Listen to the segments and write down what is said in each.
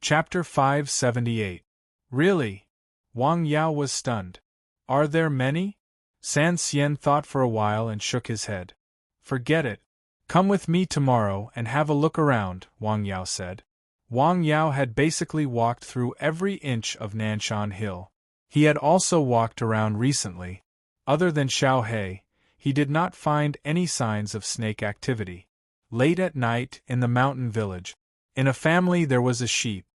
Chapter 578. Really? Wang Yao was stunned. Are there many? San Xian thought for a while and shook his head. Forget it. Come with me tomorrow and have a look around, Wang Yao said. Wang Yao had basically walked through every inch of Nanshan Hill. He had also walked around recently. Other than Xiaohe, he did not find any signs of snake activity. Late at night, in the mountain village, in a family there was a sheep.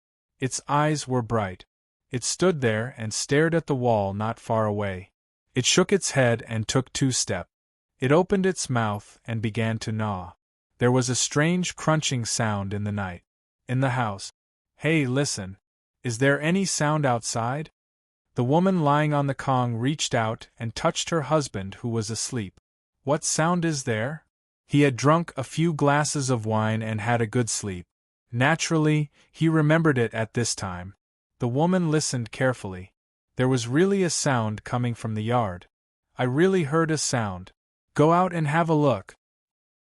Its eyes were bright. It stood there and stared at the wall not far away. It shook its head and took 2 steps. It opened its mouth and began to gnaw. There was a strange crunching sound in the night. In the house. Hey, listen. Is there any sound outside? The woman lying on the Kong reached out and touched her husband who was asleep. What sound is there? He had drunk a few glasses of wine and had a good sleep. Naturally, he remembered it at this time. The woman listened carefully. There was really a sound coming from the yard. I really heard a sound. Go out and have a look.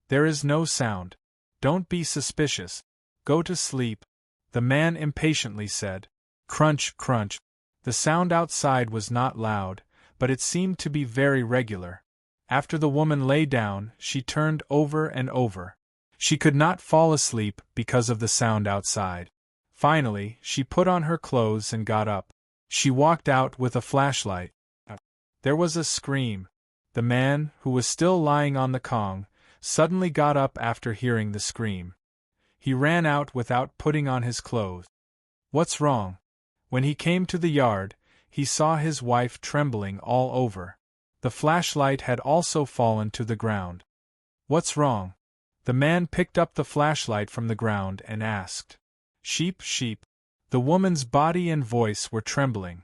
There is no sound. Don't be suspicious. Go to sleep, the man impatiently said. Crunch, crunch. The sound outside was not loud, but it seemed to be very regular. After the woman lay down, she turned over and over. She could not fall asleep because of the sound outside. Finally, she put on her clothes and got up. She walked out with a flashlight. There was a scream. The man, who was still lying on the Kong, suddenly got up after hearing the scream. He ran out without putting on his clothes. What's wrong? When he came to the yard, he saw his wife trembling all over. The flashlight had also fallen to the ground. What's wrong? The man picked up the flashlight from the ground and asked. Sheep, sheep. The woman's body and voice were trembling.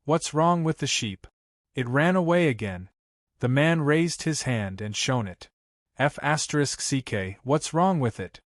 What's wrong with the sheep? It ran away again. The man raised his hand and shown it. F***ck, what's wrong with it?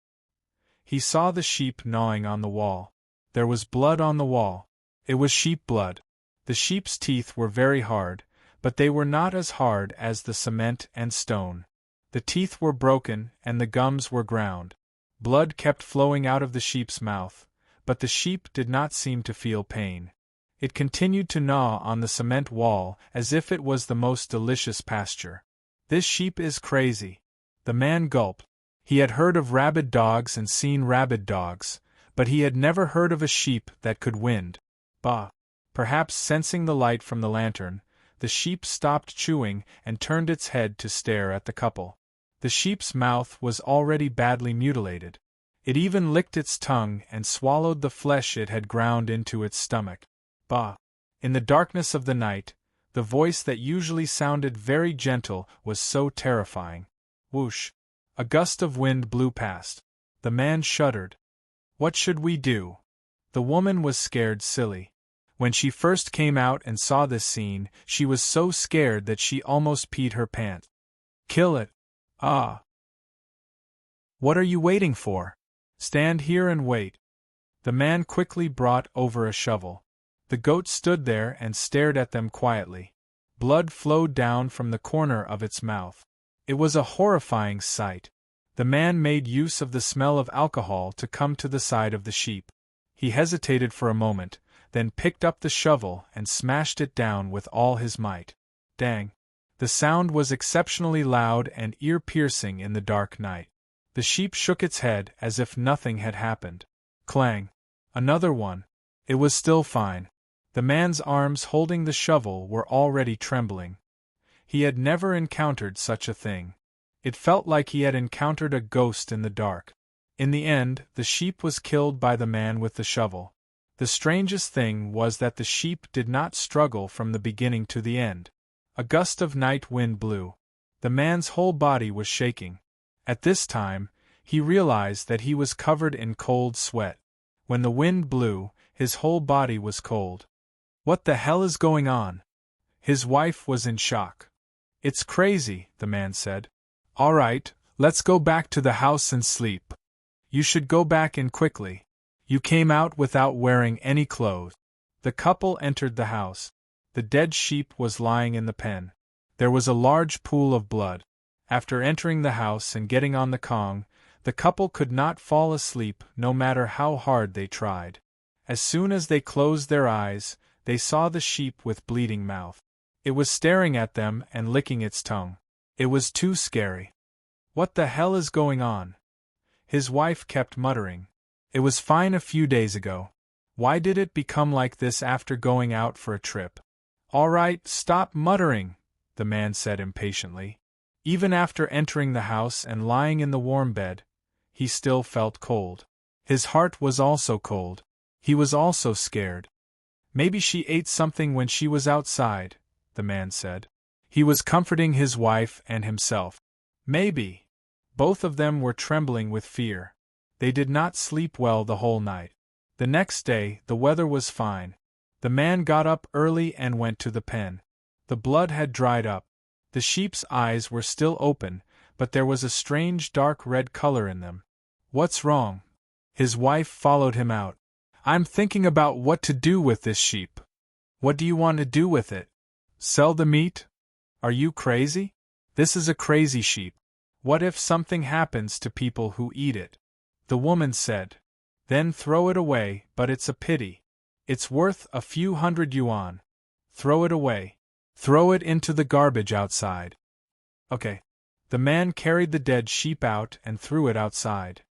He saw the sheep gnawing on the wall. There was blood on the wall. It was sheep blood. The sheep's teeth were very hard, but they were not as hard as the cement and stone. The teeth were broken and the gums were ground. Blood kept flowing out of the sheep's mouth, but the sheep did not seem to feel pain. It continued to gnaw on the cement wall as if it was the most delicious pasture. This sheep is crazy. The man gulped. He had heard of rabid dogs and seen rabid dogs, but he had never heard of a sheep that could wind. Bah! Perhaps sensing the light from the lantern, the sheep stopped chewing and turned its head to stare at the couple. The sheep's mouth was already badly mutilated. It even licked its tongue and swallowed the flesh it had ground into its stomach. Bah! In the darkness of the night, the voice that usually sounded very gentle was so terrifying. Whoosh! A gust of wind blew past. The man shuddered. What should we do? The woman was scared silly. When she first came out and saw this scene, she was so scared that she almost peed her pants. Kill it. Ah! What are you waiting for? Stand here and wait. The man quickly brought over a shovel. The goat stood there and stared at them quietly. Blood flowed down from the corner of its mouth. It was a horrifying sight. The man made use of the smell of alcohol to come to the side of the sheep. He hesitated for a moment, then picked up the shovel and smashed it down with all his might. Dang! The sound was exceptionally loud and ear-piercing in the dark night. The sheep shook its head as if nothing had happened. Clang! Another one. It was still fine. The man's arms holding the shovel were already trembling. He had never encountered such a thing. It felt like he had encountered a ghost in the dark. In the end, the sheep was killed by the man with the shovel. The strangest thing was that the sheep did not struggle from the beginning to the end. A gust of night wind blew. The man's whole body was shaking. At this time, he realized that he was covered in cold sweat. When the wind blew, his whole body was cold. What the hell is going on? His wife was in shock. It's crazy, the man said. All right, let's go back to the house and sleep. You should go back in quickly. You came out without wearing any clothes. The couple entered the house. The dead sheep was lying in the pen. There was a large pool of blood. After entering the house and getting on the Kong, the couple could not fall asleep no matter how hard they tried. As soon as they closed their eyes, they saw the sheep with bleeding mouth. It was staring at them and licking its tongue. It was too scary. "What the hell is going on?" his wife kept muttering. "It was fine a few days ago. Why did it become like this after going out for a trip?" "All right, stop muttering," the man said impatiently. Even after entering the house and lying in the warm bed, he still felt cold. His heart was also cold. He was also scared. "Maybe she ate something when she was outside," the man said. He was comforting his wife and himself. Maybe. Both of them were trembling with fear. They did not sleep well the whole night. The next day, the weather was fine. The man got up early and went to the pen. The blood had dried up. The sheep's eyes were still open, but there was a strange dark red color in them. "What's wrong?" His wife followed him out. "I'm thinking about what to do with this sheep." "What do you want to do with it? Sell the meat? Are you crazy? This is a crazy sheep. What if something happens to people who eat it?" The woman said. "Then throw it away, but it's a pity. It's worth a few hundred yuan. Throw it away. Throw it into the garbage outside." Okay. The man carried the dead sheep out and threw it outside.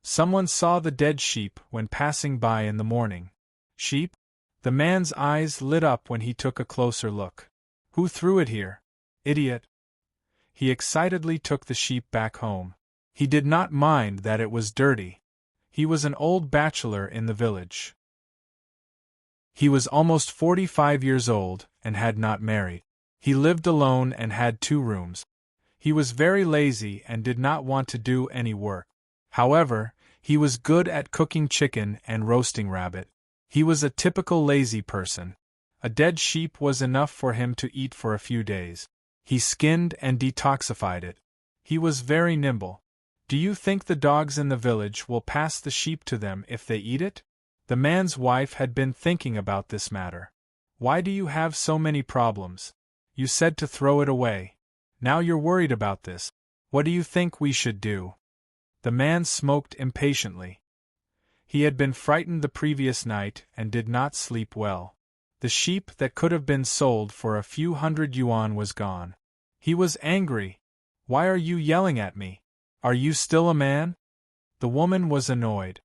Someone saw the dead sheep when passing by in the morning. "Sheep?" The man's eyes lit up when he took a closer look. "Who threw it here? Idiot." He excitedly took the sheep back home. He did not mind that it was dirty. He was an old bachelor in the village. He was almost 45 years old and had not married. He lived alone and had 2 rooms. He was very lazy and did not want to do any work. However, he was good at cooking chicken and roasting rabbit. He was a typical lazy person. A dead sheep was enough for him to eat for a few days. He skinned and detoxified it. He was very nimble. "Do you think the dogs in the village will pass the sheep to them if they eat it?" The man's wife had been thinking about this matter. "Why do you have so many problems? You said to throw it away. Now you're worried about this. What do you think we should do?" The man smoked impatiently. He had been frightened the previous night and did not sleep well. The sheep that could have been sold for a few hundred yuan was gone. He was angry. "Why are you yelling at me? Are you still a man?" The woman was annoyed.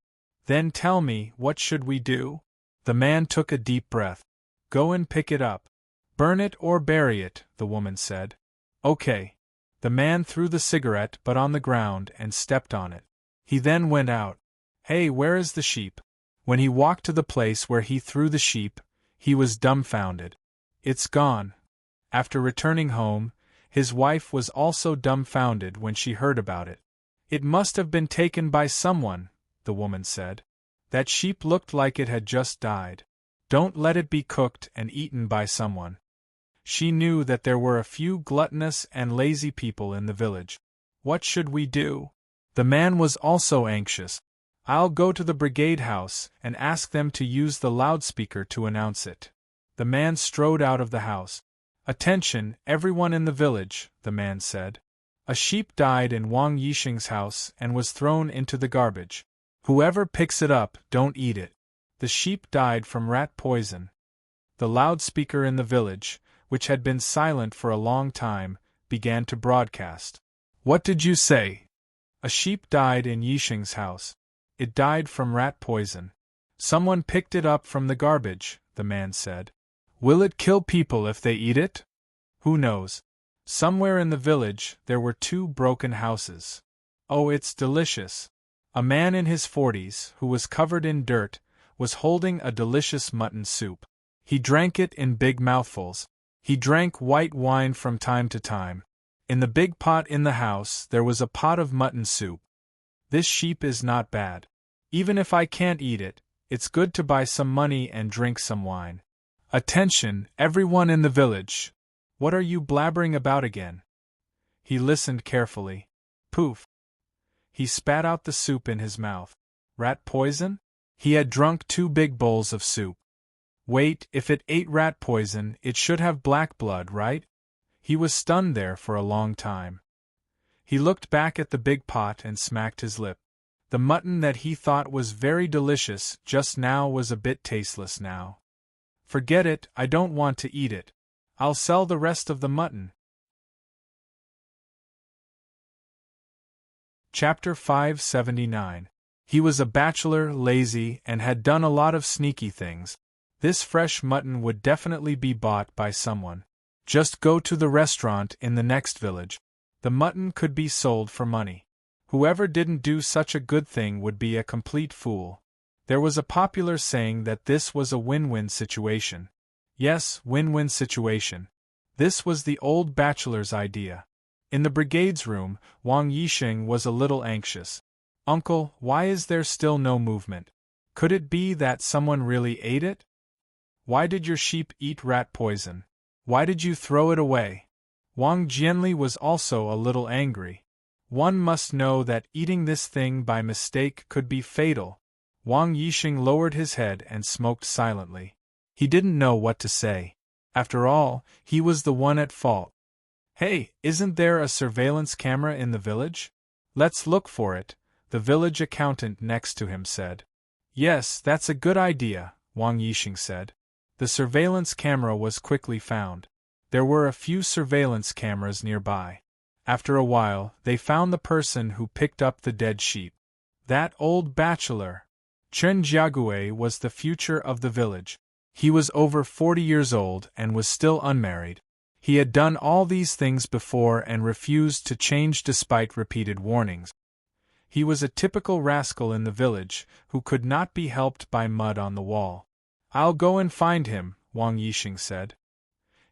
"Then tell me, what should we do?" The man took a deep breath. "Go and pick it up. Burn it or bury it," the woman said. "Okay." The man threw the cigarette but on the ground and stepped on it. He then went out. "Hey, where is the sheep?" When he walked to the place where he threw the sheep, he was dumbfounded. "It's gone." After returning home, his wife was also dumbfounded when she heard about it. "It must have been taken by someone," the woman said. "That sheep looked like it had just died. Don't let it be cooked and eaten by someone." She knew that there were a few gluttonous and lazy people in the village. "What should we do?" The man was also anxious. "I'll go to the brigade house and ask them to use the loudspeaker to announce it." The man strode out of the house. "Attention, everyone in the village," the man said. "A sheep died in Wang Yixing's house and was thrown into the garbage. Whoever picks it up, don't eat it. The sheep died from rat poison." The loudspeaker in the village, which had been silent for a long time, began to broadcast. "What did you say?" "A sheep died in Yixing's house. It died from rat poison. Someone picked it up from the garbage," the man said. "Will it kill people if they eat it?" "Who knows? Somewhere in the village there were 2 broken houses. Oh, it's delicious." A man in his 40s, who was covered in dirt, was holding a delicious mutton soup. He drank it in big mouthfuls. He drank white wine from time to time. In the big pot in the house there was a pot of mutton soup. "This sheep is not bad. Even if I can't eat it, it's good to buy some money and drink some wine. Attention, everyone in the village. What are you blabbering about again?" He listened carefully. Poof! He spat out the soup in his mouth. Rat poison? He had drunk 2 big bowls of soup. Wait, if it ate rat poison, it should have black blood, right? He was stunned there for a long time. He looked back at the big pot and smacked his lip. The mutton that he thought was very delicious just now was a bit tasteless now. Forget it, I don't want to eat it. I'll sell the rest of the mutton. Chapter 579. He was a bachelor, lazy, and had done a lot of sneaky things. This fresh mutton would definitely be bought by someone. Just go to the restaurant in the next village. The mutton could be sold for money. Whoever didn't do such a good thing would be a complete fool. There was a popular saying that this was a win-win situation. Yes, win-win situation. This was the old bachelor's idea. In the brigade's room, Wang Yixing was a little anxious. Uncle, why is there still no movement? Could it be that someone really ate it? Why did your sheep eat rat poison? Why did you throw it away? Wang Jianli was also a little angry. One must know that eating this thing by mistake could be fatal. Wang Yixing lowered his head and smoked silently. He didn't know what to say. After all, he was the one at fault. Hey, isn't there a surveillance camera in the village? Let's look for it, the village accountant next to him said. Yes, that's a good idea, Wang Yixing said. The surveillance camera was quickly found. There were a few surveillance cameras nearby. After a while, they found the person who picked up the dead sheep. That old bachelor. Chen Jiagui was the future of the village. He was over 40 years old and was still unmarried. He had done all these things before and refused to change despite repeated warnings. He was a typical rascal in the village, who could not be helped by mud on the wall. I'll go and find him, Wang Yixing said.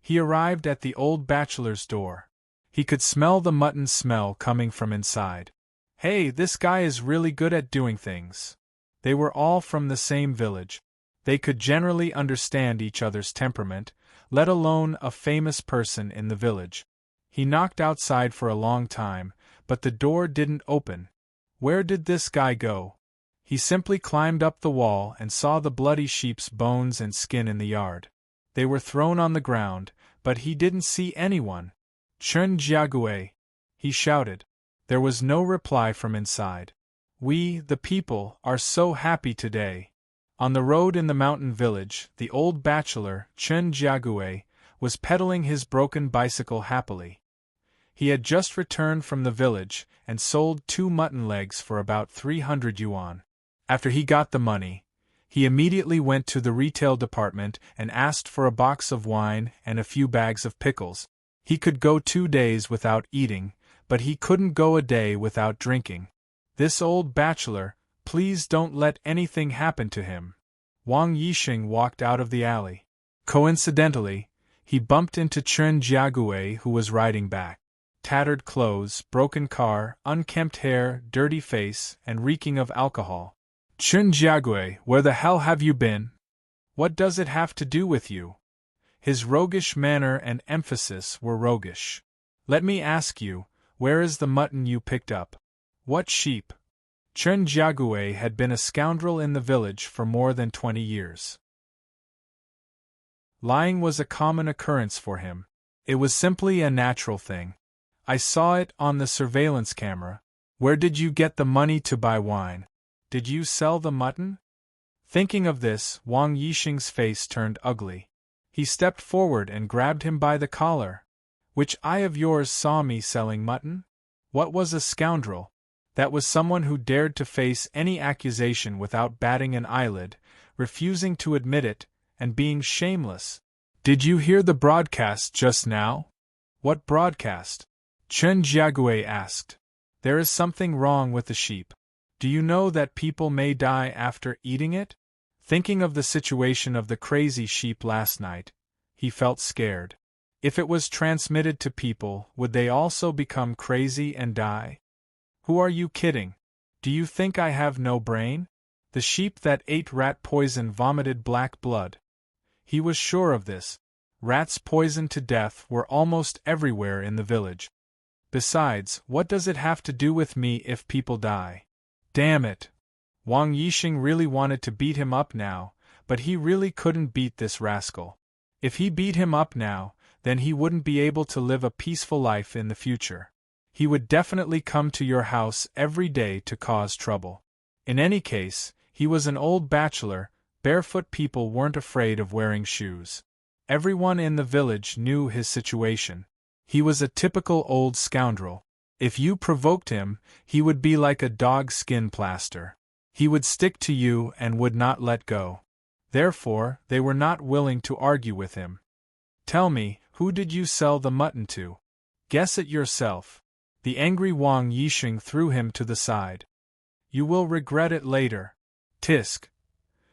He arrived at the old bachelor's door. He could smell the mutton smell coming from inside. Hey, this guy is really good at doing things. They were all from the same village. They could generally understand each other's temperament, let alone a famous person in the village. He knocked outside for a long time, but the door didn't open. Where did this guy go? He simply climbed up the wall and saw the bloody sheep's bones and skin in the yard. They were thrown on the ground, but he didn't see anyone. Chen Jiagui, he shouted. There was no reply from inside. We, the people, are so happy today. On the road in the mountain village, the old bachelor, Chen Jiagui, was pedaling his broken bicycle happily. He had just returned from the village and sold 2 mutton legs for about 300 yuan. After he got the money, he immediately went to the retail department and asked for a box of wine and a few bags of pickles. He could go 2 days without eating, but he couldn't go a day without drinking. This old bachelor, please don't let anything happen to him. Wang Yixing walked out of the alley. Coincidentally, he bumped into Chen Jiagui, who was riding back. Tattered clothes, broken car, unkempt hair, dirty face, and reeking of alcohol. Chen Jiagui, where the hell have you been? What does it have to do with you? His roguish manner and emphasis were roguish. Let me ask you, where is the mutton you picked up? What sheep? Chen Jiagui had been a scoundrel in the village for more than 20 years. Lying was a common occurrence for him. It was simply a natural thing. I saw it on the surveillance camera. Where did you get the money to buy wine? Did you sell the mutton? Thinking of this, Wang Yixing's face turned ugly. He stepped forward and grabbed him by the collar. Which eye of yours saw me selling mutton? What was a scoundrel? That was someone who dared to face any accusation without batting an eyelid, refusing to admit it, and being shameless. Did you hear the broadcast just now? What broadcast? Chen Jiagui asked. There is something wrong with the sheep. Do you know that people may die after eating it? Thinking of the situation of the crazy sheep last night, he felt scared. If it was transmitted to people, would they also become crazy and die? Who are you kidding? Do you think I have no brain? The sheep that ate rat poison vomited black blood. He was sure of this. Rats poisoned to death were almost everywhere in the village. Besides, what does it have to do with me if people die? Damn it! Wang Yixing really wanted to beat him up now, but he really couldn't beat this rascal. If he beat him up now, then he wouldn't be able to live a peaceful life in the future. He would definitely come to your house every day to cause trouble. In any case, he was an old bachelor. Barefoot people weren't afraid of wearing shoes. Everyone in the village knew his situation. He was a typical old scoundrel. If you provoked him, he would be like a dog skin plaster. He would stick to you and would not let go. Therefore, they were not willing to argue with him. Tell me, who did you sell the mutton to? Guess it yourself. The angry Wang Yixing threw him to the side. You will regret it later. Tisk.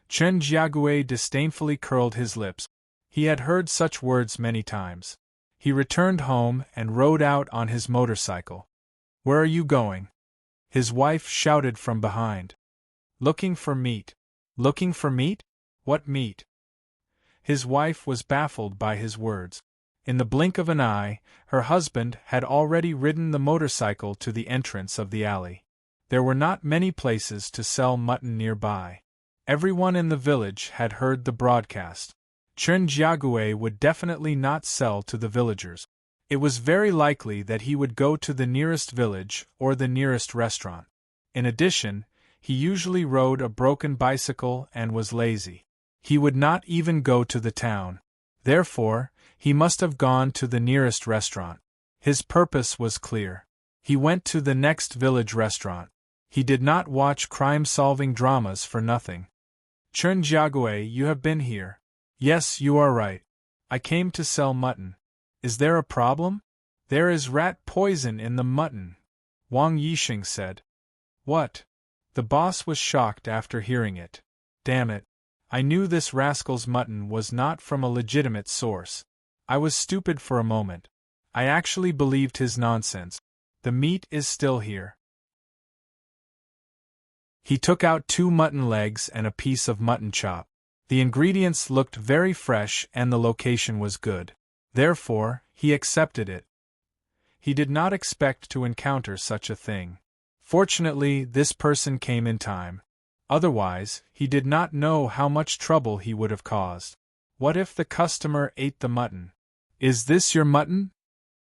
Chen Jiague disdainfully curled his lips. He had heard such words many times. He returned home and rode out on his motorcycle. Where are you going? His wife shouted from behind. Looking for meat. Looking for meat? What meat? His wife was baffled by his words. In the blink of an eye, her husband had already ridden the motorcycle to the entrance of the alley. There were not many places to sell mutton nearby. Everyone in the village had heard the broadcast. Chen Jiague would definitely not sell to the villagers. It was very likely that he would go to the nearest village or the nearest restaurant. In addition, he usually rode a broken bicycle and was lazy. He would not even go to the town. Therefore, he must have gone to the nearest restaurant. His purpose was clear. He went to the next village restaurant. He did not watch crime-solving dramas for nothing. Chen Jiague, you have been here. Yes, you are right. I came to sell mutton. Is there a problem? There is rat poison in the mutton, Wang Yixing said. What? The boss was shocked after hearing it. Damn it. I knew this rascal's mutton was not from a legitimate source. I was stupid for a moment. I actually believed his nonsense. The meat is still here. He took out 2 mutton legs and a piece of mutton chop. The ingredients looked very fresh and the location was good. Therefore, he accepted it. He did not expect to encounter such a thing. Fortunately, this person came in time. Otherwise, he did not know how much trouble he would have caused. What if the customer ate the mutton? Is this your mutton?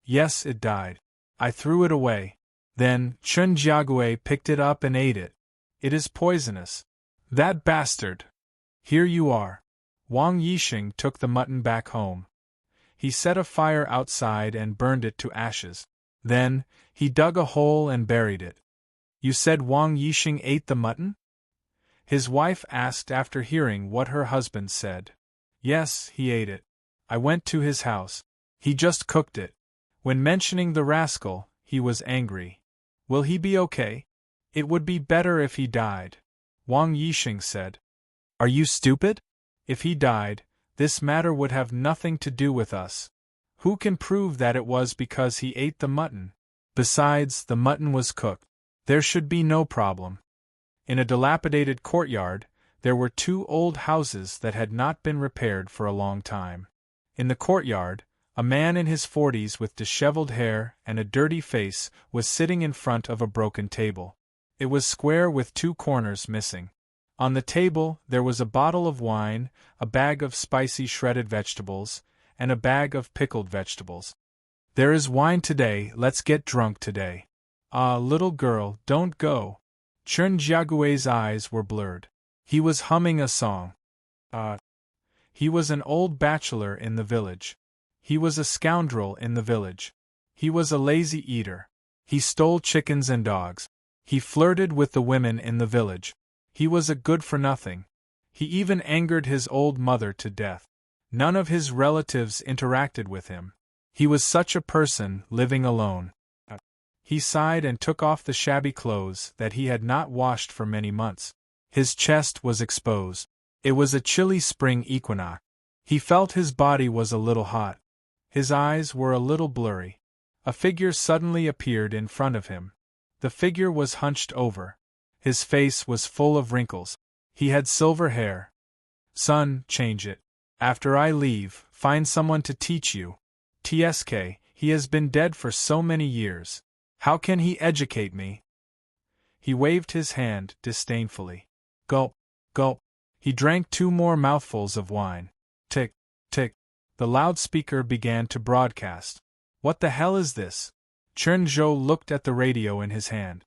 Yes, it died. I threw it away. Then, Chen Jiague picked it up and ate it. It is poisonous. That bastard! Here you are. Wang Yixing took the mutton back home. He set a fire outside and burned it to ashes. Then, he dug a hole and buried it. You said Wang Yixing ate the mutton? His wife asked after hearing what her husband said. Yes, he ate it. I went to his house. He just cooked it. When mentioning the rascal, he was angry. Will he be okay? It would be better if he died, Wang Yixing said. Are you stupid? If he died, this matter would have nothing to do with us. Who can prove that it was because he ate the mutton? Besides, the mutton was cooked. There should be no problem. In a dilapidated courtyard, there were 2 old houses that had not been repaired for a long time. In the courtyard, a man in his 40s with disheveled hair and a dirty face was sitting in front of a broken table. It was square with 2 corners missing. On the table, there was a bottle of wine, a bag of spicy shredded vegetables, and a bag of pickled vegetables. There is wine today, let's get drunk today. Ah, little girl, don't go. Chen Jiague's eyes were blurred. He was humming a song. He was an old bachelor in the village. He was a scoundrel in the village. He was a lazy eater. He stole chickens and dogs. He flirted with the women in the village. He was a good-for-nothing. He even angered his old mother to death. None of his relatives interacted with him. He was such a person, living alone. He sighed and took off the shabby clothes that he had not washed for many months. His chest was exposed. It was a chilly spring equinox. He felt his body was a little hot. His eyes were a little blurry. A figure suddenly appeared in front of him. The figure was hunched over. His face was full of wrinkles. He had silver hair. Son, change it. After I leave, find someone to teach you. TSK, he has been dead for so many years. How can he educate me? He waved his hand disdainfully. Gulp, gulp. He drank 2 more mouthfuls of wine. Tick, tick. The loudspeaker began to broadcast. What the hell is this? Chen Zhou looked at the radio in his hand.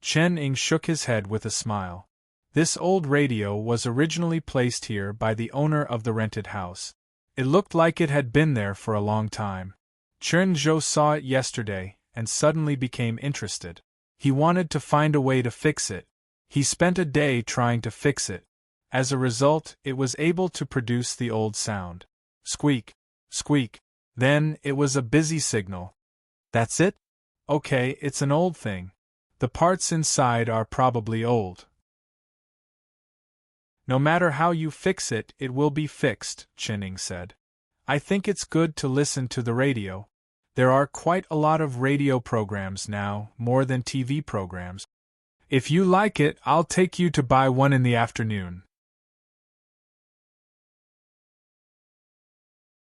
Chen Ying shook his head with a smile. This old radio was originally placed here by the owner of the rented house. It looked like it had been there for a long time. Chen Zhou saw it yesterday and suddenly became interested. He wanted to find a way to fix it. He spent a day trying to fix it. As a result, it was able to produce the old sound. Squeak, squeak. Then, it was a busy signal. That's it? Okay, it's an old thing. The parts inside are probably old. No matter how you fix it, it will be fixed, Chen Ying said. I think it's good to listen to the radio. There are quite a lot of radio programs now, more than TV programs. If you like it, I'll take you to buy one in the afternoon.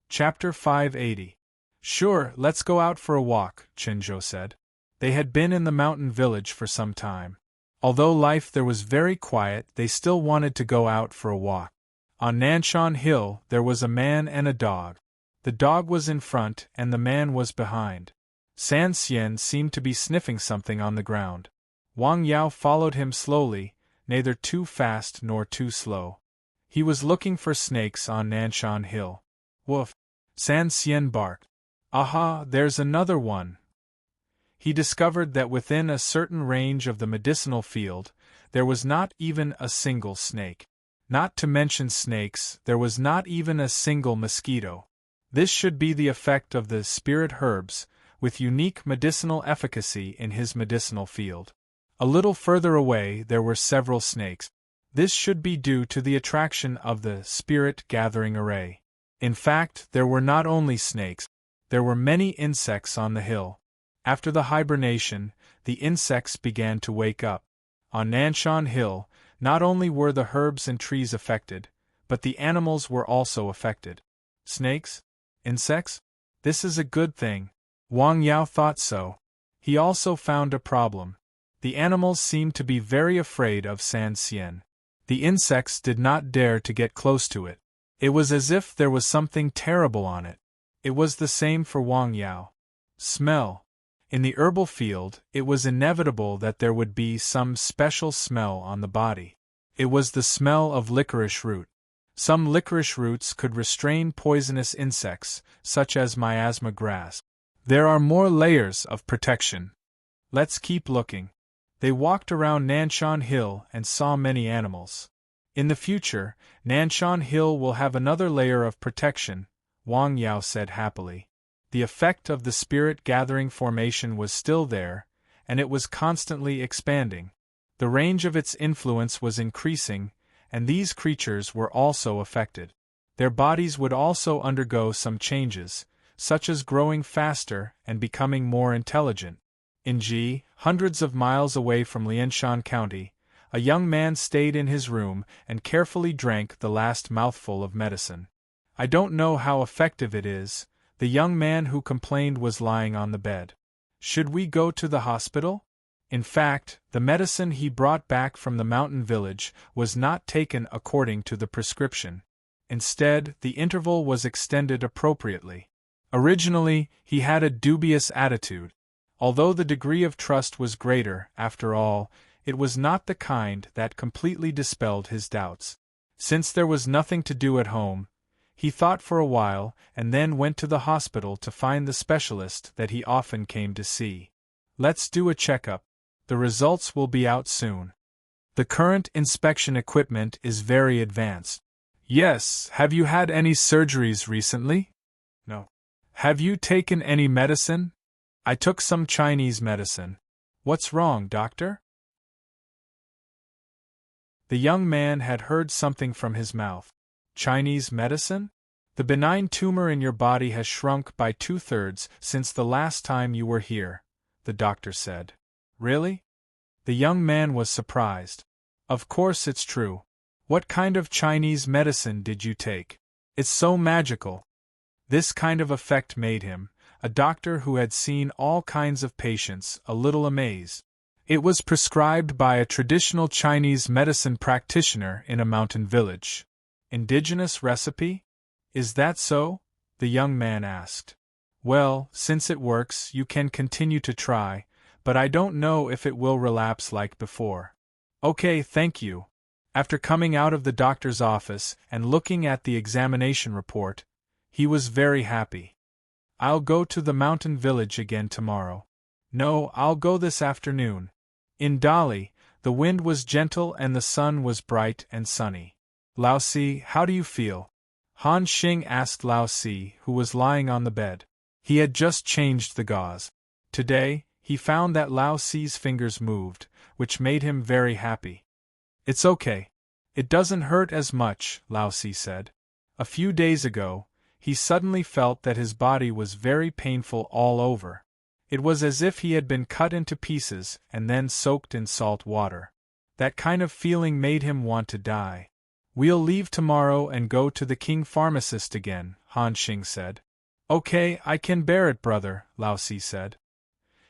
Chapter 580. Sure, let's go out for a walk, Chinzhou said. They had been in the mountain village for some time. Although life there was very quiet, they still wanted to go out for a walk. On Nanshan Hill, there was a man and a dog. The dog was in front and the man was behind. San Xian seemed to be sniffing something on the ground. Wang Yao followed him slowly, neither too fast nor too slow. He was looking for snakes on Nanshan Hill. Woof! San Xian barked. Aha, there's another one! He discovered that within a certain range of the medicinal field, there was not even a single snake. Not to mention snakes, there was not even a single mosquito. This should be the effect of the spirit herbs, with unique medicinal efficacy in his medicinal field. A little further away there were several snakes. This should be due to the attraction of the spirit gathering array. In fact, there were not only snakes, there were many insects on the hill. After the hibernation, the insects began to wake up. On Nanshan Hill, not only were the herbs and trees affected, but the animals were also affected. Snakes? Insects? This is a good thing. Wang Yao thought so. He also found a problem. The animals seemed to be very afraid of San Xian. The insects did not dare to get close to it. It was as if there was something terrible on it. It was the same for Wang Yao. Smell. In the herbal field, it was inevitable that there would be some special smell on the body. It was the smell of licorice root. Some licorice roots could restrain poisonous insects, such as miasma grass. There are more layers of protection. Let's keep looking. They walked around Nanshan Hill and saw many animals. In the future, Nanshan Hill will have another layer of protection, Wang Yao said happily. The effect of the spirit gathering formation was still there, and it was constantly expanding. The range of its influence was increasing, and these creatures were also affected. Their bodies would also undergo some changes, such as growing faster and becoming more intelligent. In Ji, hundreds of miles away from Lianshan County, a young man stayed in his room and carefully drank the last mouthful of medicine. I don't know how effective it is. The young man who complained was lying on the bed. Should we go to the hospital? In fact, the medicine he brought back from the mountain village was not taken according to the prescription. Instead, the interval was extended appropriately. Originally, he had a dubious attitude. Although the degree of trust was greater, after all, it was not the kind that completely dispelled his doubts. Since there was nothing to do at home, he thought for a while and then went to the hospital to find the specialist that he often came to see. Let's do a checkup. The results will be out soon. The current inspection equipment is very advanced. Yes, have you had any surgeries recently? No. Have you taken any medicine? I took some Chinese medicine. What's wrong, doctor? The young man had heard something from his mouth. Chinese medicine? The benign tumor in your body has shrunk by 2/3 since the last time you were here, the doctor said. Really? The young man was surprised. Of course it's true. What kind of Chinese medicine did you take? It's so magical. This kind of effect made him, a doctor who had seen all kinds of patients, a little amazed. It was prescribed by a traditional Chinese medicine practitioner in a mountain village. Indigenous recipe? Is that so? The young man asked. Well, since it works, you can continue to try, but I don't know if it will relapse like before. Okay, thank you. After coming out of the doctor's office and looking at the examination report, he was very happy. I'll go to the mountain village again tomorrow. No, I'll go this afternoon. In Dali, the wind was gentle and the sun was bright and sunny. Lao Si, how do you feel? Han Xing asked Lao Si, who was lying on the bed. He had just changed the gauze. Today, he found that Lao Si's fingers moved, which made him very happy. It's okay. It doesn't hurt as much, Lao Si said. A few days ago, he suddenly felt that his body was very painful all over. It was as if he had been cut into pieces and then soaked in salt water. That kind of feeling made him want to die. We'll leave tomorrow and go to the king pharmacist again, Han Xing said. Okay, I can bear it, brother, Lao Si said.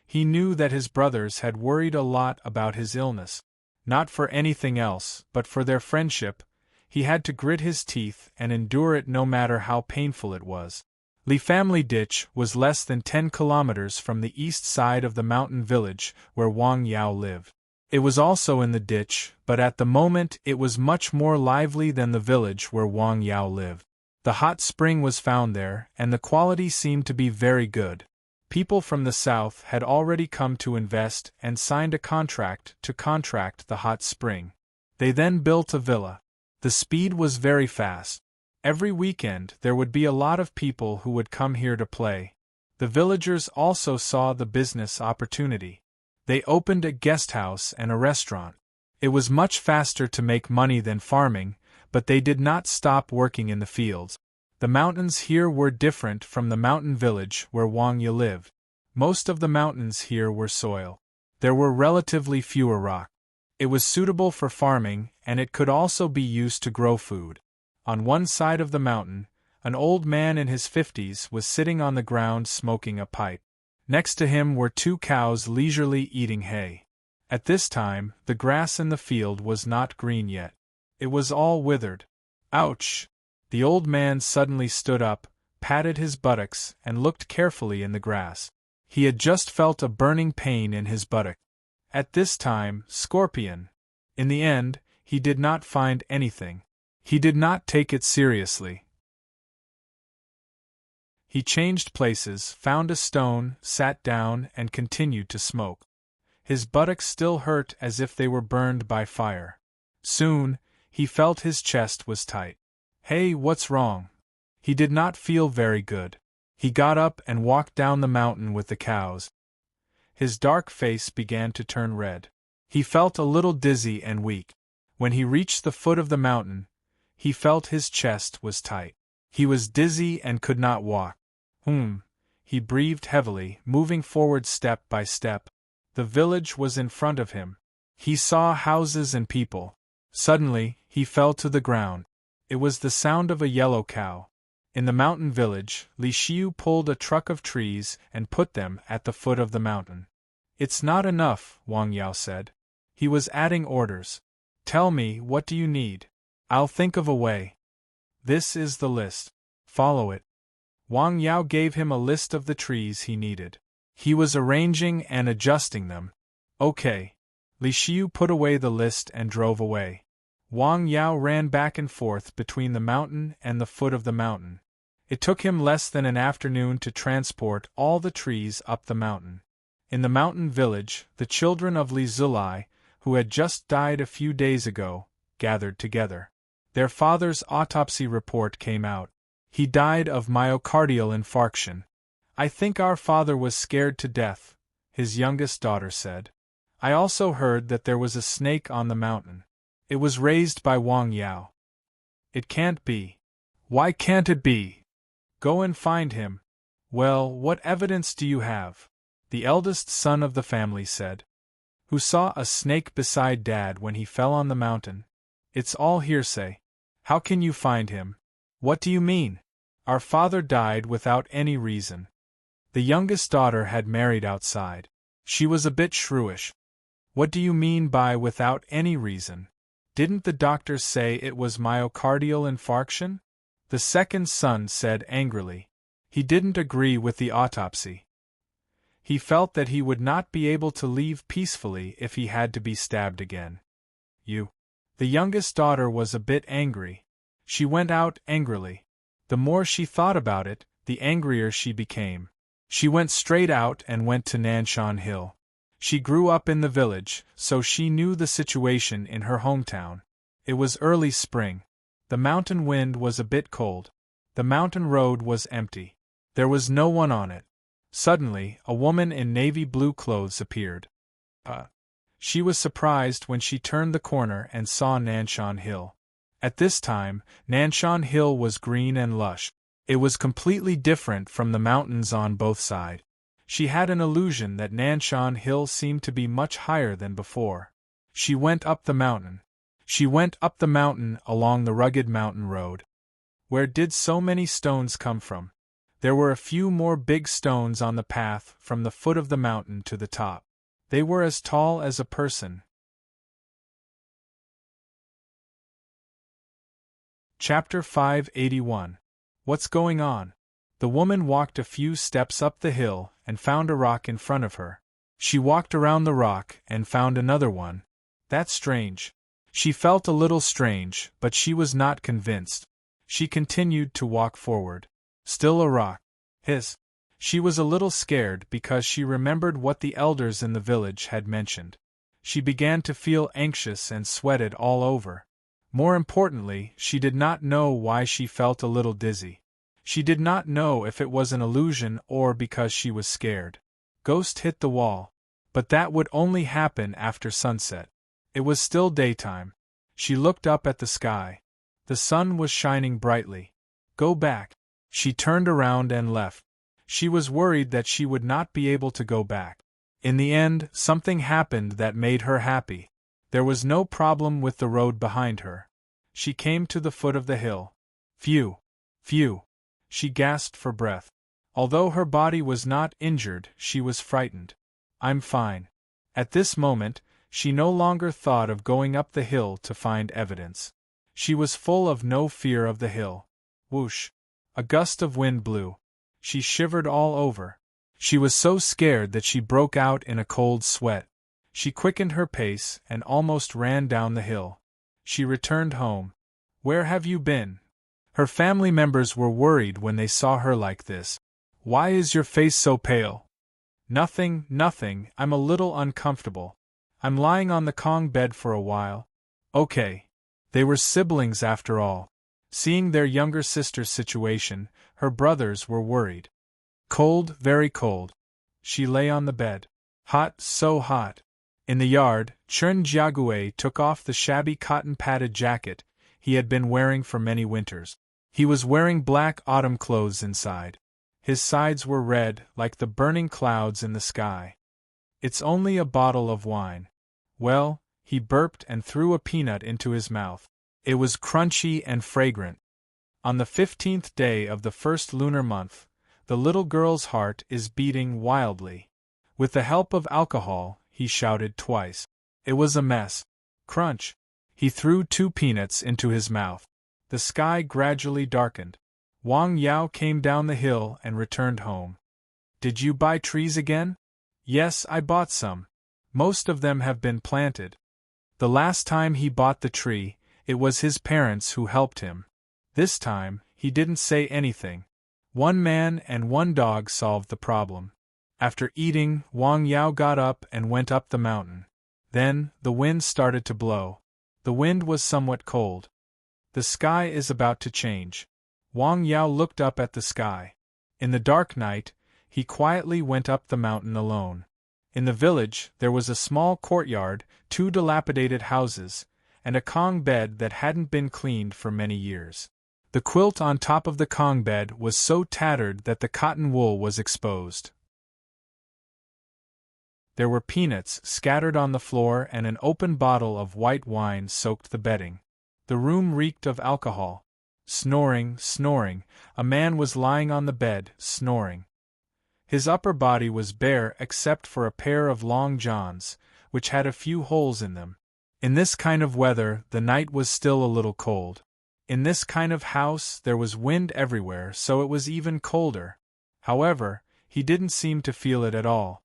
He knew that his brothers had worried a lot about his illness. Not for anything else, but for their friendship, he had to grit his teeth and endure it no matter how painful it was. Li Family Ditch was less than 10 kilometers from the east side of the mountain village where Wang Yao lived. It was also in the ditch, but at the moment it was much more lively than the village where Wang Yao lived. The hot spring was found there, and the quality seemed to be very good. People from the south had already come to invest and signed a contract to contract the hot spring. They then built a villa. The speed was very fast. Every weekend there would be a lot of people who would come here to play. The villagers also saw the business opportunity. They opened a guest house and a restaurant. It was much faster to make money than farming, but they did not stop working in the fields. The mountains here were different from the mountain village where Wang Yi lived. Most of the mountains here were soil. There were relatively fewer rocks. It was suitable for farming, and it could also be used to grow food. On one side of the mountain, an old man in his 50s was sitting on the ground smoking a pipe. Next to him were 2 cows leisurely eating hay. At this time, the grass in the field was not green yet. It was all withered. Ouch! The old man suddenly stood up, patted his buttocks, and looked carefully in the grass. He had just felt a burning pain in his buttock. At this time, scorpion. In the end, he did not find anything. He did not take it seriously. He changed places, found a stone, sat down, and continued to smoke. His buttocks still hurt as if they were burned by fire. Soon, he felt his chest was tight. Hey, what's wrong? He did not feel very good. He got up and walked down the mountain with the cows. His dark face began to turn red. He felt a little dizzy and weak. When he reached the foot of the mountain, he felt his chest was tight. He was dizzy and could not walk. He breathed heavily, moving forward step by step. The village was in front of him. He saw houses and people. Suddenly, he fell to the ground. It was the sound of a yellow cow. In the mountain village, Li Xiu pulled a truck of trees and put them at the foot of the mountain. It's not enough, Wang Yao said. He was adding orders. Tell me, what do you need? I'll think of a way. This is the list. Follow it. Wang Yao gave him a list of the trees he needed. He was arranging and adjusting them. Okay. Li Xiu put away the list and drove away. Wang Yao ran back and forth between the mountain and the foot of the mountain. It took him less than an afternoon to transport all the trees up the mountain. In the mountain village, the children of Li Zulai, who had just died a few days ago, gathered together. Their father's autopsy report came out. He died of myocardial infarction. I think our father was scared to death, his youngest daughter said. I also heard that there was a snake on the mountain. It was raised by Wang Yao. It can't be. Why can't it be? Go and find him. Well, what evidence do you have? The eldest son of the family said. Who saw a snake beside Dad when he fell on the mountain? It's all hearsay. How can you find him? What do you mean? Our father died without any reason. The youngest daughter had married outside. She was a bit shrewish. What do you mean by without any reason? Didn't the doctors say it was myocardial infarction? The second son said angrily. He didn't agree with the autopsy. He felt that he would not be able to leave peacefully if he had to be stabbed again. You. The youngest daughter was a bit angry. She went out angrily. The more she thought about it, the angrier she became. She went straight out and went to Nanshan Hill. She grew up in the village, so she knew the situation in her hometown. It was early spring. The mountain wind was a bit cold. The mountain road was empty. There was no one on it. Suddenly, a woman in navy blue clothes appeared. She was surprised when she turned the corner and saw Nanshan Hill. At this time, Nanshan Hill was green and lush. It was completely different from the mountains on both sides. She had an illusion that Nanshan Hill seemed to be much higher than before. She went up the mountain. She went up the mountain along the rugged mountain road. Where did so many stones come from? There were a few more big stones on the path from the foot of the mountain to the top. They were as tall as a person. Chapter 581. What's going on? The woman walked a few steps up the hill and found a rock in front of her. She walked around the rock and found another one. That's strange. She felt a little strange, but she was not convinced. She continued to walk forward. Still a rock. Hiss. She was a little scared because she remembered what the elders in the village had mentioned. She began to feel anxious and sweated all over. More importantly, she did not know why she felt a little dizzy. She did not know if it was an illusion or because she was scared. Ghost hit the wall. But that would only happen after sunset. It was still daytime. She looked up at the sky. The sun was shining brightly. Go back. She turned around and left. She was worried that she would not be able to go back. In the end, something happened that made her happy. There was no problem with the road behind her. She came to the foot of the hill. Phew! Phew! She gasped for breath. Although her body was not injured, she was frightened. I'm fine. At this moment, she no longer thought of going up the hill to find evidence. She was full of no fear of the hill. Whoosh! A gust of wind blew. She shivered all over. She was so scared that she broke out in a cold sweat. She quickened her pace and almost ran down the hill. She returned home. Where have you been? Her family members were worried when they saw her like this. Why is your face so pale? Nothing, nothing, I'm a little uncomfortable. I'm lying on the Kong bed for a while. Okay. They were siblings after all. Seeing their younger sister's situation, her brothers were worried. Cold, very cold. She lay on the bed. Hot, so hot. In the yard, Chun Jiague took off the shabby cotton-padded jacket he had been wearing for many winters. He was wearing black autumn clothes inside. His sides were red, like the burning clouds in the sky. It's only a bottle of wine. Well, he burped and threw a peanut into his mouth. It was crunchy and fragrant. On the 15th day of the first lunar month, the little girl's heart is beating wildly. With the help of alcohol, he shouted twice. It was a mess. Crunch. He threw 2 peanuts into his mouth. The sky gradually darkened. Wang Yao came down the hill and returned home. Did you buy trees again? Yes, I bought some. Most of them have been planted. The last time he bought the tree, it was his parents who helped him. This time, he didn't say anything. 1 man and 1 dog solved the problem. After eating, Wang Yao got up and went up the mountain. Then, the wind started to blow. The wind was somewhat cold. The sky is about to change. Wang Yao looked up at the sky. In the dark night, he quietly went up the mountain alone. In the village, there was a small courtyard, 2 dilapidated houses, and a Kong bed that hadn't been cleaned for many years. The quilt on top of the Kong bed was so tattered that the cotton wool was exposed. There were peanuts scattered on the floor and an open bottle of white wine soaked the bedding. The room reeked of alcohol. Snoring, snoring, a man was lying on the bed, snoring. His upper body was bare except for a pair of long johns, which had a few holes in them. In this kind of weather, the night was still a little cold. In this kind of house, there was wind everywhere, so it was even colder. However, he didn't seem to feel it at all.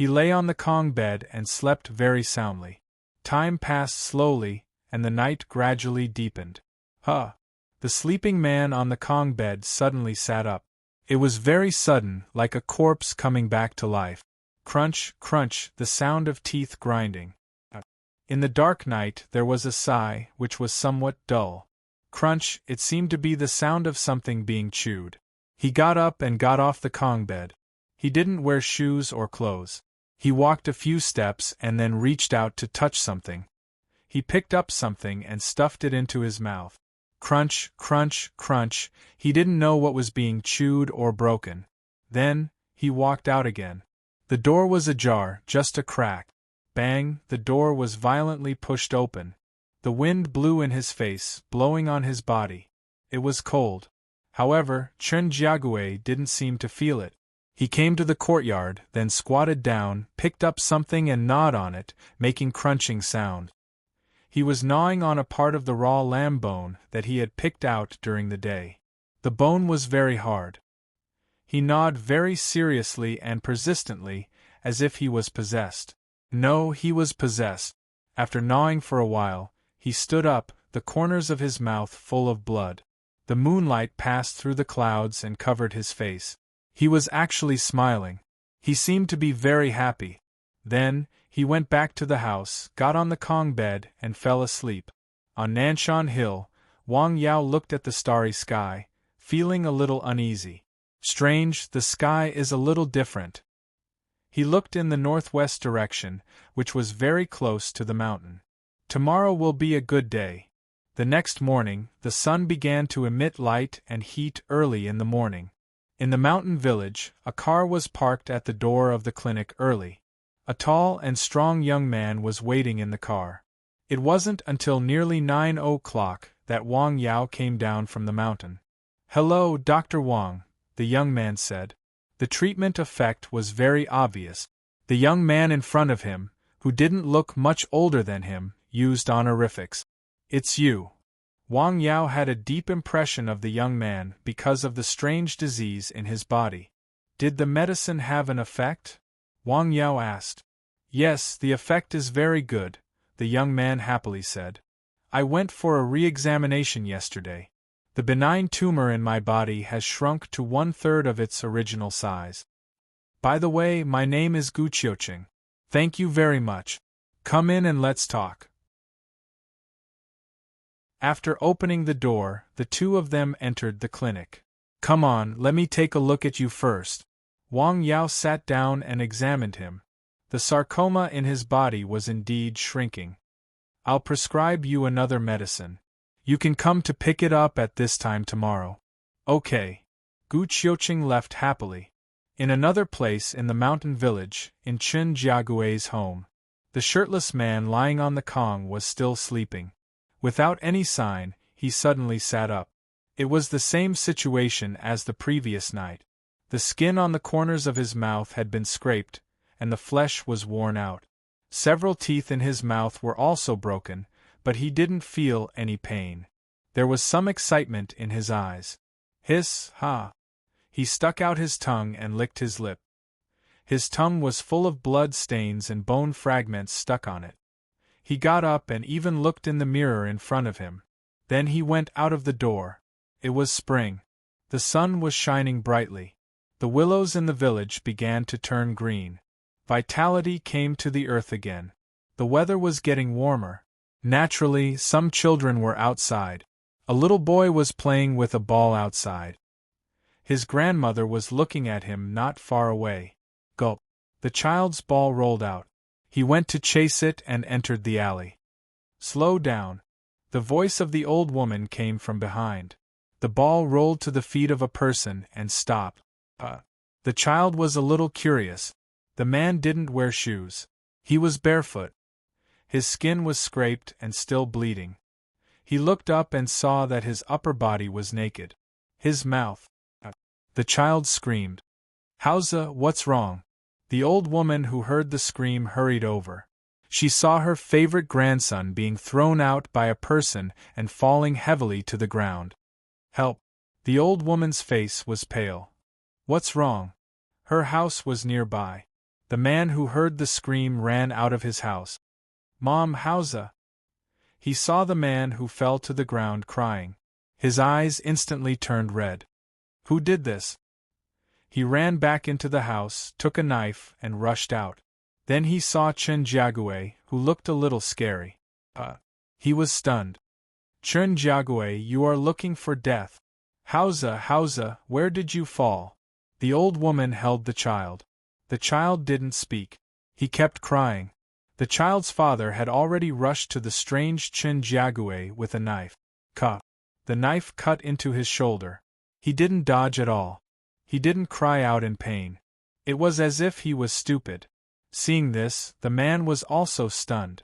He lay on the Kong bed and slept very soundly. Time passed slowly, and the night gradually deepened. Huh! The sleeping man on the Kong bed suddenly sat up. It was very sudden, like a corpse coming back to life. Crunch, crunch, the sound of teeth grinding. In the dark night there was a sigh, which was somewhat dull. Crunch, it seemed to be the sound of something being chewed. He got up and got off the Kong bed. He didn't wear shoes or clothes. He walked a few steps and then reached out to touch something. He picked up something and stuffed it into his mouth. Crunch, crunch, crunch, he didn't know what was being chewed or broken. Then, he walked out again. The door was ajar, just a crack. Bang, the door was violently pushed open. The wind blew in his face, blowing on his body. It was cold. However, Chen Jiague didn't seem to feel it. He came to the courtyard, then squatted down, picked up something and gnawed on it, making crunching sound. He was gnawing on a part of the raw lamb bone that he had picked out during the day. The bone was very hard. He gnawed very seriously and persistently, as if he was possessed. No, he was possessed. After gnawing for a while, he stood up, the corners of his mouth full of blood. The moonlight passed through the clouds and covered his face. He was actually smiling. He seemed to be very happy. Then, he went back to the house, got on the Kong bed, and fell asleep. On Nanshan Hill, Wang Yao looked at the starry sky, feeling a little uneasy. Strange, the sky is a little different. He looked in the northwest direction, which was very close to the mountain. Tomorrow will be a good day. The next morning, the sun began to emit light and heat early in the morning. In the mountain village, a car was parked at the door of the clinic early. A tall and strong young man was waiting in the car. It wasn't until nearly 9 o'clock that Wang Yao came down from the mountain. "Hello, Dr. Wang," the young man said. The treatment effect was very obvious. The young man in front of him, who didn't look much older than him, used honorifics. "It's you." Wang Yao had a deep impression of the young man because of the strange disease in his body. "Did the medicine have an effect?" Wang Yao asked. "Yes, the effect is very good," the young man happily said. "I went for a re-examination yesterday. The benign tumor in my body has shrunk to 1/3 of its original size. By the way, my name is Gu Qiuqing. Thank you very much. Come in and let's talk." After opening the door, the two of them entered the clinic. "Come on, let me take a look at you first." Wang Yao sat down and examined him. The sarcoma in his body was indeed shrinking. "I'll prescribe you another medicine. You can come to pick it up at this time tomorrow." "Okay." Gu Qiuqing left happily. In another place in the mountain village, in Chen Jiague's home, the shirtless man lying on the Kong was still sleeping. Without any sign, he suddenly sat up. It was the same situation as the previous night. The skin on the corners of his mouth had been scraped, and the flesh was worn out. Several teeth in his mouth were also broken, but he didn't feel any pain. There was some excitement in his eyes. Hiss, ha! He stuck out his tongue and licked his lip. His tongue was full of blood stains and bone fragments stuck on it. He got up and even looked in the mirror in front of him. Then he went out of the door. It was spring. The sun was shining brightly. The willows in the village began to turn green. Vitality came to the earth again. The weather was getting warmer. Naturally, some children were outside. A little boy was playing with a ball outside. His grandmother was looking at him not far away. Gulp. The child's ball rolled out. He went to chase it and entered the alley. "Slow down." The voice of the old woman came from behind. The ball rolled to the feet of a person and stopped. The child was a little curious. The man didn't wear shoes. He was barefoot. His skin was scraped and still bleeding. He looked up and saw that his upper body was naked. His mouth. The child screamed. "Hausa, what's wrong?" The old woman who heard the scream hurried over. She saw her favorite grandson being thrown out by a person and falling heavily to the ground. "Help!" The old woman's face was pale. "What's wrong?" Her house was nearby. The man who heard the scream ran out of his house. Mom, howza? He saw the man who fell to the ground crying. His eyes instantly turned red. Who did this? He ran back into the house, took a knife, and rushed out. Then he saw Chen Jiague, who looked a little scary. He was stunned. Chen Jiague, you are looking for death. Howza, where did you fall? The old woman held the child. The child didn't speak. He kept crying. The child's father had already rushed to the strange Chen Jiague with a knife. The knife cut into his shoulder. He didn't dodge at all. He didn't cry out in pain. It was as if he was stupid. Seeing this, the man was also stunned.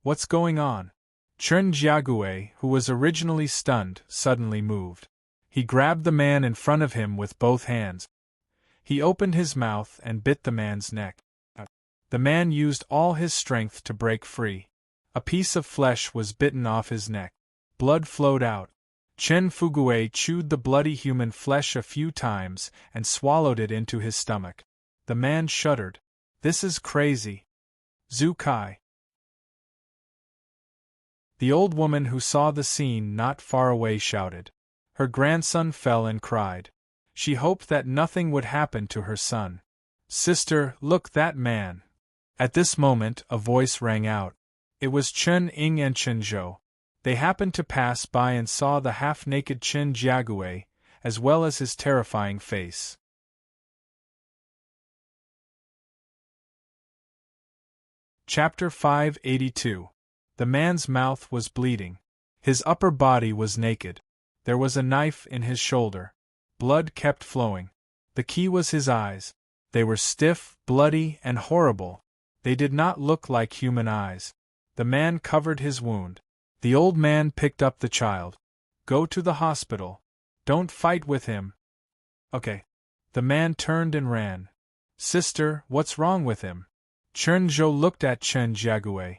What's going on? Chen Jiague, who was originally stunned, suddenly moved. He grabbed the man in front of him with both hands. He opened his mouth and bit the man's neck. The man used all his strength to break free. A piece of flesh was bitten off his neck. Blood flowed out. Chen Fugue chewed the bloody human flesh a few times and swallowed it into his stomach. The man shuddered. This is crazy. Zhu Kai. The old woman who saw the scene not far away shouted. Her grandson fell and cried. She hoped that nothing would happen to her son. Sister, look, that man. At this moment, a voice rang out. It was Chen Ying and Chen Zhou. They happened to pass by and saw the half-naked Chen Jiague, as well as his terrifying face. Chapter 582. The man's mouth was bleeding. His upper body was naked. There was a knife in his shoulder. Blood kept flowing. The key was his eyes. They were stiff, bloody, and horrible. They did not look like human eyes. The man covered his wound. The old man picked up the child. Go to the hospital. Don't fight with him. Okay. The man turned and ran. Sister, what's wrong with him? Chen Zhou looked at Chen Jiague.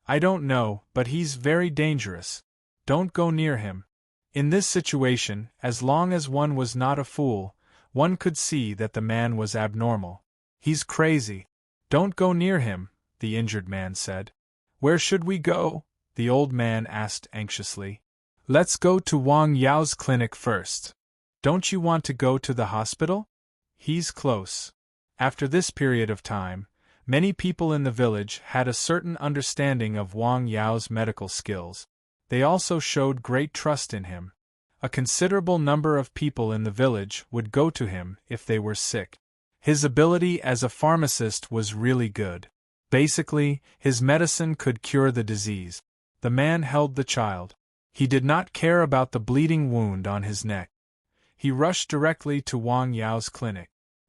I don't know, but he's very dangerous. Don't go near him. In this situation, as long as one was not a fool, one could see that the man was abnormal. He's crazy. Don't go near him, the injured man said. Where should we go? The old man asked anxiously. Let's go to Wang Yao's clinic first. Don't you want to go to the hospital? He's close. After this period of time, many people in the village had a certain understanding of Wang Yao's medical skills. They also showed great trust in him. A considerable number of people in the village would go to him if they were sick. His ability as a pharmacist was really good. Basically, his medicine could cure the disease. The man held the child. He did not care about the bleeding wound on his neck. He rushed directly to Wang Yao's clinic.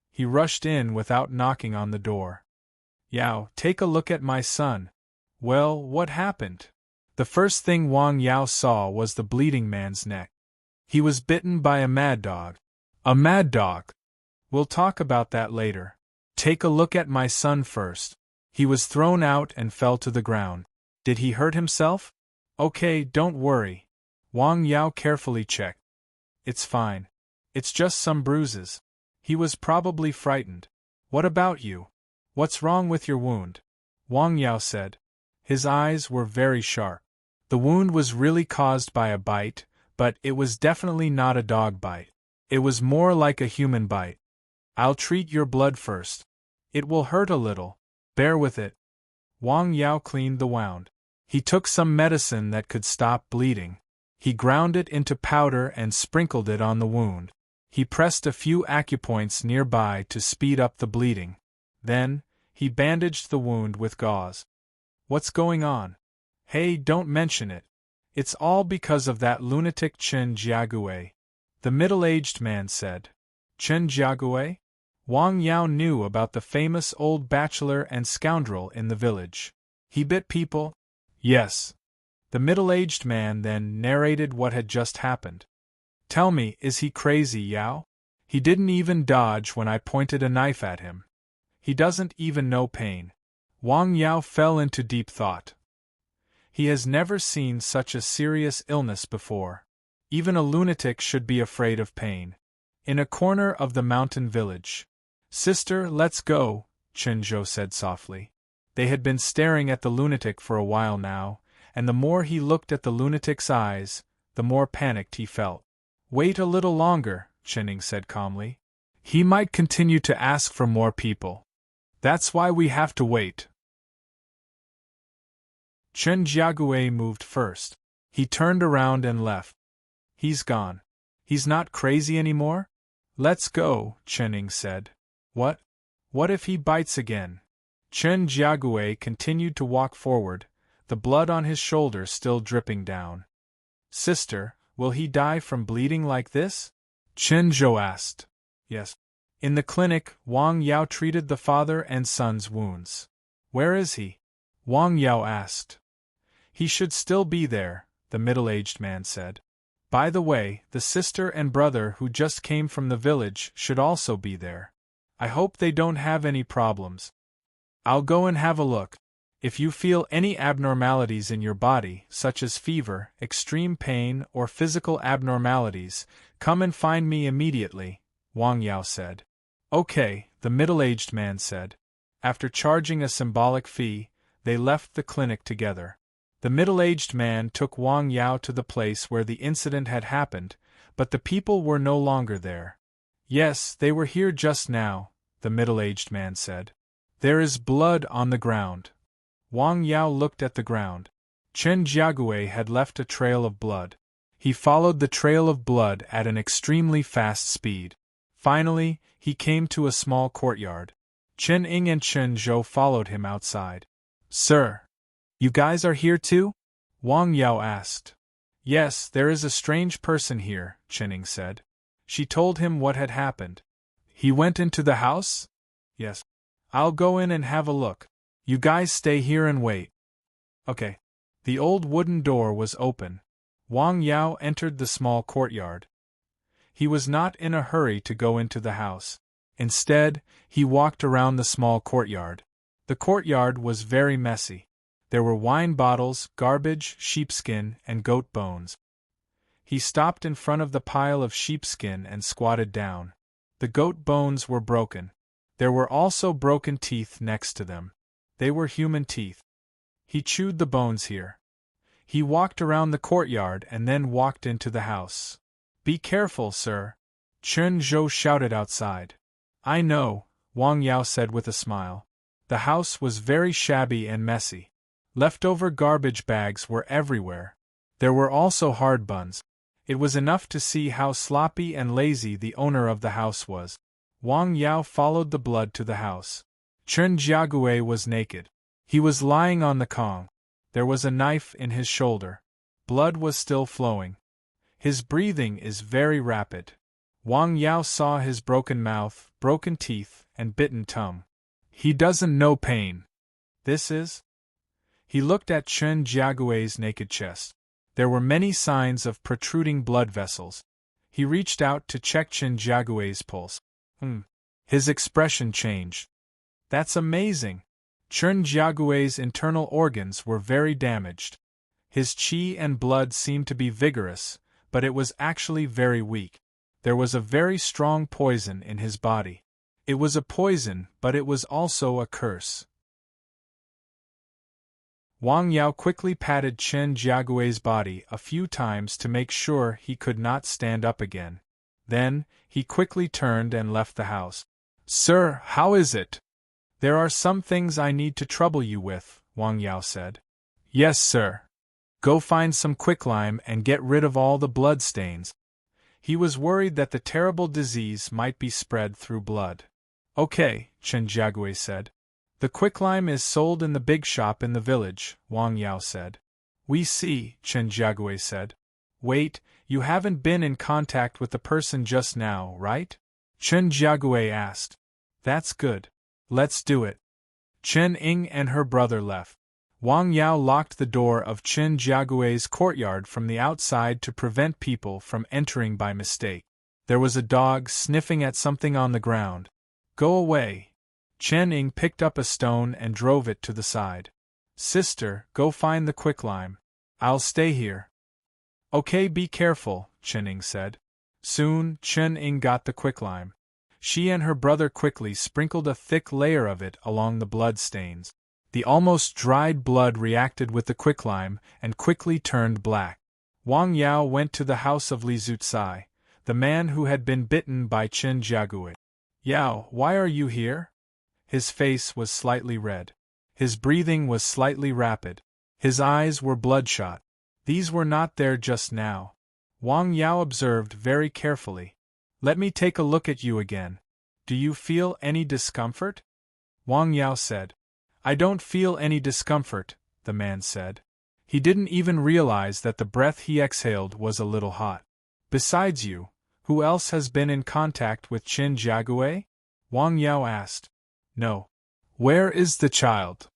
He rushed in without knocking on the door. Yao, take a look at my son. Well, what happened? The first thing Wang Yao saw was the bleeding man's neck. He was bitten by a mad dog. A mad dog? We'll talk about that later. Take a look at my son first. He was thrown out and fell to the ground. Did he hurt himself? Okay, don't worry. Wang Yao carefully checked. It's fine. It's just some bruises. He was probably frightened. What about you? What's wrong with your wound? Wang Yao said. His eyes were very sharp. The wound was really caused by a bite, but it was definitely not a dog bite. It was more like a human bite. I'll treat your blood first. It will hurt a little. Bear with it. Wang Yao cleaned the wound. He took some medicine that could stop bleeding. He ground it into powder and sprinkled it on the wound. He pressed a few acupoints nearby to speed up the bleeding. Then, he bandaged the wound with gauze. What's going on? Hey, don't mention it. It's all because of that lunatic Chen Jiague, the middle-aged man said. Chen Jiague? Wang Yao knew about the famous old bachelor and scoundrel in the village. He bit people? Yes. The middle-aged man then narrated what had just happened. Tell me, is he crazy, Yao? He didn't even dodge when I pointed a knife at him. He doesn't even know pain. Wang Yao fell into deep thought. He has never seen such a serious illness before. Even a lunatic should be afraid of pain. In a corner of the mountain village. Sister, let's go, Chen Zhou said softly. They had been staring at the lunatic for a while now, and the more he looked at the lunatic's eyes, the more panicked he felt. Wait a little longer, Chen Ing said calmly. He might continue to ask for more people. That's why we have to wait. Chen Jiagui moved first. He turned around and left. He's gone. He's not crazy anymore? Let's go, Chen Ing said. What? What if he bites again? Chen Jiagui continued to walk forward, the blood on his shoulder still dripping down. Sister, will he die from bleeding like this? Chen Zhou asked. Yes. In the clinic, Wang Yao treated the father and son's wounds. Where is he? Wang Yao asked. He should still be there, the middle-aged man said. By the way, the sister and brother who just came from the village should also be there. I hope they don't have any problems. I'll go and have a look. If you feel any abnormalities in your body, such as fever, extreme pain, or physical abnormalities, come and find me immediately, Wang Yao said. Okay, the middle-aged man said. After charging a symbolic fee, they left the clinic together. The middle-aged man took Wang Yao to the place where the incident had happened, but the people were no longer there. Yes, they were here just now, the middle-aged man said. There is blood on the ground. Wang Yao looked at the ground. Chen Jiagui had left a trail of blood. He followed the trail of blood at an extremely fast speed. Finally, he came to a small courtyard. Chen Ing and Chen Zhou followed him outside. Sir, you guys are here too? Wang Yao asked. Yes, there is a strange person here, Chen Ing said. She told him what had happened. He went into the house? Yes. I'll go in and have a look. You guys stay here and wait. Okay. The old wooden door was open. Wang Yao entered the small courtyard. He was not in a hurry to go into the house. Instead, he walked around the small courtyard. The courtyard was very messy. There were wine bottles, garbage, sheepskin, and goat bones. He stopped in front of the pile of sheepskin and squatted down. The goat bones were broken. There were also broken teeth next to them. They were human teeth. He chewed the bones here. He walked around the courtyard and then walked into the house. Be careful, sir. Chen Zhou shouted outside. I know, Wang Yao said with a smile. The house was very shabby and messy. Leftover garbage bags were everywhere. There were also hard buns. It was enough to see how sloppy and lazy the owner of the house was. Wang Yao followed the blood to the house. Chen Jiagui was naked. He was lying on the kong. There was a knife in his shoulder. Blood was still flowing. His breathing is very rapid. Wang Yao saw his broken mouth, broken teeth, and bitten tongue. He doesn't know pain. This is? He looked at Chen Jiagui's naked chest. There were many signs of protruding blood vessels. He reached out to check Chen Jiagui's pulse. His expression changed. That's amazing. Chen Jiagui's internal organs were very damaged. His qi and blood seemed to be vigorous, but it was actually very weak. There was a very strong poison in his body. It was a poison, but it was also a curse. Wang Yao quickly patted Chen Jiagui's body a few times to make sure he could not stand up again. Then, he quickly turned and left the house. Sir, how is it? There are some things I need to trouble you with, Wang Yao said. Yes, sir. Go find some quicklime and get rid of all the blood stains. He was worried that the terrible disease might be spread through blood. Okay, Chen Jiagui said. The quicklime is sold in the big shop in the village, Wang Yao said. We see, Chen Jiagui said. Wait, you haven't been in contact with the person just now, right? Chen Jiagui asked. That's good. Let's do it. Chen Ing and her brother left. Wang Yao locked the door of Chen Jiagui's courtyard from the outside to prevent people from entering by mistake. There was a dog sniffing at something on the ground. Go away. Chen Ing picked up a stone and drove it to the side. Sister, go find the quicklime. I'll stay here. Okay, be careful, Chen Ing said. Soon, Chen Ing got the quicklime. She and her brother quickly sprinkled a thick layer of it along the blood stains. The almost dried blood reacted with the quicklime and quickly turned black. Wang Yao went to the house of Li Zucai, the man who had been bitten by Qin Jiagui. Yao, why are you here? His face was slightly red. His breathing was slightly rapid. His eyes were bloodshot. These were not there just now. Wang Yao observed very carefully. Let me take a look at you again. Do you feel any discomfort? Wang Yao said. I don't feel any discomfort, the man said. He didn't even realize that the breath he exhaled was a little hot. Besides you, who else has been in contact with Qin Jiagui? Wang Yao asked. No. Where is the child?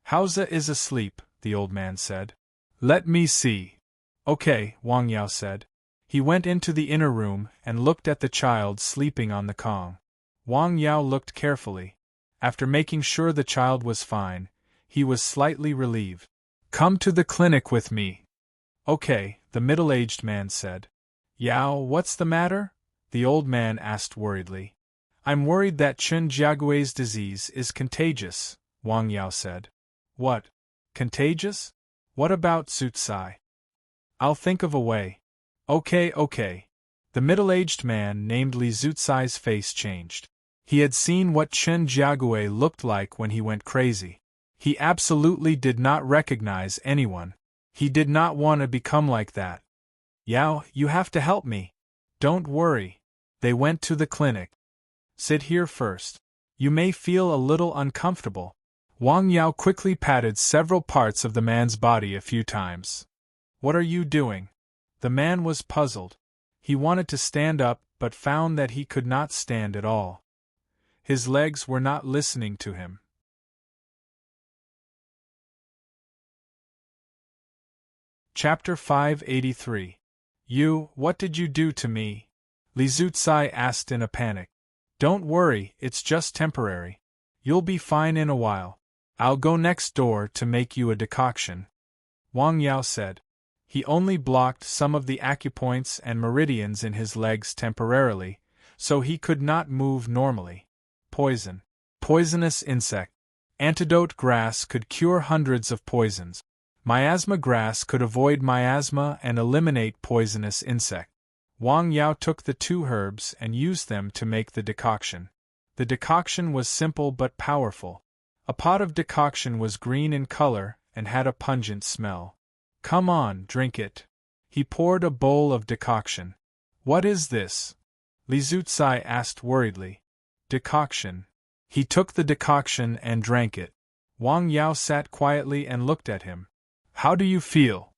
Hausa is asleep, the old man said. Let me see. Okay, Wang Yao said. He went into the inner room and looked at the child sleeping on the Kong. Wang Yao looked carefully. After making sure the child was fine, he was slightly relieved. Come to the clinic with me. Okay, the middle-aged man said. Yao, what's the matter? The old man asked worriedly. I'm worried that Qin Jiagui's disease is contagious, Wang Yao said. What? Contagious? What about Zucai? I'll think of a way. Okay. The middle-aged man named Li Zucai's face changed. He had seen what Qin Jiagui looked like when he went crazy. He absolutely did not recognize anyone. He did not want to become like that. Yao, you have to help me. Don't worry. They went to the clinic. Sit here first. You may feel a little uncomfortable. Wang Yao quickly patted several parts of the man's body a few times. What are you doing? The man was puzzled. He wanted to stand up but found that he could not stand at all. His legs were not listening to him. Chapter 583. What did you do to me? Li Zucai asked in a panic. Don't worry, it's just temporary. You'll be fine in a while. I'll go next door to make you a decoction. Wang Yao said. He only blocked some of the acupoints and meridians in his legs temporarily, so he could not move normally. Poison. Poisonous insect. Antidote grass could cure hundreds of poisons. Miasma grass could avoid miasma and eliminate poisonous insect. Wang Yao took the two herbs and used them to make the decoction. The decoction was simple but powerful. A pot of decoction was green in color and had a pungent smell. Come on, drink it. He poured a bowl of decoction. What is this? Li Zucai asked worriedly. Decoction. He took the decoction and drank it. Wang Yao sat quietly and looked at him. How do you feel?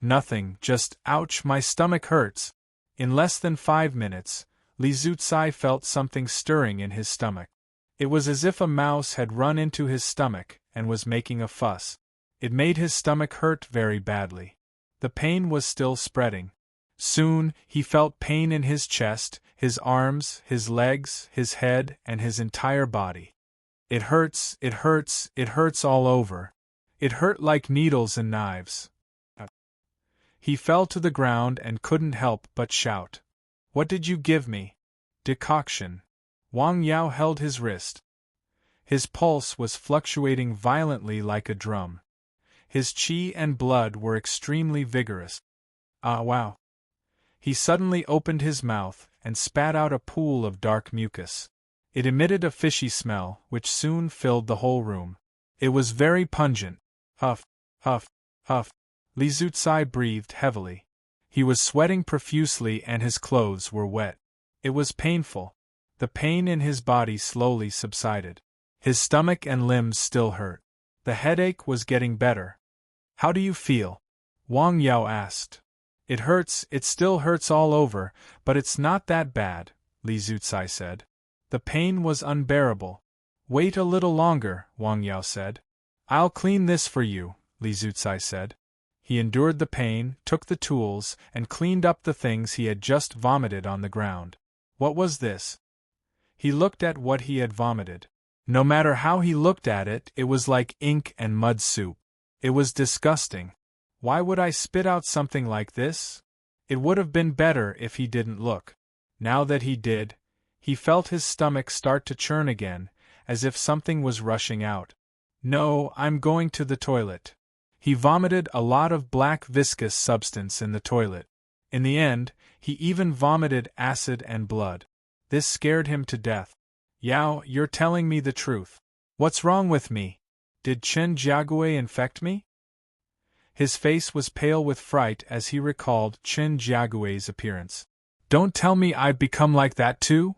Nothing, just ouch, my stomach hurts. In less than 5 minutes, Li Zucai felt something stirring in his stomach. It was as if a mouse had run into his stomach and was making a fuss. It made his stomach hurt very badly. The pain was still spreading. Soon, he felt pain in his chest, his arms, his legs, his head, and his entire body. It hurts all over. It hurt like needles and knives. He fell to the ground and couldn't help but shout. What did you give me? Decoction. Wang Yao held his wrist. His pulse was fluctuating violently like a drum. His qi and blood were extremely vigorous. Ah, wow. He suddenly opened his mouth and spat out a pool of dark mucus. It emitted a fishy smell, which soon filled the whole room. It was very pungent. Huff, huff, huff. Li Zucai breathed heavily. He was sweating profusely and his clothes were wet. It was painful. The pain in his body slowly subsided. His stomach and limbs still hurt. The headache was getting better. How do you feel? Wang Yao asked. It hurts, it still hurts all over, but it's not that bad, Li Zucai said. The pain was unbearable. Wait a little longer, Wang Yao said. I'll clean this for you, Li Zucai said. He endured the pain, took the tools, and cleaned up the things he had just vomited on the ground. What was this? He looked at what he had vomited. No matter how he looked at it, it was like ink and mud soup. It was disgusting. Why would I spit out something like this? It would have been better if he didn't look. Now that he did, He felt his stomach start to churn again, as if something was rushing out. No, I'm going to the toilet. He vomited a lot of black viscous substance in the toilet. In the end, he even vomited acid and blood. This scared him to death. Yao, you're telling me the truth. What's wrong with me? Did Chen Jiagui infect me? His face was pale with fright as he recalled Chen Jiagui's appearance. Don't tell me I've become like that too?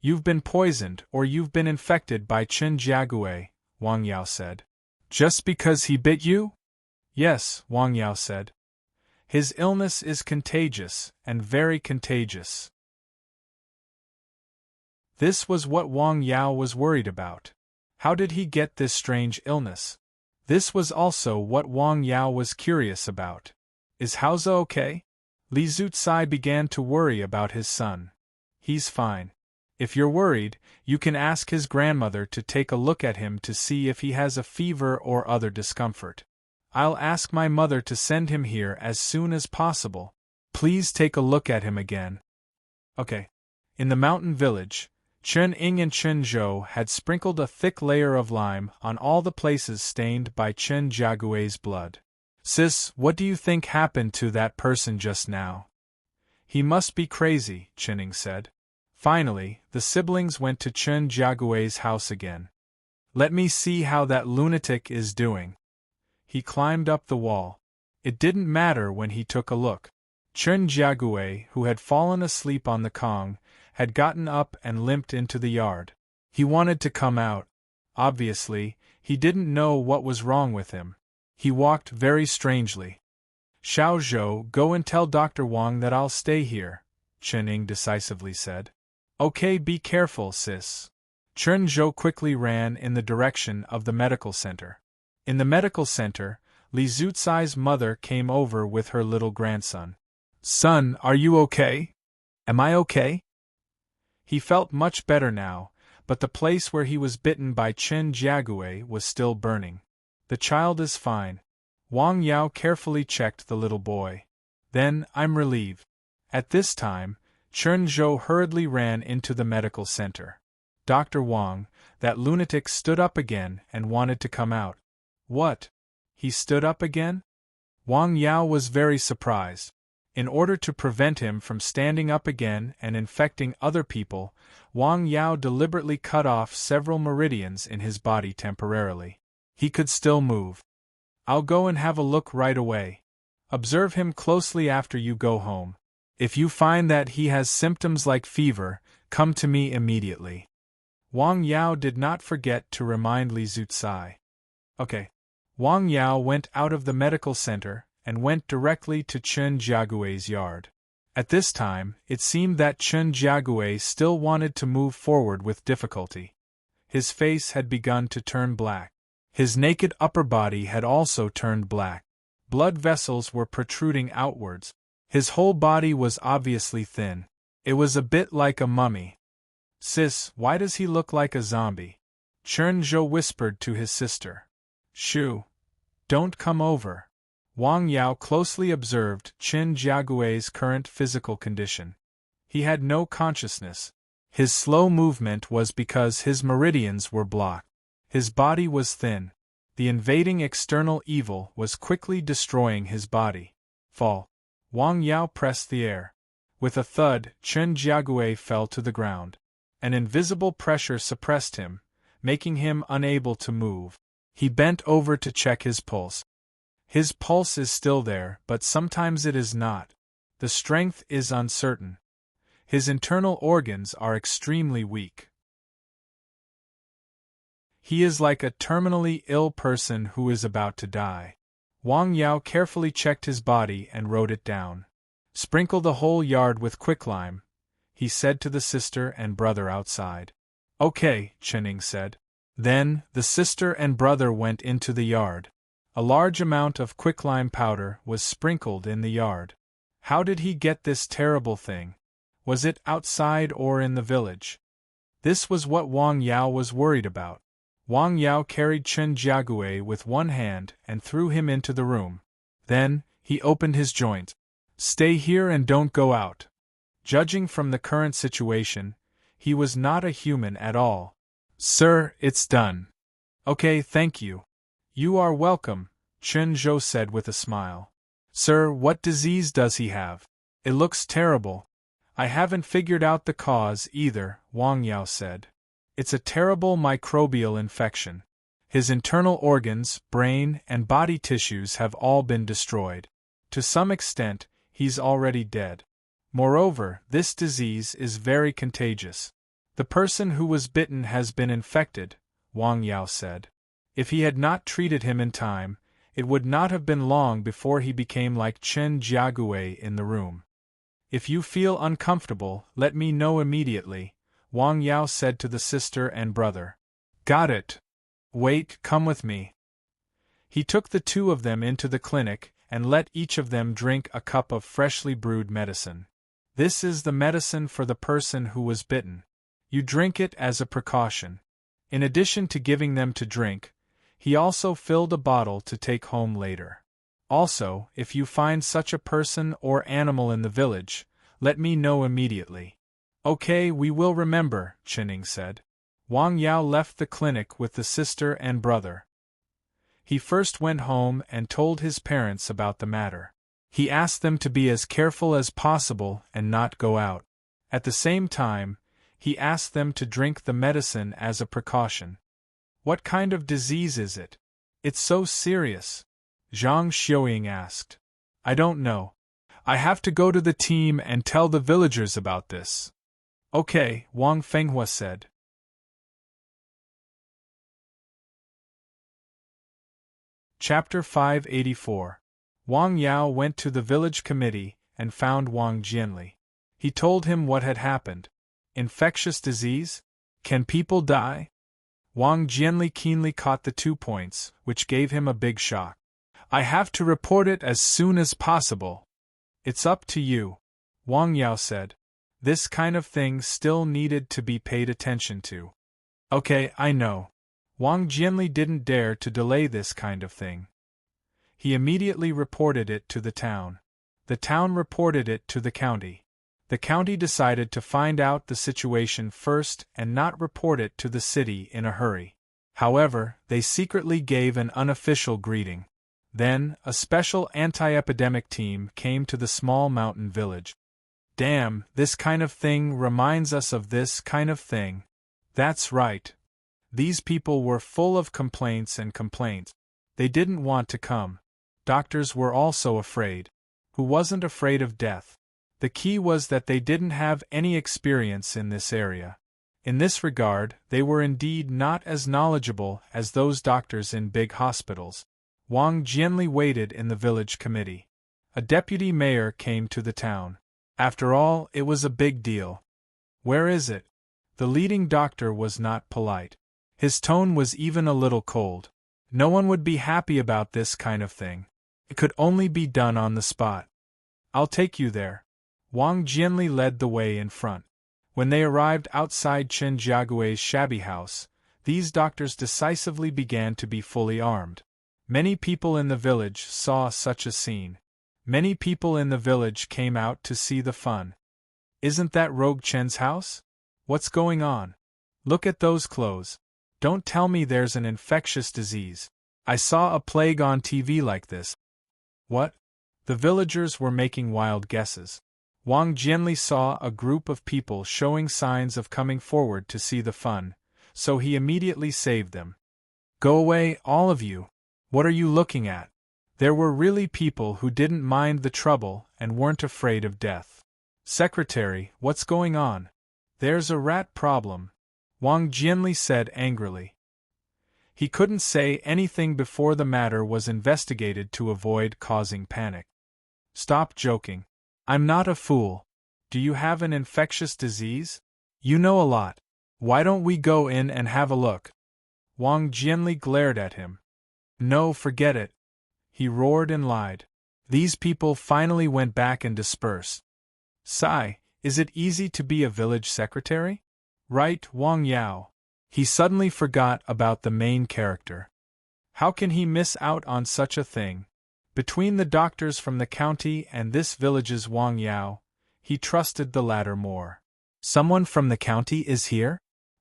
You've been poisoned or you've been infected by Chen Jiagui, Wang Yao said. Just because he bit you? Yes, Wang Yao said. His illness is contagious, and very contagious. This was what Wang Yao was worried about. How did he get this strange illness? This was also what Wang Yao was curious about. Is Haoze okay? Li Zucai began to worry about his son. He's fine. If you're worried, you can ask his grandmother to take a look at him to see if he has a fever or other discomfort. I'll ask my mother to send him here as soon as possible. Please take a look at him again. Okay. In the mountain village, Chen Ying and Chen Zhou had sprinkled a thick layer of lime on all the places stained by Chen Jiagui's blood. Sis, what do you think happened to that person just now? He must be crazy, Chen Ying said. Finally, the siblings went to Chen Jiagui's house again. Let me see how that lunatic is doing. He climbed up the wall. It didn't matter when he took a look. Chen Jiagui, who had fallen asleep on the Kong, had gotten up and limped into the yard. He wanted to come out. Obviously, he didn't know what was wrong with him. He walked very strangely. Xiao Zhou, go and tell Dr. Wang that I'll stay here, Chen Ying decisively said. Okay, be careful, sis. Chen Zhou quickly ran in the direction of the medical center. In the medical center, Li Zucai's mother came over with her little grandson. Son, are you okay? Am I okay? He felt much better now, but the place where he was bitten by Chen Jiagui was still burning. The child is fine. Wang Yao carefully checked the little boy. Then, I'm relieved. At this time, Chen Zhou hurriedly ran into the medical center. Dr. Wang, that lunatic, stood up again and wanted to come out. What? He stood up again? Wang Yao was very surprised. In order to prevent him from standing up again and infecting other people, Wang Yao deliberately cut off several meridians in his body temporarily. He could still move. I'll go and have a look right away. Observe him closely after you go home. If you find that he has symptoms like fever, come to me immediately. Wang Yao did not forget to remind Li Zucai. Okay. Wang Yao went out of the medical center and went directly to Chen Jiagui's yard. At this time, it seemed that Chen Jiagui still wanted to move forward with difficulty. His face had begun to turn black. His naked upper body had also turned black. Blood vessels were protruding outwards. His whole body was obviously thin. It was a bit like a mummy. Sis, why does he look like a zombie? Chen Zhou whispered to his sister. Shoo! Don't come over. Wang Yao closely observed Chen Jiagui's current physical condition. He had no consciousness. His slow movement was because his meridians were blocked. His body was thin. The invading external evil was quickly destroying his body. Fall. Wang Yao pressed the air. With a thud, Chen Jiagui fell to the ground. An invisible pressure suppressed him, making him unable to move. He bent over to check his pulse. His pulse is still there, but sometimes it is not. The strength is uncertain. His internal organs are extremely weak. He is like a terminally ill person who is about to die. Wang Yao carefully checked his body and wrote it down. Sprinkle the whole yard with quicklime, he said to the sister and brother outside. Okay, Chen Ying said. Then, the sister and brother went into the yard. A large amount of quicklime powder was sprinkled in the yard. How did he get this terrible thing? Was it outside or in the village? This was what Wang Yao was worried about. Wang Yao carried Chen Jiagui with one hand and threw him into the room. Then, he opened his joint. Stay here and don't go out. Judging from the current situation, He was not a human at all. Sir, it's done. Okay, thank you. You are welcome, Chen Zhou said with a smile. Sir, what disease does he have? It looks terrible. I haven't figured out the cause either, Wang Yao said. It's a terrible microbial infection. His internal organs, brain, and body tissues have all been destroyed. To some extent, he's already dead. Moreover, this disease is very contagious. The person who was bitten has been infected, Wang Yao said. If he had not treated him in time, it would not have been long before he became like Chen Jiagui in the room. If you feel uncomfortable, let me know immediately, Wang Yao said to the sister and brother. Got it. Wait, come with me. He took the two of them into the clinic and let each of them drink a cup of freshly brewed medicine. This is the medicine for the person who was bitten. You drink it as a precaution. In addition to giving them to drink, he also filled a bottle to take home later. Also, if you find such a person or animal in the village, let me know immediately. Okay, we will remember, Chenning said. Wang Yao left the clinic with the sister and brother. He first went home and told his parents about the matter. He asked them to be as careful as possible and not go out. At the same time, he asked them to drink the medicine as a precaution. What kind of disease is it? It's so serious, Zhang Xiuying asked. I don't know. I have to go to the team and tell the villagers about this. Okay, Wang Fenghua said. Chapter 584. Wang Yao went to the village committee and found Wang Jianli. He told him what had happened. Infectious disease? Can people die? Wang Jianli keenly caught the 2 points, which gave him a big shock. I have to report it as soon as possible. It's up to you, Wang Yao said. This kind of thing still needed to be paid attention to. Okay, I know. Wang Jianli didn't dare to delay this kind of thing. He immediately reported it to the town. The town reported it to the county. The county decided to find out the situation first and not report it to the city in a hurry. However, they secretly gave an unofficial greeting. Then, a special anti-epidemic team came to the small mountain village. Damn, this kind of thing reminds us of this kind of thing. That's right. These people were full of complaints and complaints. They didn't want to come. Doctors were also afraid. Who wasn't afraid of death? The key was that they didn't have any experience in this area. In this regard, they were indeed not as knowledgeable as those doctors in big hospitals. Wang Jianli waited in the village committee. A deputy mayor came to the town. After all, it was a big deal. Where is it? The leading doctor was not polite. His tone was even a little cold. No one would be happy about this kind of thing. It could only be done on the spot. I'll take you there. Wang Jianli led the way in front. When they arrived outside Chen Jiagui's shabby house, these doctors decisively began to be fully armed. Many people in the village saw such a scene. Many people in the village came out to see the fun. Isn't that Rogue Chen's house? What's going on? Look at those clothes. Don't tell me there's an infectious disease. I saw a plague on TV like this. What? The villagers were making wild guesses. Wang Jianli saw a group of people showing signs of coming forward to see the fun, so he immediately saved them. Go away, all of you. What are you looking at? There were really people who didn't mind the trouble and weren't afraid of death. Secretary, what's going on? There's a rat problem, Wang Jianli said angrily. He couldn't say anything before the matter was investigated to avoid causing panic. Stop joking. I'm not a fool. Do you have an infectious disease? You know a lot. Why don't we go in and have a look? Wang Jianli glared at him. No, forget it. He roared and lied. These people finally went back and dispersed. Sigh, is it easy to be a village secretary? Right, Wang Yao. He suddenly forgot about the main character. How can he miss out on such a thing? Between the doctors from the county and this village's Wang Yao, he trusted the latter more. Someone from the county is here?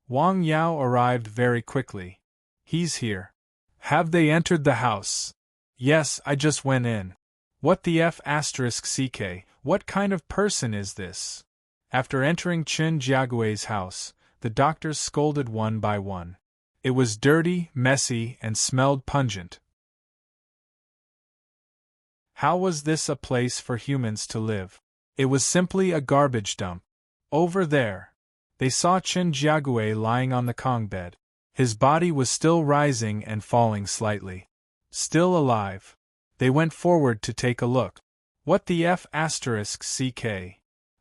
Wang Yao arrived very quickly. He's here. Have they entered the house? Yes, I just went in. What the F***, what kind of person is this? After entering Chen Jiagui's house, the doctors scolded one by one. It was dirty, messy, and smelled pungent. How was this a place for humans to live? It was simply a garbage dump. Over there. They saw Chen Jiagui lying on the Kong bed. His body was still rising and falling slightly. Still alive. They went forward to take a look. What the F***?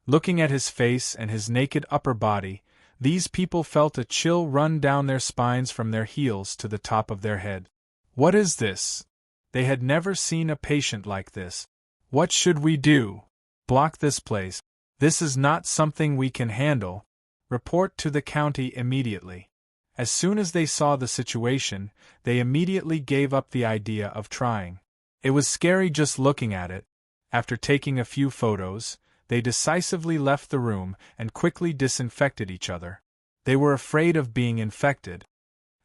Looking at his face and his naked upper body, these people felt a chill run down their spines from their heels to the top of their head. What is this? They had never seen a patient like this. What should we do? Block this place. This is not something we can handle. Report to the county immediately. As soon as they saw the situation, they immediately gave up the idea of trying. It was scary just looking at it. After taking a few photos, they decisively left the room and quickly disinfected each other. They were afraid of being infected.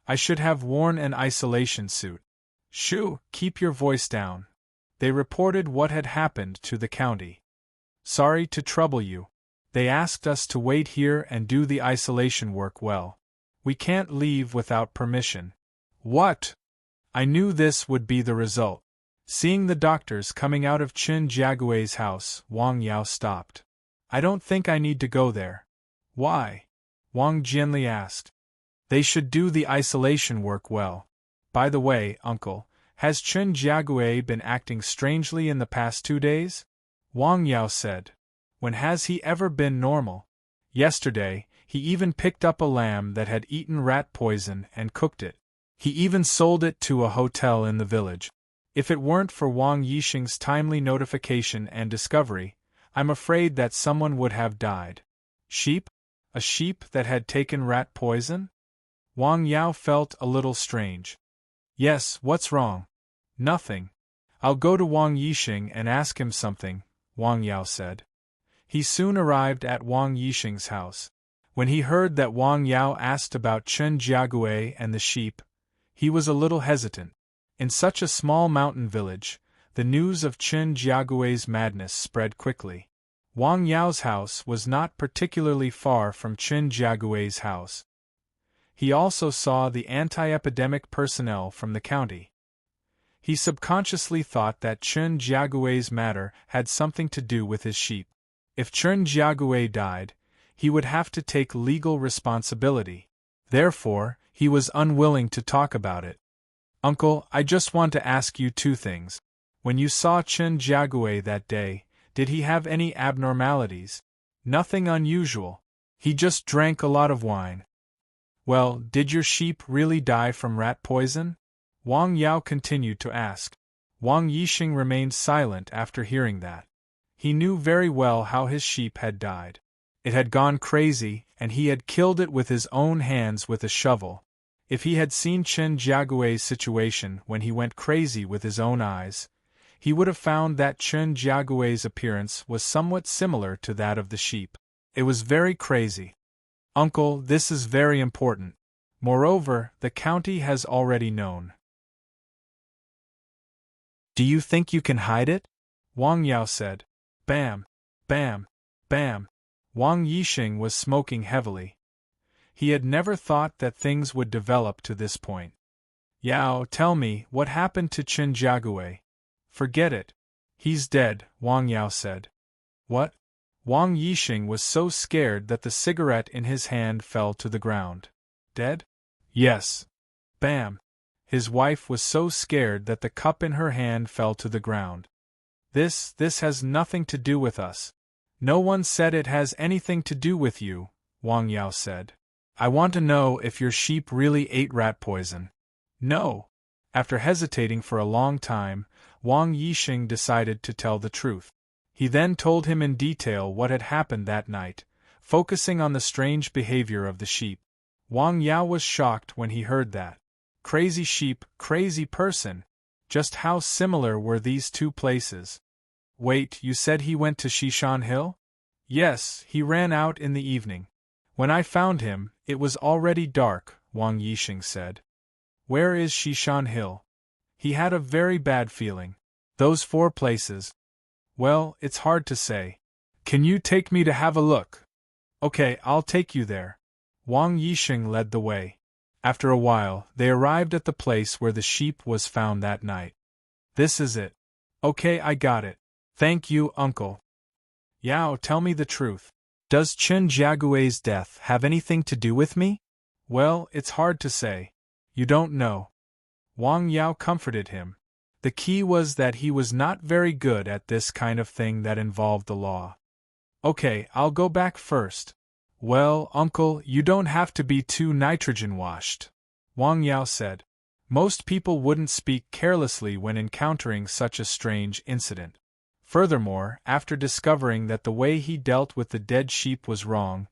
I should have worn an isolation suit. Shoo, keep your voice down. They reported what had happened to the county. Sorry to trouble you. They asked us to wait here and do the isolation work well. We can't leave without permission. What? I knew this would be the result. Seeing the doctors coming out of Chen Jiagui's house, Wang Yao stopped. I don't think I need to go there. Why? Wang Jianli asked. They should do the isolation work well. By the way, uncle, has Chen Jiagui been acting strangely in the past 2 days? Wang Yao said. When has he ever been normal? Yesterday, he even picked up a lamb that had eaten rat poison and cooked it. He even sold it to a hotel in the village. If it weren't for Wang Yixing's timely notification and discovery, I'm afraid that someone would have died. Sheep? A sheep that had taken rat poison? Wang Yao felt a little strange. Yes, what's wrong? Nothing. I'll go to Wang Yixing and ask him something, Wang Yao said. He soon arrived at Wang Yixing's house. When he heard that Wang Yao asked about Chen Jiagui and the sheep, he was a little hesitant. In such a small mountain village, the news of Chen Jiagui's madness spread quickly. Wang Yao's house was not particularly far from Chen Jiagui's house. He also saw the anti-epidemic personnel from the county. He subconsciously thought that Chen Jiagui's matter had something to do with his sheep. If Chen Jiagui died, he would have to take legal responsibility. Therefore, he was unwilling to talk about it. Uncle, I just want to ask you 2 things. When you saw Chen Jiagui that day, did he have any abnormalities? Nothing unusual. He just drank a lot of wine. Well, did your sheep really die from rat poison? Wang Yao continued to ask. Wang Yixing remained silent after hearing that. He knew very well how his sheep had died. It had gone crazy, and he had killed it with his own hands with a shovel. If he had seen Chen Jiagui's situation when he went crazy with his own eyes, he would have found that Chen Jiagui's appearance was somewhat similar to that of the sheep. It was very crazy. Uncle, this is very important. Moreover, the county has already known. Do you think you can hide it? Wang Yao said. Bam, bam, bam. Wang Yixing was smoking heavily. He had never thought that things would develop to this point. Yao, tell me, what happened to Chen Jiagui? Forget it. He's dead, Wang Yao said. What? Wang Yixing was so scared that the cigarette in his hand fell to the ground. Dead? Yes. Bam. His wife was so scared that the cup in her hand fell to the ground. This has nothing to do with us. No one said it has anything to do with you, Wang Yao said. I want to know if your sheep really ate rat poison. No. After hesitating for a long time, Wang Yixing decided to tell the truth. He then told him in detail what had happened that night, focusing on the strange behavior of the sheep. Wang Yao was shocked when he heard that. Crazy sheep, crazy person. Just how similar were these 2 places? Wait, you said he went to Shishan Hill? Yes, he ran out in the evening. When I found him, it was already dark, Wang Yixing said. Where is Shishan Hill? He had a very bad feeling. Those 4 places. Well, it's hard to say. Can you take me to have a look? Okay, I'll take you there. Wang Yixing led the way. After a while, they arrived at the place where the sheep was found that night. This is it. Okay, I got it. Thank you, uncle. Yao, tell me the truth. Does Chen Jiagui's death have anything to do with me? Well, it's hard to say. You don't know. Wang Yao comforted him. The key was that he was not very good at this kind of thing that involved the law. Okay, I'll go back first. Well, uncle, you don't have to be too nitrogen-washed, Wang Yao said. Most people wouldn't speak carelessly when encountering such a strange incident. Furthermore, after discovering that the way he dealt with the dead sheep was wrong,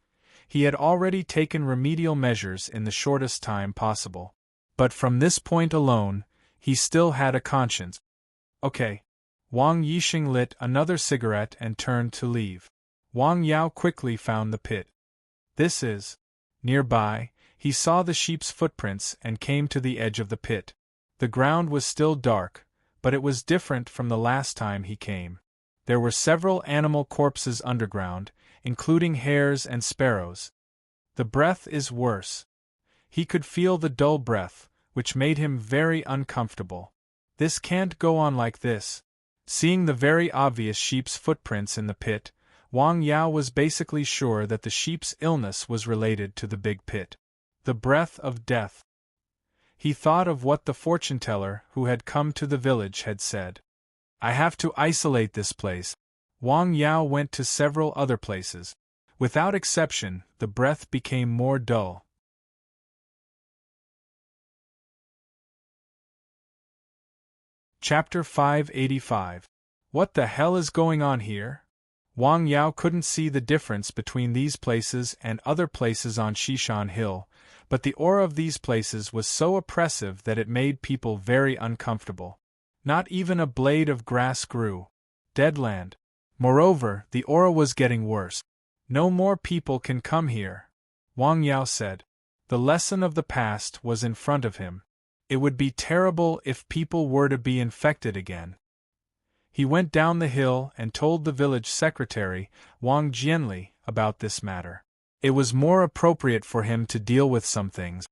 he had already taken remedial measures in the shortest time possible. But from this point alone, he still had a conscience. Okay. Wang Yixing lit another cigarette and turned to leave. Wang Yao quickly found the pit. This is. Nearby, he saw the sheep's footprints and came to the edge of the pit. The ground was still dark, but it was different from the last time he came. There were several animal corpses underground, including hares and sparrows. The breath is worse. He could feel the dull breath, which made him very uncomfortable. This can't go on like this. Seeing the very obvious sheep's footprints in the pit, Wang Yao was basically sure that the sheep's illness was related to the big pit. The breath of death. He thought of what the fortune-teller who had come to the village had said. I have to isolate this place. Wang Yao went to several other places. Without exception, the breath became more dull. Chapter 585. What the hell is going on here? Wang Yao couldn't see the difference between these places and other places on Shishan Hill, but the aura of these places was so oppressive that it made people very uncomfortable. Not even a blade of grass grew. Dead land. Moreover, the aura was getting worse. No more people can come here, Wang Yao said. The lesson of the past was in front of him. It would be terrible if people were to be infected again. He went down the hill and told the village secretary, Wang Jianli, about this matter. It was more appropriate for him to deal with some things.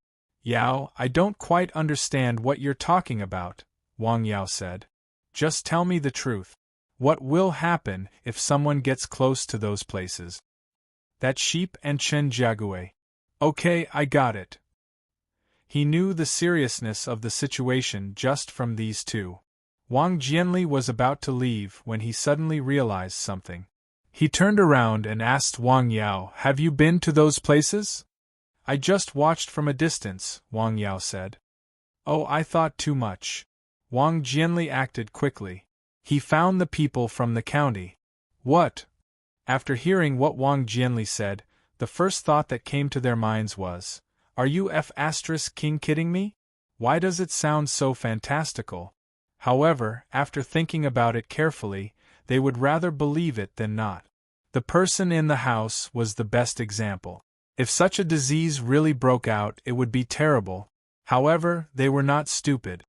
Yao, I don't quite understand what you're talking about, Wang Yao said. Just tell me the truth. What will happen if someone gets close to those places? That sheep and Chen Jiagui. Okay, I got it. He knew the seriousness of the situation just from these two. Wang Jianli was about to leave when he suddenly realized something. He turned around and asked Wang Yao, Have you been to those places? I just watched from a distance, Wang Yao said. Oh, I thought too much. Wang Jianli acted quickly. He found the people from the county. What? After hearing what Wang Jianli said, the first thought that came to their minds was, Are you King kidding me? Why does it sound so fantastical? However, after thinking about it carefully, they would rather believe it than not. The person in the house was the best example. If such a disease really broke out, it would be terrible. However, they were not stupid.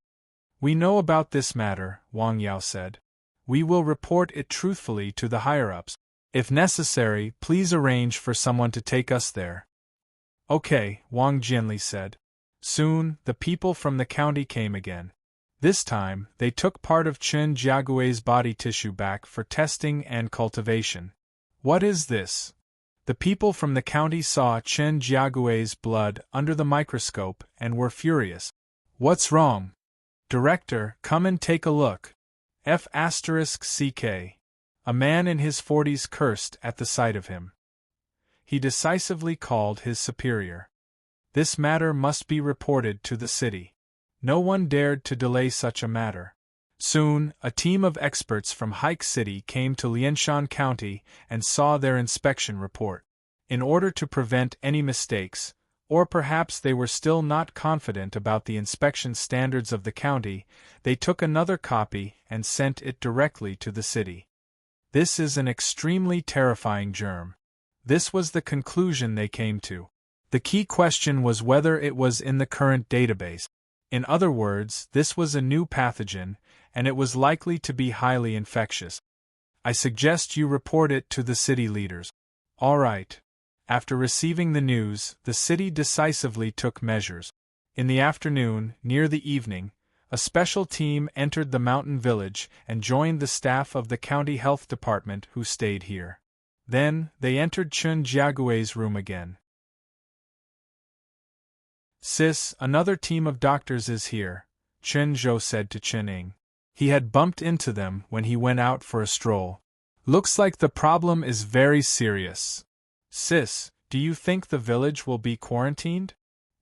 We know about this matter, Wang Yao said. We will report it truthfully to the higher-ups. If necessary, please arrange for someone to take us there. Okay, Wang Jianli said. Soon, the people from the county came again. This time, they took part of Chen Jiagui's body tissue back for testing and cultivation. What is this? The people from the county saw Chen Jiagui's blood under the microscope and were furious. What's wrong? Director, come and take a look. F***CK. A man in his 40s cursed at the sight of him. He decisively called his superior. This matter must be reported to the city. No one dared to delay such a matter. Soon, a team of experts from Hike City came to Lianshan County and saw their inspection report. In order to prevent any mistakes, or perhaps they were still not confident about the inspection standards of the county, they took another copy and sent it directly to the city. This is an extremely terrifying germ. This was the conclusion they came to. The key question was whether it was in the current database. In other words, this was a new pathogen, and it was likely to be highly infectious. I suggest you report it to the city leaders. All right. After receiving the news, the city decisively took measures. In the afternoon, near the evening, a special team entered the mountain village and joined the staff of the county health department who stayed here. Then, they entered Chun Jiagui's room again. Sis, another team of doctors is here, Chen Zhou said to Chen Ying. He had bumped into them when he went out for a stroll. Looks like the problem is very serious. Sis, do you think the village will be quarantined?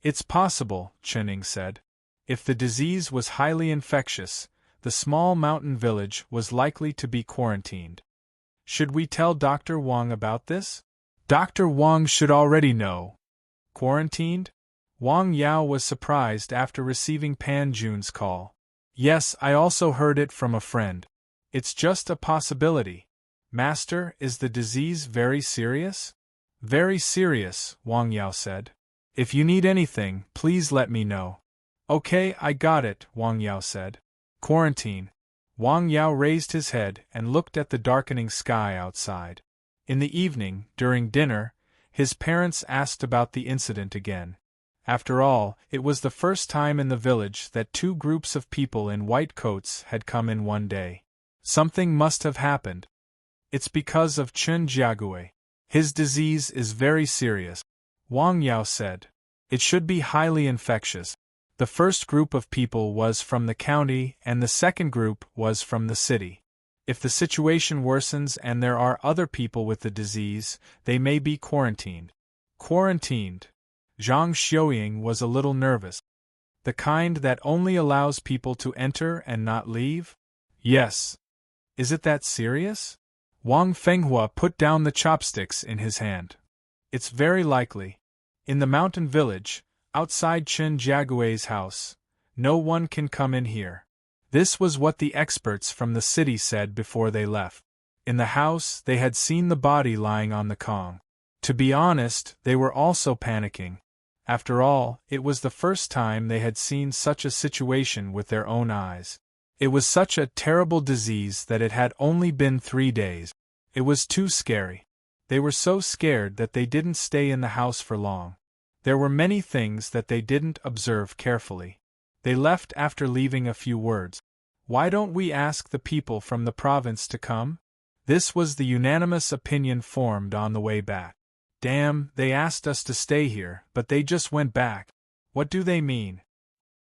It's possible, Chen Ying said. If the disease was highly infectious, the small mountain village was likely to be quarantined. Should we tell Dr. Wang about this? Dr. Wang should already know. Quarantined? Wang Yao was surprised after receiving Pan Jun's call. Yes, I also heard it from a friend. It's just a possibility. Master, is the disease very serious? Very serious, Wang Yao said. If you need anything, please let me know. Okay, I got it, Wang Yao said. Quarantine. Wang Yao raised his head and looked at the darkening sky outside. In the evening, during dinner, his parents asked about the incident again. After all, it was the first time in the village that two groups of people in white coats had come in one day. Something must have happened. It's because of Chun Jiagui. His disease is very serious, Wang Yao said. It should be highly infectious. The first group of people was from the county and the second group was from the city. If the situation worsens and there are other people with the disease, they may be quarantined. Quarantined. Zhang Xiuying was a little nervous. The kind that only allows people to enter and not leave? Yes. Is it that serious? Wang Fenghua put down the chopsticks in his hand. It's very likely. In the mountain village, outside Chen Jiagui's house, no one can come in here. This was what the experts from the city said before they left. In the house, they had seen the body lying on the Kong. To be honest, they were also panicking. After all, it was the first time they had seen such a situation with their own eyes. It was such a terrible disease that it had only been 3 days. It was too scary. They were so scared that they didn't stay in the house for long. There were many things that they didn't observe carefully. They left after leaving a few words. Why don't we ask the people from the province to come? This was the unanimous opinion formed on the way back. Damn, they asked us to stay here, but they just went back. What do they mean?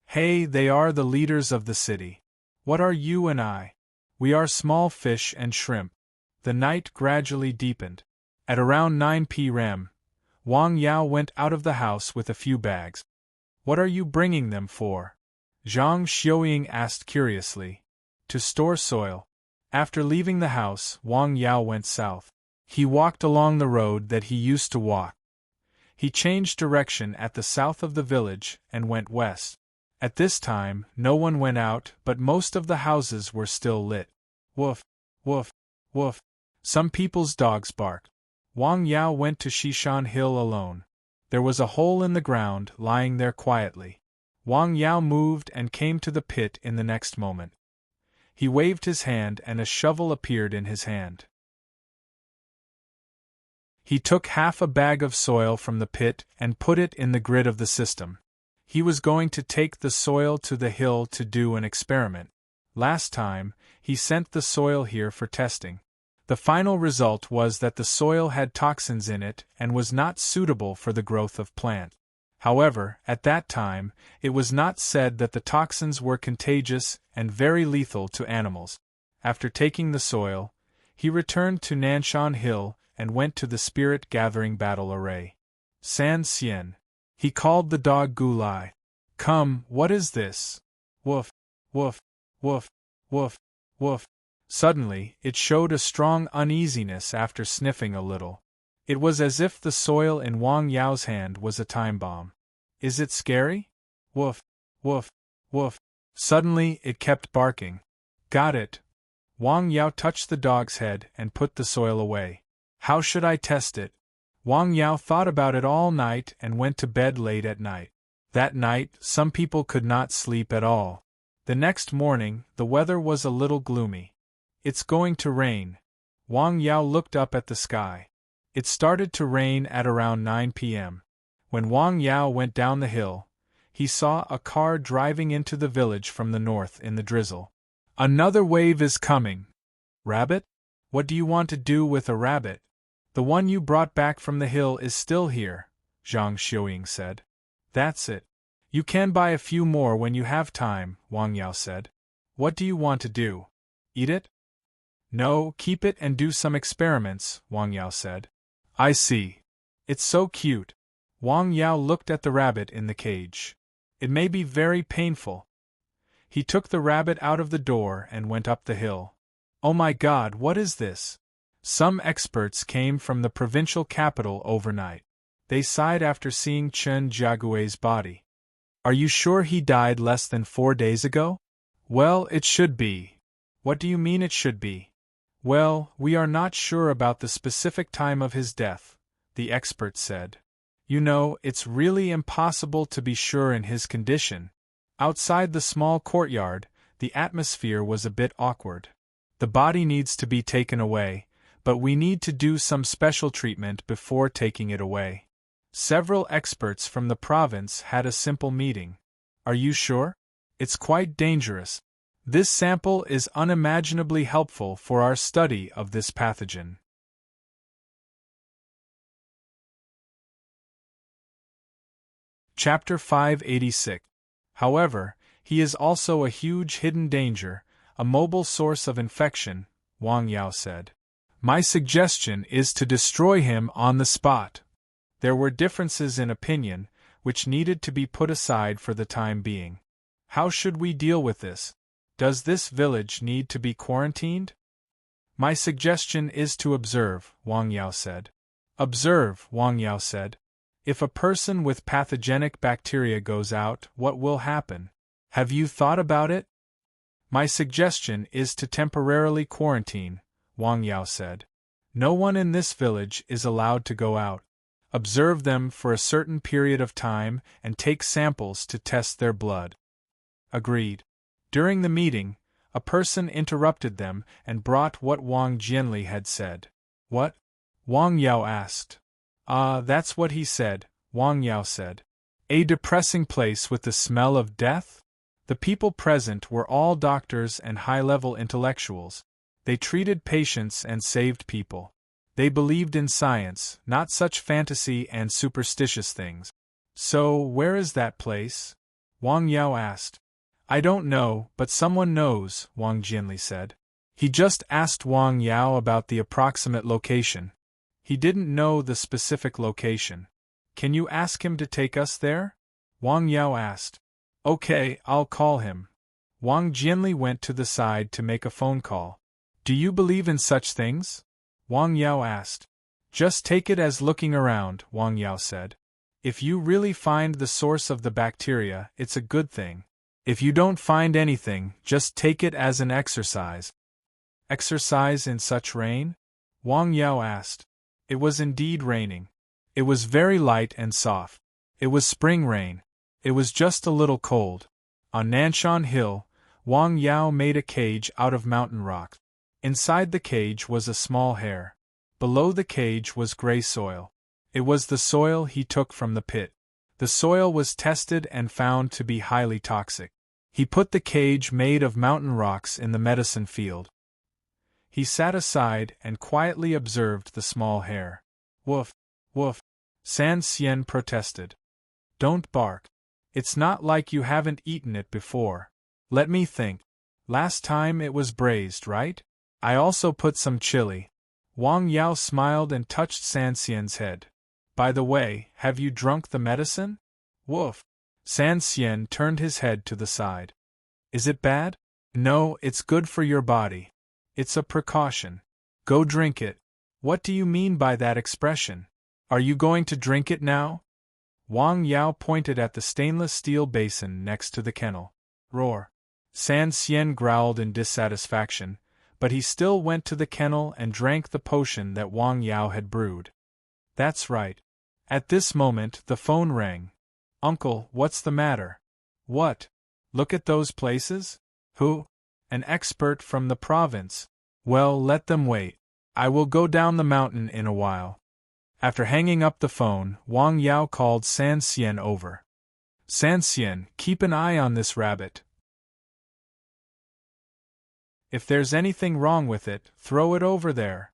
Hey, they are the leaders of the city. What are you and I? We are small fish and shrimp. The night gradually deepened. At around 9 p.m., Wang Yao went out of the house with a few bags. What are you bringing them for? Zhang Xiuying asked curiously. To store soil. After leaving the house, Wang Yao went south. He walked along the road that he used to walk. He changed direction at the south of the village and went west. At this time, no one went out, but most of the houses were still lit. Woof, woof, woof. Some people's dogs barked. Wang Yao went to Shishan Hill alone. There was a hole in the ground lying there quietly. Wang Yao moved and came to the pit in the next moment. He waved his hand and a shovel appeared in his hand. He took half a bag of soil from the pit and put it in the grid of the system. He was going to take the soil to the hill to do an experiment. Last time, he sent the soil here for testing. The final result was that the soil had toxins in it and was not suitable for the growth of plants. However, at that time, it was not said that the toxins were contagious and very lethal to animals. After taking the soil, he returned to Nanshan Hill and went to the spirit-gathering battle array. San Xian. He called the dog Gulai. Come, what is this? Woof, woof, woof, woof, woof. Suddenly, it showed a strong uneasiness after sniffing a little. It was as if the soil in Wang Yao's hand was a time bomb. Is it scary? Woof, woof, woof. Suddenly, it kept barking. Got it. Wang Yao touched the dog's head and put the soil away. How should I test it? Wang Yao thought about it all night and went to bed late at night. That night, some people could not sleep at all. The next morning, the weather was a little gloomy. It's going to rain. Wang Yao looked up at the sky. It started to rain at around 9 p.m. When Wang Yao went down the hill, he saw a car driving into the village from the north in the drizzle. Another wave is coming. Rabbit? What do you want to do with a rabbit? The one you brought back from the hill is still here, Zhang Xiuying said. That's it. You can buy a few more when you have time, Wang Yao said. What do you want to do? Eat it? No, keep it and do some experiments, Wang Yao said. I see. It's so cute. Wang Yao looked at the rabbit in the cage. It may be very painful. He took the rabbit out of the door and went up the hill. Oh my God, what is this? Some experts came from the provincial capital overnight. They sighed after seeing Chen Jiagui's body. Are you sure he died less than 4 days ago? Well, it should be. What do you mean it should be? Well, we are not sure about the specific time of his death, the expert said. You know, it's really impossible to be sure in his condition. Outside the small courtyard, the atmosphere was a bit awkward. The body needs to be taken away, but we need to do some special treatment before taking it away. Several experts from the province had a simple meeting. Are you sure? It's quite dangerous. This sample is unimaginably helpful for our study of this pathogen. Chapter 586. However, he is also a huge hidden danger, a mobile source of infection, Wang Yao said. My suggestion is to destroy him on the spot. There were differences in opinion, which needed to be put aside for the time being. How should we deal with this? Does this village need to be quarantined? My suggestion is to observe, Wang Yao said. Observe, Wang Yao said. If a person with pathogenic bacteria goes out, what will happen? Have you thought about it? My suggestion is to temporarily quarantine, Wang Yao said. No one in this village is allowed to go out. Observe them for a certain period of time and take samples to test their blood. Agreed. During the meeting, a person interrupted them and brought what Wang Jianli had said. What? Wang Yao asked. That's what he said, Wang Yao said. A depressing place with the smell of death? The people present were all doctors and high-level intellectuals. They treated patients and saved people. They believed in science, not such fantasy and superstitious things. So, where is that place? Wang Yao asked. I don't know, but someone knows, Wang Jianli said. He just asked Wang Yao about the approximate location. He didn't know the specific location. Can you ask him to take us there? Wang Yao asked. Okay, I'll call him. Wang Jianli went to the side to make a phone call. Do you believe in such things? Wang Yao asked. Just take it as looking around, Wang Yao said. If you really find the source of the bacteria, it's a good thing. If you don't find anything, just take it as an exercise. Exercise in such rain? Wang Yao asked. It was indeed raining. It was very light and soft. It was spring rain. It was just a little cold. On Nanshan Hill, Wang Yao made a cage out of mountain rock. Inside the cage was a small hare. Below the cage was gray soil. It was the soil he took from the pit. The soil was tested and found to be highly toxic. He put the cage made of mountain rocks in the medicine field. He sat aside and quietly observed the small hare. Woof, woof, San Xian protested. Don't bark. It's not like you haven't eaten it before. Let me think. Last time it was braised, right? I also put some chili. Wang Yao smiled and touched San Xian's head. By the way, have you drunk the medicine? Woof. San Xian turned his head to the side. Is it bad? No, it's good for your body. It's a precaution. Go drink it. What do you mean by that expression? Are you going to drink it now? Wang Yao pointed at the stainless steel basin next to the kennel. Roar. San Xian growled in dissatisfaction, but he still went to the kennel and drank the potion that Wang Yao had brewed. That's right. At this moment the phone rang. Uncle, what's the matter? What? Look at those places? Who? An expert from the province. Well, let them wait. I will go down the mountain in a while. After hanging up the phone, Wang Yao called San Xian over. San Xian, keep an eye on this rabbit. If there's anything wrong with it, throw it over there.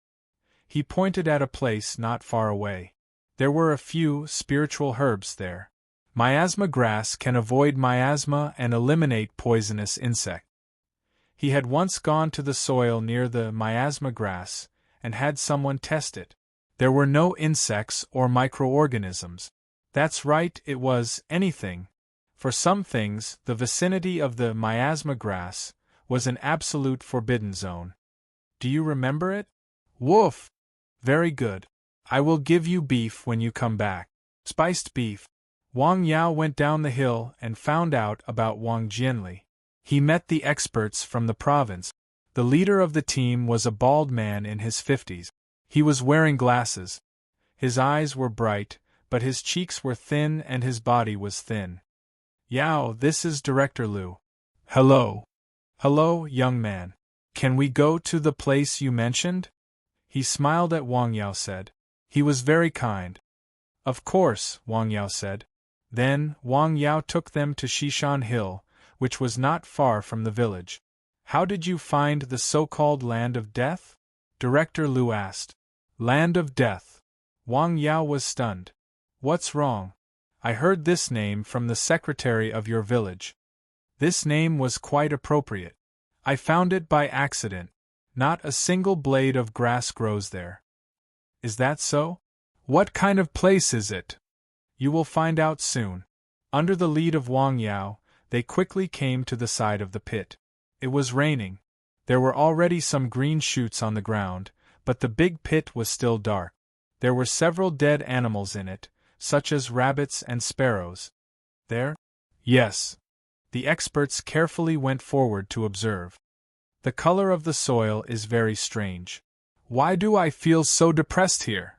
He pointed at a place not far away. There were a few spiritual herbs there. Miasma grass can avoid miasma and eliminate poisonous insect. He had once gone to the soil near the miasma grass and had someone test it. There were no insects or microorganisms. That's right, it was anything. For some things, the vicinity of the miasma grass was an absolute forbidden zone. Do you remember it? Woof! Very good. I will give you beef when you come back. Spiced beef. Wang Yao went down the hill and found out about Wang Jianli. He met the experts from the province. The leader of the team was a bald man in his 50s. He was wearing glasses. His eyes were bright, but his cheeks were thin and his body was thin. Yao, this is Director Liu. Hello. Hello, young man. Can we go to the place you mentioned? He smiled at Wang Yao said. He was very kind. Of course, Wang Yao said. Then, Wang Yao took them to Shishan Hill, which was not far from the village. How did you find the so-called Land of Death? Director Liu asked. Land of Death. Wang Yao was stunned. What's wrong? I heard this name from the secretary of your village. This name was quite appropriate. I found it by accident. Not a single blade of grass grows there. Is that so? What kind of place is it? You will find out soon. Under the lead of Wang Yao, they quickly came to the side of the pit. It was raining. There were already some green shoots on the ground, but the big pit was still dark. There were several dead animals in it, such as rabbits and sparrows. There? Yes. The experts carefully went forward to observe. The color of the soil is very strange. Why do I feel so depressed here?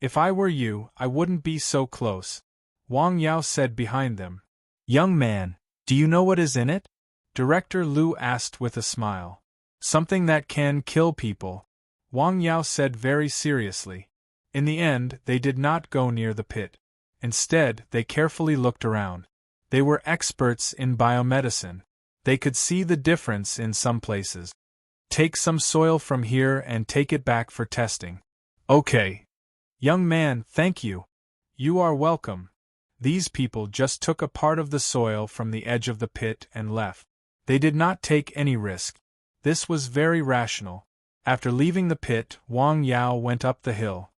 If I were you, I wouldn't be so close. Wang Yao said behind them. Young man, do you know what is in it? Director Liu asked with a smile. Something that can kill people. Wang Yao said very seriously. In the end, they did not go near the pit. Instead, they carefully looked around. They were experts in biomedicine. They could see the difference in some places. Take some soil from here and take it back for testing. Okay. Young man, thank you. You are welcome. These people just took a part of the soil from the edge of the pit and left. They did not take any risk. This was very rational. After leaving the pit, Wang Yao went up the hill.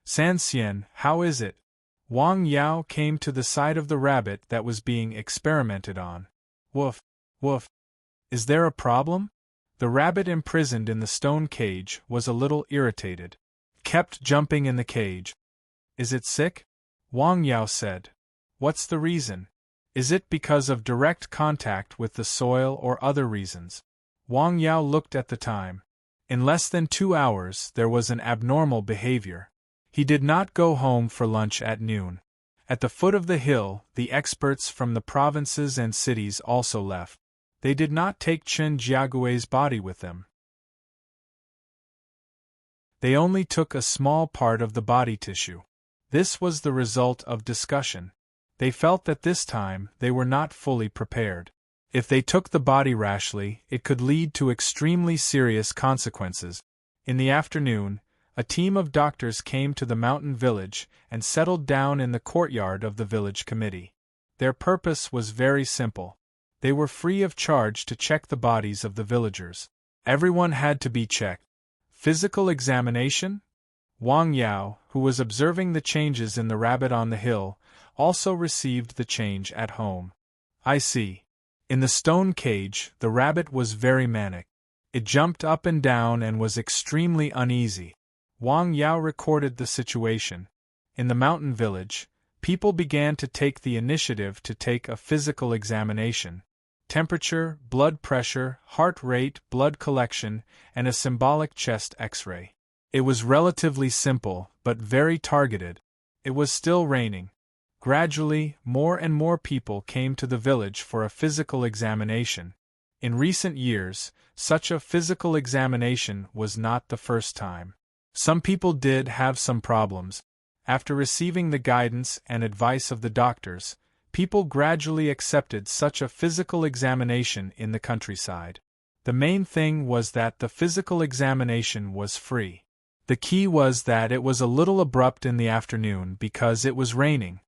San Xian, how is it? Wang Yao came to the side of the rabbit that was being experimented on. Woof, woof. Is there a problem? The rabbit imprisoned in the stone cage was a little irritated. Kept jumping in the cage. Is it sick? Wang Yao said. What's the reason? Is it because of direct contact with the soil or other reasons? Wang Yao looked at the time. In less than 2 hours there was an abnormal behavior. He did not go home for lunch at noon. At the foot of the hill, the experts from the provinces and cities also left. They did not take Chen Jiagui's body with them. They only took a small part of the body tissue. This was the result of discussion. They felt that this time they were not fully prepared. If they took the body rashly, it could lead to extremely serious consequences. In the afternoon, a team of doctors came to the mountain village and settled down in the courtyard of the village committee. Their purpose was very simple. They were free of charge to check the bodies of the villagers. Everyone had to be checked. Physical examination? Wang Yao, who was observing the changes in the rabbit on the hill, also received the change at home. I see. In the stone cage, the rabbit was very manic. It jumped up and down and was extremely uneasy. Wang Yao recorded the situation. In the mountain village, people began to take the initiative to take a physical examination. temperature, blood pressure, heart rate, blood collection, and a symbolic chest X-ray. It was relatively simple, but very targeted. It was still raining. Gradually, more and more people came to the village for a physical examination. In recent years, such a physical examination was not the first time. Some people did have some problems. After receiving the guidance and advice of the doctors, people gradually accepted such a physical examination in the countryside. The main thing was that the physical examination was free. The key was that it was a little abrupt in the afternoon because it was raining.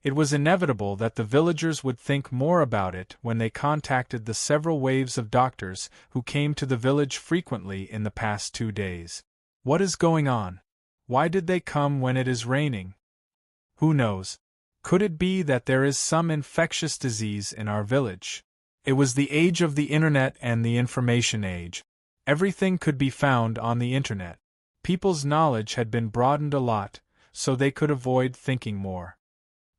It was inevitable that the villagers would think more about it when they contacted the several waves of doctors who came to the village frequently in the past 2 days. What is going on? Why did they come when it is raining? Who knows? Could it be that there is some infectious disease in our village? It was the age of the internet and the information age. Everything could be found on the internet. People's knowledge had been broadened a lot, so they could avoid thinking more.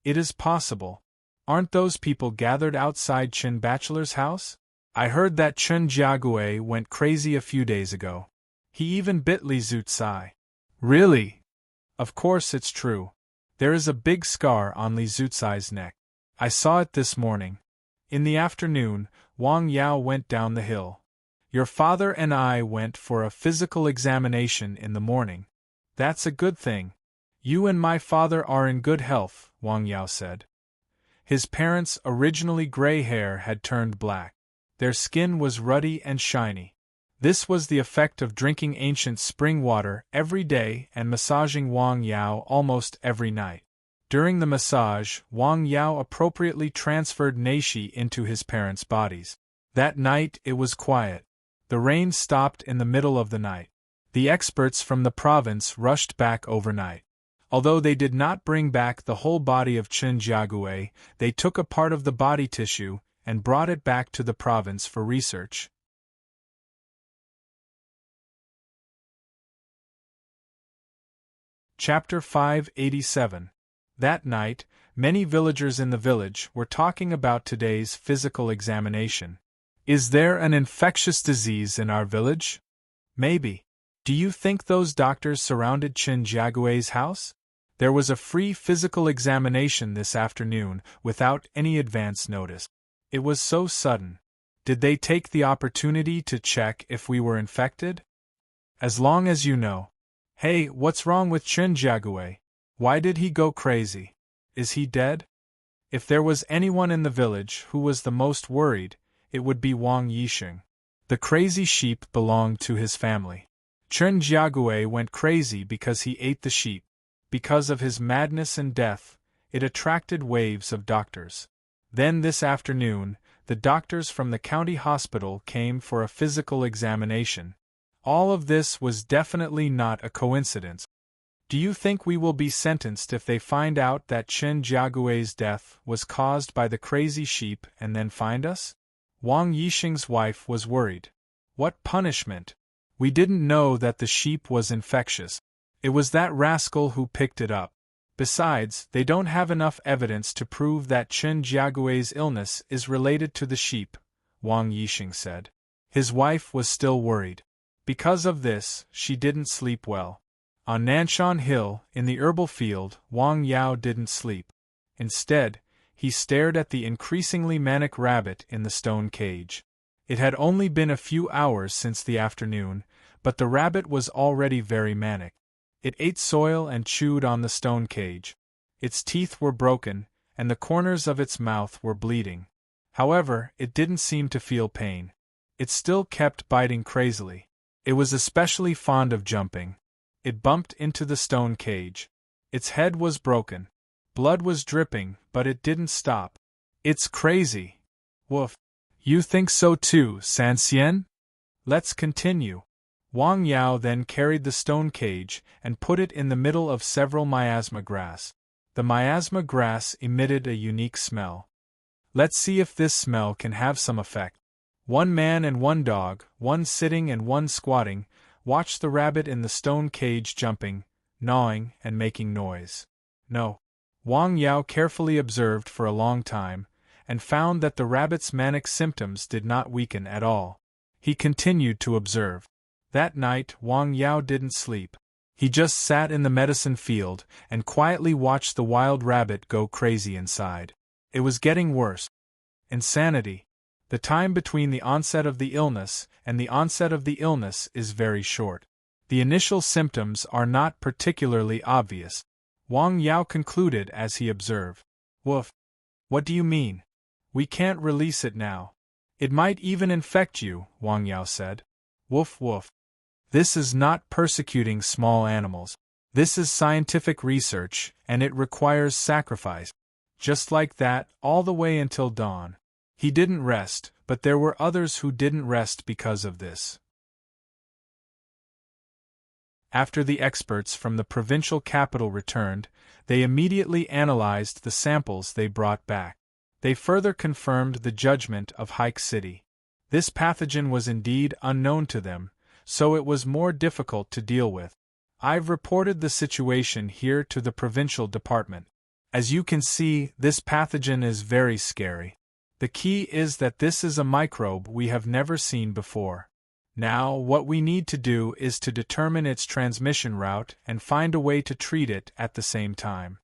It is possible. Aren't those people gathered outside Chen Bachelor's house? I heard that Chen Jiagui went crazy a few days ago. He even bit Li Zucai. Really? Of course it's true. There is a big scar on Li Zucai's neck. I saw it this morning. In the afternoon, Wang Yao went down the hill. Your father and I went for a physical examination in the morning. That's a good thing. You and my father are in good health, Wang Yao said. His parents' originally gray hair had turned black. Their skin was ruddy and shiny. This was the effect of drinking ancient spring water every day and massaging Wang Yao almost every night. During the massage, Wang Yao appropriately transferred Neishi into his parents' bodies. That night it was quiet. The rain stopped in the middle of the night. The experts from the province rushed back overnight. Although they did not bring back the whole body of Chen Jiagui, they took a part of the body tissue and brought it back to the province for research. Chapter 587. That night, many villagers in the village were talking about today's physical examination. Is there an infectious disease in our village? Maybe. Do you think those doctors surrounded Chen Jiagui's house? There was a free physical examination this afternoon without any advance notice. It was so sudden. Did they take the opportunity to check if we were infected? As long as you know. Hey, what's wrong with Chen Jiagui? Why did he go crazy? Is he dead? If there was anyone in the village who was the most worried, it would be Wang Yisheng. The crazy sheep belonged to his family. Chen Jiagui went crazy because he ate the sheep. Because of his madness and death, it attracted waves of doctors. Then this afternoon, the doctors from the county hospital came for a physical examination. All of this was definitely not a coincidence. Do you think we will be sentenced if they find out that Chen Jiagui's death was caused by the crazy sheep and then find us? Wang Yisheng's wife was worried. What punishment? We didn't know that the sheep was infectious. It was that rascal who picked it up. Besides, they don't have enough evidence to prove that Chen Jiagui's illness is related to the sheep, Wang Yisheng said. His wife was still worried. Because of this, she didn't sleep well. On Nanshan Hill, in the herbal field, Wang Yao didn't sleep. Instead, he stared at the increasingly manic rabbit in the stone cage. It had only been a few hours since the afternoon, but the rabbit was already very manic. It ate soil and chewed on the stone cage. Its teeth were broken, and the corners of its mouth were bleeding. However, it didn't seem to feel pain. It still kept biting crazily. It was especially fond of jumping. It bumped into the stone cage. Its head was broken. Blood was dripping, but it didn't stop. It's crazy. Woof. You think so too, Sanxian? Let's continue. Wang Yao then carried the stone cage and put it in the middle of several miasma grass. The miasma grass emitted a unique smell. Let's see if this smell can have some effect. One man and one dog, one sitting and one squatting, watched the rabbit in the stone cage jumping, gnawing, and making noise. No. Wang Yao carefully observed for a long time, and found that the rabbit's manic symptoms did not weaken at all. He continued to observe. That night, Wang Yao didn't sleep. He just sat in the medicine field and quietly watched the wild rabbit go crazy inside. It was getting worse. Insanity. The time between the onset of the illness and the onset of the illness is very short. The initial symptoms are not particularly obvious. Wang Yao concluded as he observed. Woof. What do you mean? We can't release it now. It might even infect you, Wang Yao said. Woof woof. This is not persecuting small animals. This is scientific research, and it requires sacrifice. Just like that, all the way until dawn. He didn't rest, but there were others who didn't rest because of this. After the experts from the provincial capital returned, they immediately analyzed the samples they brought back. They further confirmed the judgment of Hike City. This pathogen was indeed unknown to them, so it was more difficult to deal with. I've reported the situation here to the provincial department. As you can see, this pathogen is very scary. The key is that this is a microbe we have never seen before. Now, what we need to do is to determine its transmission route and find a way to treat it at the same time.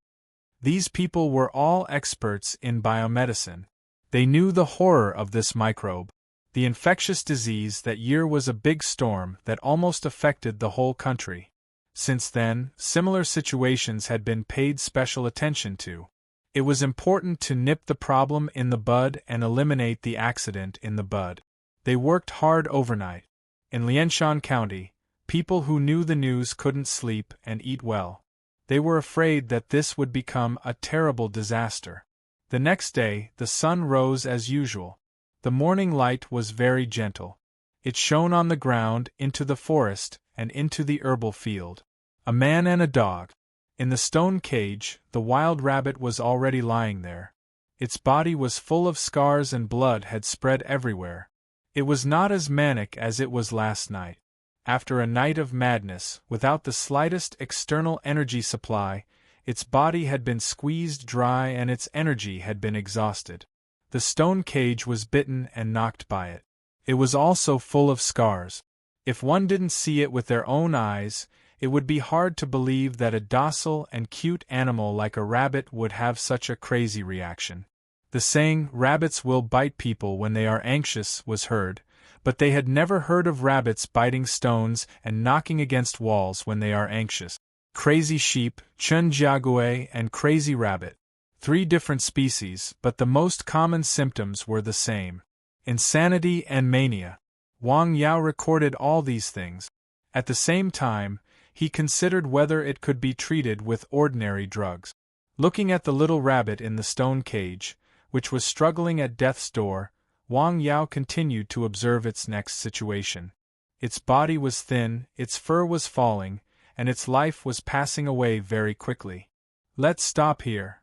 These people were all experts in biomedicine. They knew the horror of this microbe. The infectious disease that year was a big storm that almost affected the whole country. Since then, similar situations had been paid special attention to. It was important to nip the problem in the bud and eliminate the accident in the bud. They worked hard overnight. In Lianshan County, people who knew the news couldn't sleep and eat well. They were afraid that this would become a terrible disaster. The next day, the sun rose as usual. The morning light was very gentle. It shone on the ground, into the forest, and into the herbal field. A man and a dog. In the stone cage, the wild rabbit was already lying there. Its body was full of scars and blood had spread everywhere. It was not as manic as it was last night. After a night of madness, without the slightest external energy supply, its body had been squeezed dry and its energy had been exhausted. The stone cage was bitten and knocked by it. It was also full of scars. If one didn't see it with their own eyes, it would be hard to believe that a docile and cute animal like a rabbit would have such a crazy reaction. The saying, "rabbits will bite people when they are anxious," was heard, but they had never heard of rabbits biting stones and knocking against walls when they are anxious. Crazy sheep, chunjiague, and crazy rabbit. 3 different species, but the most common symptoms were the same. Insanity and mania. Wang Yao recorded all these things. At the same time, he considered whether it could be treated with ordinary drugs. Looking at the little rabbit in the stone cage, which was struggling at death's door, Wang Yao continued to observe its next situation. Its body was thin, its fur was falling, and its life was passing away very quickly. Let's stop here.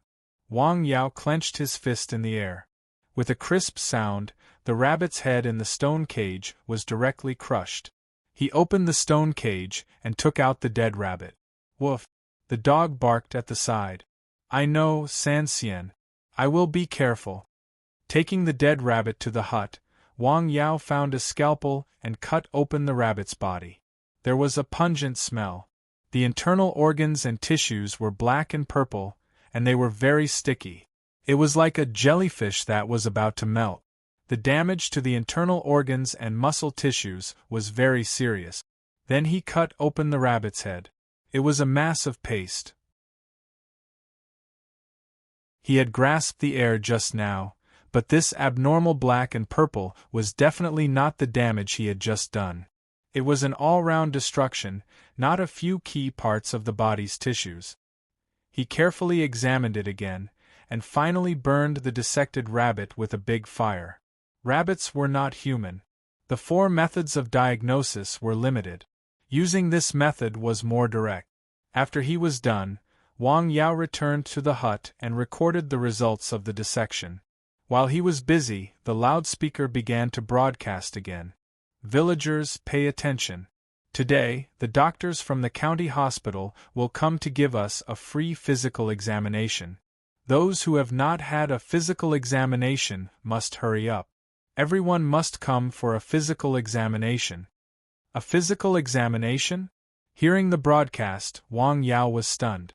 Wang Yao clenched his fist in the air. With a crisp sound, the rabbit's head in the stone cage was directly crushed. He opened the stone cage and took out the dead rabbit. Woof! The dog barked at the side. I know, San Xian. I will be careful. Taking the dead rabbit to the hut, Wang Yao found a scalpel and cut open the rabbit's body. There was a pungent smell. The internal organs and tissues were black and purple, and they were very sticky. It was like a jellyfish that was about to melt. The damage to the internal organs and muscle tissues was very serious. Then he cut open the rabbit's head. It was a mass of paste. He had grasped the air just now, but this abnormal black and purple was definitely not the damage he had just done. It was an all-round destruction, not a few key parts of the body's tissues. He carefully examined it again, and finally burned the dissected rabbit with a big fire. Rabbits were not human. The 4 methods of diagnosis were limited. Using this method was more direct. After he was done, Wang Yao returned to the hut and recorded the results of the dissection. While he was busy, the loudspeaker began to broadcast again. Villagers, pay attention. Today, the doctors from the county hospital will come to give us a free physical examination. Those who have not had a physical examination must hurry up. Everyone must come for a physical examination. A physical examination? Hearing the broadcast, Wang Yao was stunned.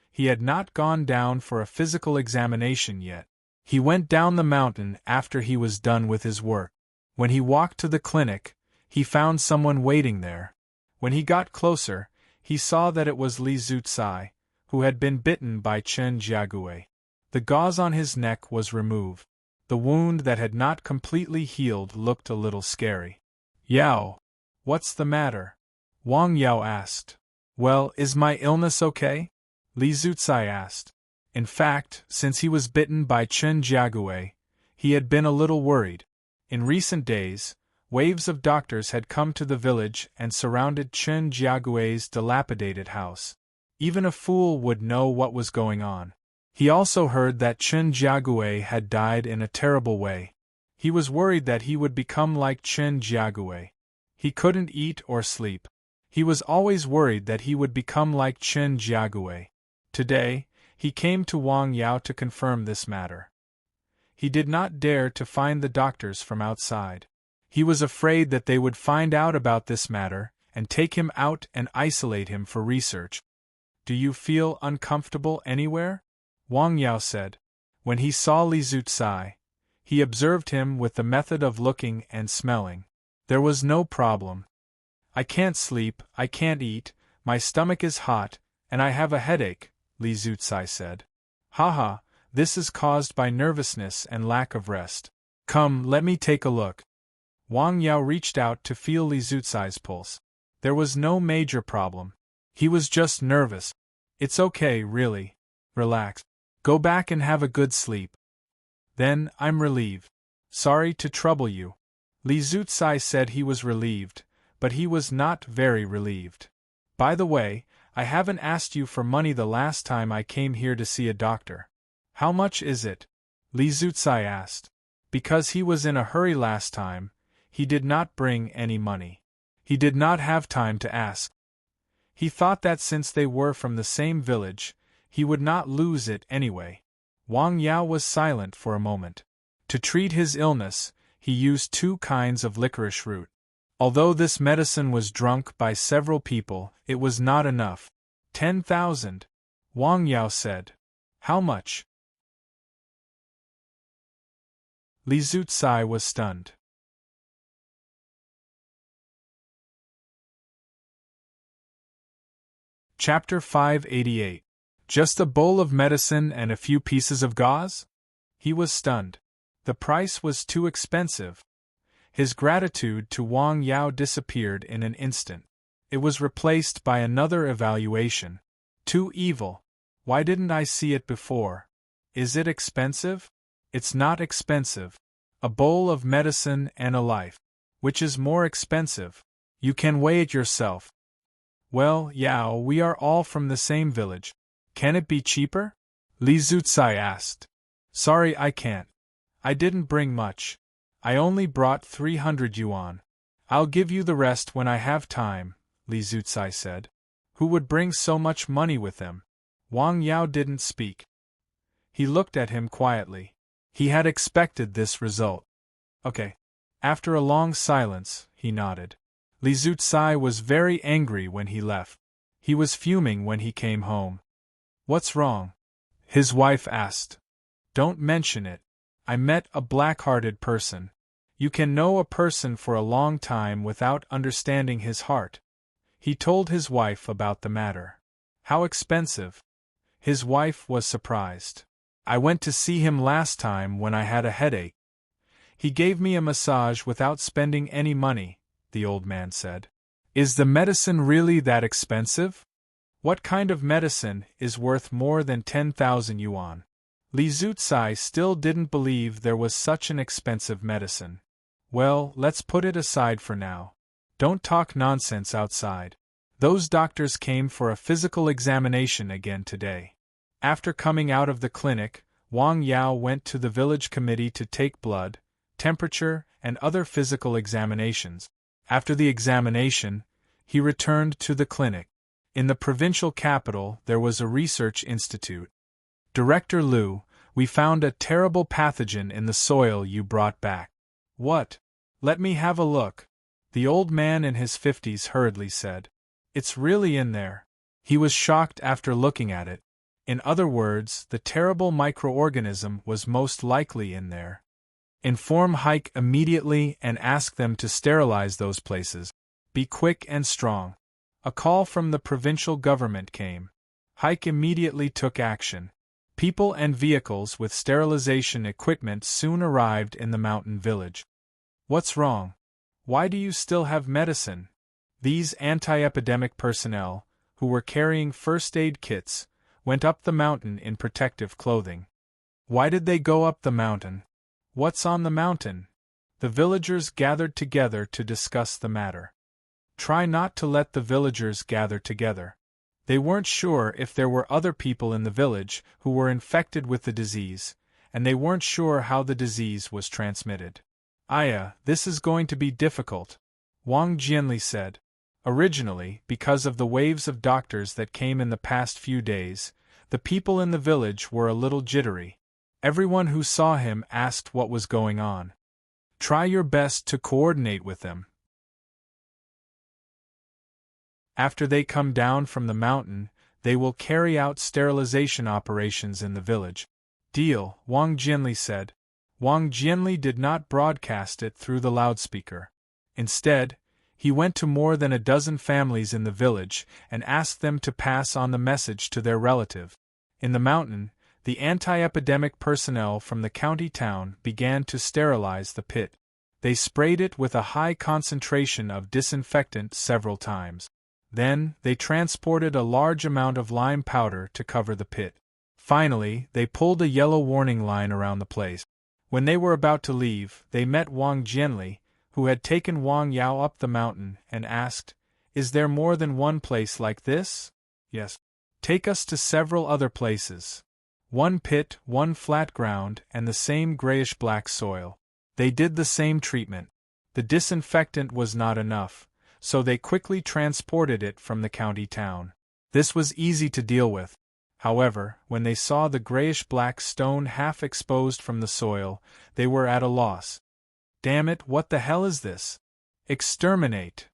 He had not gone down for a physical examination yet. He went down the mountain after he was done with his work. When he walked to the clinic, he found someone waiting there. When he got closer, he saw that it was Li Zucai, who had been bitten by Chen Jiagui. The gauze on his neck was removed. The wound that had not completely healed looked a little scary. "Yao, what's the matter?" Wang Yao asked. "Well, is my illness okay?" Li Zucai asked. In fact, since he was bitten by Chen Jiagui, he had been a little worried. In recent days, waves of doctors had come to the village and surrounded Chen Jiagui's dilapidated house. Even a fool would know what was going on. He also heard that Chen Jiagui had died in a terrible way. He was worried that he would become like Chen Jiagui. He couldn't eat or sleep. He was always worried that he would become like Chen Jiagui. Today, he came to Wang Yao to confirm this matter. He did not dare to find the doctors from outside. He was afraid that they would find out about this matter and take him out and isolate him for research. "Do you feel uncomfortable anywhere?" Wang Yao said. When he saw Li Zucai, he observed him with the method of looking and smelling. There was no problem. "I can't sleep, I can't eat, my stomach is hot, and I have a headache," Li Zucai said. "Haha, this is caused by nervousness and lack of rest. Come, let me take a look." Wang Yao reached out to feel Li Zucai's pulse. There was no major problem. He was just nervous. "It's okay, really. Relax. Go back and have a good sleep." "Then, I'm relieved. Sorry to trouble you." Li Zucai said he was relieved, but he was not very relieved. "By the way, I haven't asked you for money the last time I came here to see a doctor." "How much is it?" Li Zucai asked. Because he was in a hurry last time, he did not bring any money. He did not have time to ask. He thought that since they were from the same village, he would not lose it anyway. Wang Yao was silent for a moment. To treat his illness, he used 2 kinds of licorice root. Although this medicine was drunk by several people, it was not enough. 10,000, Wang Yao said. "How much?" Li Zucai was stunned. Chapter 588. Just a bowl of medicine and a few pieces of gauze? He was stunned. The price was too expensive. His gratitude to Wang Yao disappeared in an instant. It was replaced by another evaluation. Too evil. Why didn't I see it before? Is it expensive? It's not expensive. A bowl of medicine and a life. Which is more expensive? You can weigh it yourself. Well, Yao, we are all from the same village. Can it be cheaper? Li Zucai asked. Sorry, I can't. I didn't bring much. I only brought 300 yuan. I'll give you the rest when I have time, Li Zucai said. Who would bring so much money with them? Wang Yao didn't speak. He looked at him quietly. He had expected this result. Okay. After a long silence, he nodded. Li Zucai was very angry when he left. He was fuming when he came home. What's wrong? His wife asked. Don't mention it. I met a black-hearted person. You can know a person for a long time without understanding his heart. He told his wife about the matter. How expensive? His wife was surprised. I went to see him last time when I had a headache. He gave me a massage without spending any money, the old man said. Is the medicine really that expensive? What kind of medicine is worth more than 10,000 yuan? Li Zucai still didn't believe there was such an expensive medicine. Well, let's put it aside for now. Don't talk nonsense outside. Those doctors came for a physical examination again today. After coming out of the clinic, Wang Yao went to the village committee to take blood, temperature, and other physical examinations. After the examination, he returned to the clinic. In the provincial capital there was a research institute. Director Liu, we found a terrible pathogen in the soil you brought back. What? Let me have a look. The old man in his 50s hurriedly said. It's really in there. He was shocked after looking at it. In other words, the terrible microorganism was most likely in there. Inform Hike immediately and ask them to sterilize those places. Be quick and strong. A call from the provincial government came. Hike immediately took action. People and vehicles with sterilization equipment soon arrived in the mountain village. What's wrong? Why do you still have medicine? These anti-epidemic personnel, who were carrying first aid kits, went up the mountain in protective clothing. Why did they go up the mountain? What's on the mountain? The villagers gathered together to discuss the matter. Try not to let the villagers gather together. They weren't sure if there were other people in the village who were infected with the disease, and they weren't sure how the disease was transmitted. Aya, this is going to be difficult, Wang Jianli said. Originally, because of the waves of doctors that came in the past few days, the people in the village were a little jittery. Everyone who saw him asked what was going on. Try your best to coordinate with them. After they come down from the mountain, they will carry out sterilization operations in the village. Deal, Wang Jianli said. Wang Jianli did not broadcast it through the loudspeaker. Instead, he went to more than a dozen families in the village and asked them to pass on the message to their relative. In the mountain, the anti-epidemic personnel from the county town began to sterilize the pit. They sprayed it with a high concentration of disinfectant several times. Then, they transported a large amount of lime powder to cover the pit. Finally, they pulled a yellow warning line around the place. When they were about to leave, they met Wang Jianli, who had taken Wang Yao up the mountain, and asked, "Is there more than one place like this?" "Yes. Take us to several other places. One pit, one flat ground, and the same grayish-black soil." They did the same treatment. The disinfectant was not enough, so they quickly transported it from the county town. This was easy to deal with. However, when they saw the grayish-black stone half exposed from the soil, they were at a loss. Damn it, what the hell is this? Exterminate!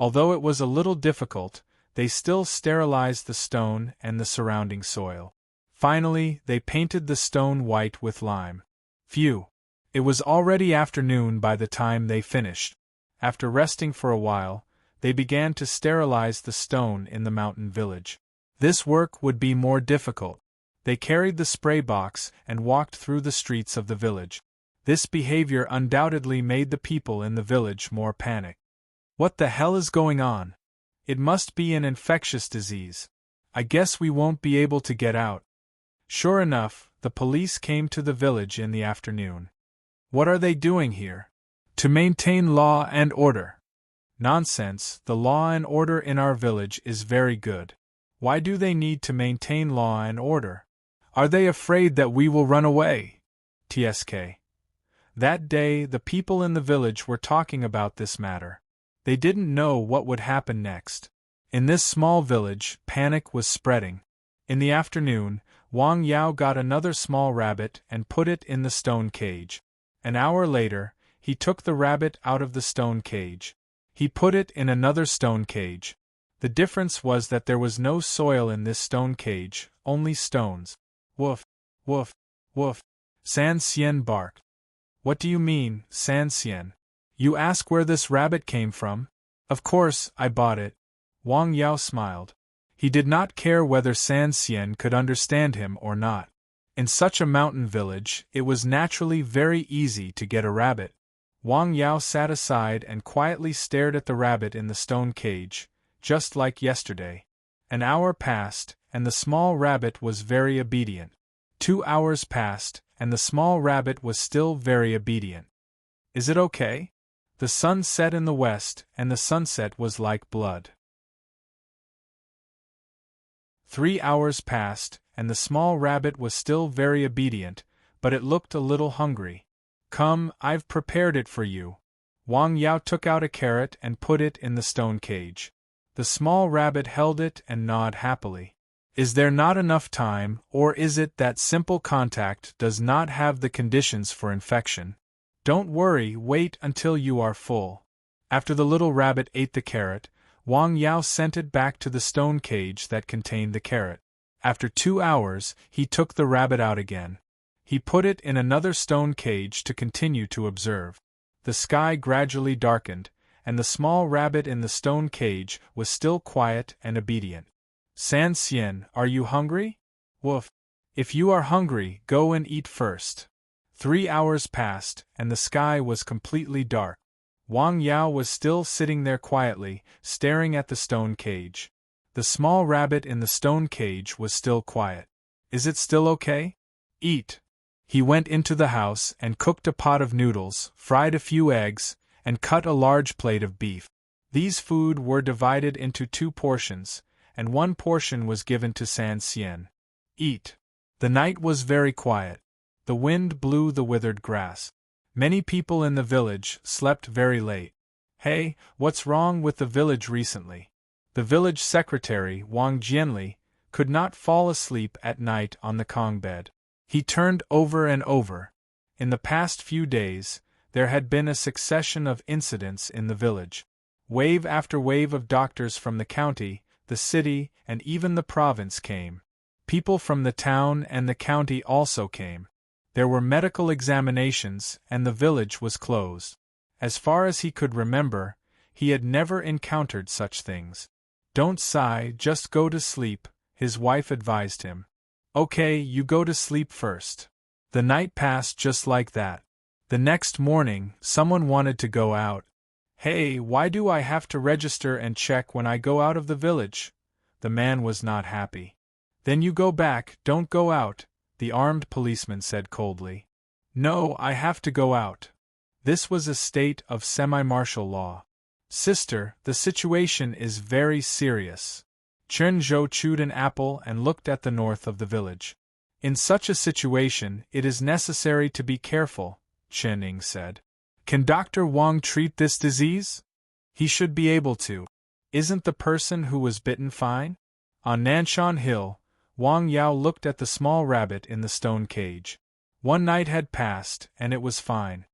Although it was a little difficult, they still sterilized the stone and the surrounding soil. Finally, they painted the stone white with lime. Phew! It was already afternoon by the time they finished. After resting for a while, they began to sterilize the stone in the mountain village. This work would be more difficult. They carried the spray box and walked through the streets of the village. This behavior undoubtedly made the people in the village more panicked. What the hell is going on? It must be an infectious disease. I guess we won't be able to get out. Sure enough, the police came to the village in the afternoon. What are they doing here? To maintain law and order. Nonsense, the law and order in our village is very good. Why do they need to maintain law and order? Are they afraid that we will run away? TSK. That day, the people in the village were talking about this matter. They didn't know what would happen next. In this small village, panic was spreading. In the afternoon, Wang Yao got another small rabbit and put it in the stone cage. An hour later, he took the rabbit out of the stone cage. He put it in another stone cage. The difference was that there was no soil in this stone cage, only stones. Woof, woof, woof. San Xian barked. What do you mean, San Xian? You ask where this rabbit came from? Of course, I bought it. Wang Yao smiled. He did not care whether San Xian could understand him or not. In such a mountain village, it was naturally very easy to get a rabbit. Wang Yao sat aside and quietly stared at the rabbit in the stone cage, just like yesterday. An hour passed, and the small rabbit was very obedient. 2 hours passed, and the small rabbit was still very obedient. Is it okay? The sun set in the west, and the sunset was like blood. 3 hours passed, and the small rabbit was still very obedient, but it looked a little hungry. Come, I've prepared it for you. Wang Yao took out a carrot and put it in the stone cage. The small rabbit held it and gnawed happily. Is there not enough time, or is it that simple contact does not have the conditions for infection? Don't worry, wait until you are full. After the little rabbit ate the carrot, Wang Yao sent it back to the stone cage that contained the carrot. After 2 hours, he took the rabbit out again. He put it in another stone cage to continue to observe. The sky gradually darkened, and the small rabbit in the stone cage was still quiet and obedient. San Xian, are you hungry? Woof. If you are hungry, go and eat first. 3 hours passed, and the sky was completely dark. Wang Yao was still sitting there quietly, staring at the stone cage. The small rabbit in the stone cage was still quiet. Is it still okay? Eat. He went into the house and cooked a pot of noodles, fried a few eggs, and cut a large plate of beef. These food were divided into 2 portions, and 1 portion was given to San Xian. Eat. The night was very quiet. The wind blew the withered grass. Many people in the village slept very late. Hey, what's wrong with the village recently? The village secretary, Wang Jianli, could not fall asleep at night on the Kong bed. He turned over and over. In the past few days, there had been a succession of incidents in the village. Wave after wave of doctors from the county, the city, and even the province came. People from the town and the county also came. There were medical examinations, and the village was closed. As far as he could remember, he had never encountered such things. Don't sigh, just go to sleep, his wife advised him. Okay, you go to sleep first. The night passed just like that. The next morning, someone wanted to go out. Hey, why do I have to register and check when I go out of the village? The man was not happy. Then you go back, don't go out, the armed policeman said coldly. No, I have to go out. This was a state of semi-martial law. Sister, the situation is very serious. Chen Zhou chewed an apple and looked at the north of the village. In such a situation, it is necessary to be careful, Chen Ying said. Can Dr. Wang treat this disease? He should be able to. Isn't the person who was bitten fine? On Nanshan Hill, Wang Yao looked at the small rabbit in the stone cage. 1 night had passed, and it was fine.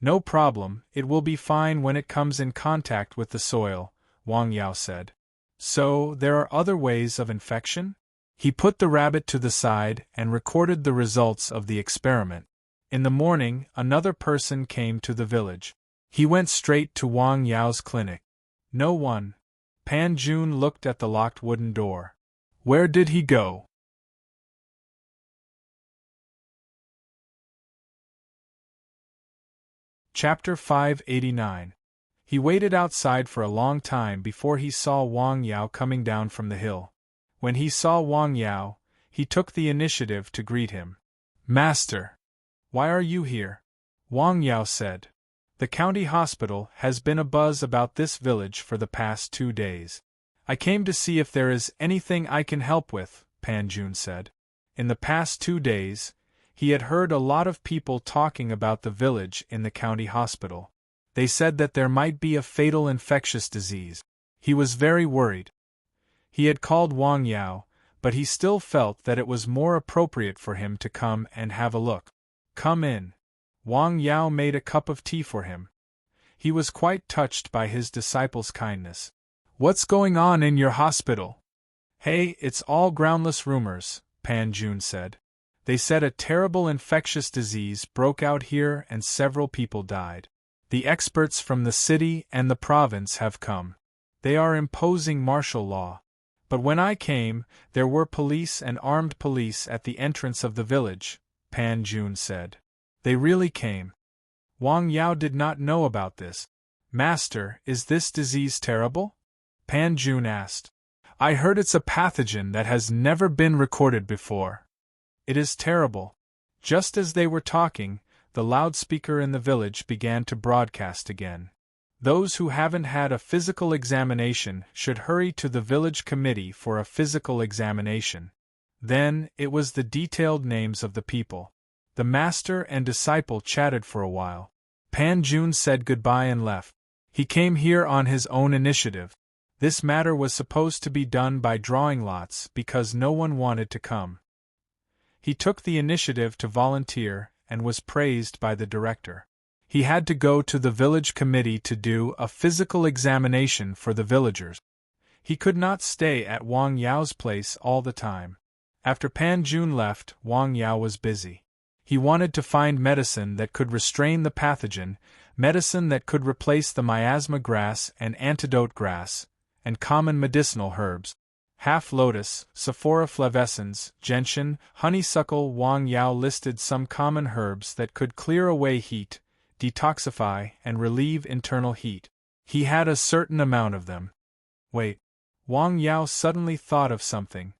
No problem, it will be fine when it comes in contact with the soil, Wang Yao said. So, there are other ways of infection? He put the rabbit to the side and recorded the results of the experiment. In the morning, another person came to the village. He went straight to Wang Yao's clinic. No one. Pan Jun looked at the locked wooden door. Where did he go? Chapter 589. He waited outside for a long time before he saw Wang Yao coming down from the hill. When he saw Wang Yao, he took the initiative to greet him. Master! Why are you here? Wang Yao said. The county hospital has been abuzz about this village for the past 2 days. I came to see if there is anything I can help with, Pan Jun said. In the past 2 days, he had heard a lot of people talking about the village in the county hospital. They said that there might be a fatal infectious disease. He was very worried. He had called Wang Yao, but he still felt that it was more appropriate for him to come and have a look. Come in. Wang Yao made a cup of tea for him. He was quite touched by his disciple's kindness. What's going on in your hospital? Hey, it's all groundless rumors, Pan Jun said. They said a terrible infectious disease broke out here and several people died. The experts from the city and the province have come. They are imposing martial law. But when I came, there were police and armed police at the entrance of the village, Pan Jun said. They really came. Wang Yao did not know about this. Master, is this disease terrible? Pan Jun asked. I heard it's a pathogen that has never been recorded before. It is terrible. Just as they were talking, the loudspeaker in the village began to broadcast again. Those who haven't had a physical examination should hurry to the village committee for a physical examination. Then, it was the detailed names of the people. The master and disciple chatted for a while. Pan Jun said goodbye and left. He came here on his own initiative. This matter was supposed to be done by drawing lots because no one wanted to come. He took the initiative to volunteer and was praised by the director. He had to go to the village committee to do a physical examination for the villagers. He could not stay at Wang Yao's place all the time. After Pan Jun left, Wang Yao was busy. He wanted to find medicine that could restrain the pathogen, medicine that could replace the miasma grass and antidote grass, and common medicinal herbs. Half-lotus, Sephora flavescens, gentian, honeysuckle. Wang Yao listed some common herbs that could clear away heat, detoxify, and relieve internal heat. He had a certain amount of them. Wait. Wang Yao suddenly thought of something.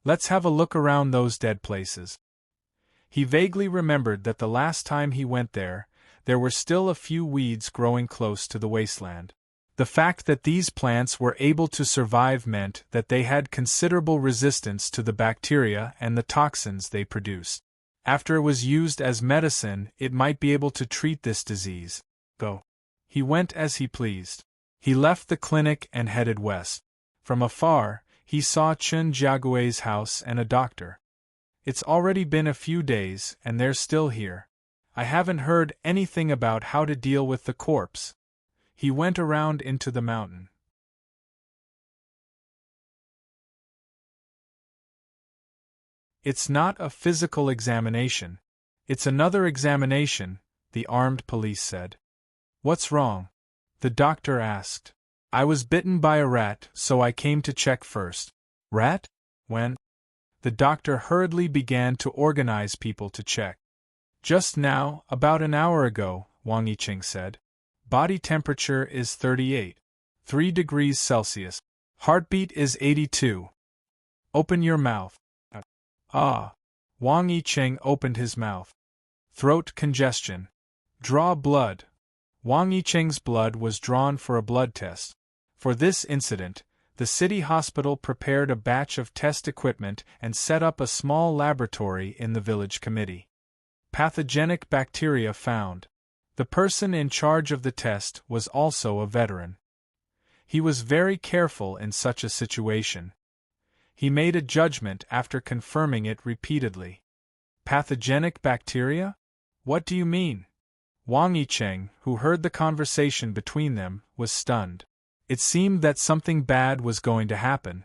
Let's have a look around those dead places. He vaguely remembered that the last time he went there were still a few weeds growing close to the wasteland. The fact that these plants were able to survive meant that they had considerable resistance to the bacteria and the toxins they produced. After it was used as medicine, it might be able to treat this disease. Go. He went as he pleased. He left the clinic and headed west. From afar, he saw Chen Jiagui's house and a doctor. It's already been a few days, and they're still here. I haven't heard anything about how to deal with the corpse. He went around into the mountain. It's not a physical examination. It's another examination, the armed police said. What's wrong? The doctor asked. I was bitten by a rat, so I came to check first. Rat? When? The doctor hurriedly began to organize people to check. Just now, about an hour ago, Wang Yicheng said. Body temperature is 38.3 degrees Celsius. Heartbeat is 82. Open your mouth. Ah. Wang Yicheng opened his mouth. Throat congestion. Draw blood. Wang Yicheng's blood was drawn for a blood test. For this incident, the city hospital prepared a batch of test equipment and set up a small laboratory in the village committee. Pathogenic bacteria found. The person in charge of the test was also a veteran. He was very careful in such a situation. He made a judgment after confirming it repeatedly. Pathogenic bacteria? What do you mean? Wang Yicheng, who heard the conversation between them, was stunned. It seemed that something bad was going to happen.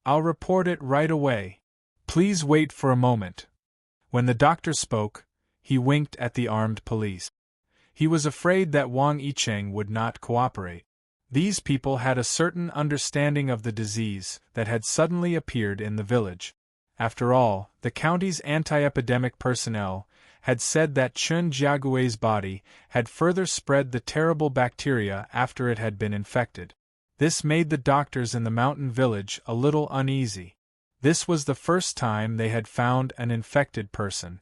I'll report it right away. Please wait for a moment. When the doctor spoke, he winked at the armed police. He was afraid that Wang Yicheng would not cooperate. These people had a certain understanding of the disease that had suddenly appeared in the village. After all, the county's anti-epidemic personnel had said that Chen Jiagui's body had further spread the terrible bacteria after it had been infected. This made the doctors in the mountain village a little uneasy. This was the first time they had found an infected person.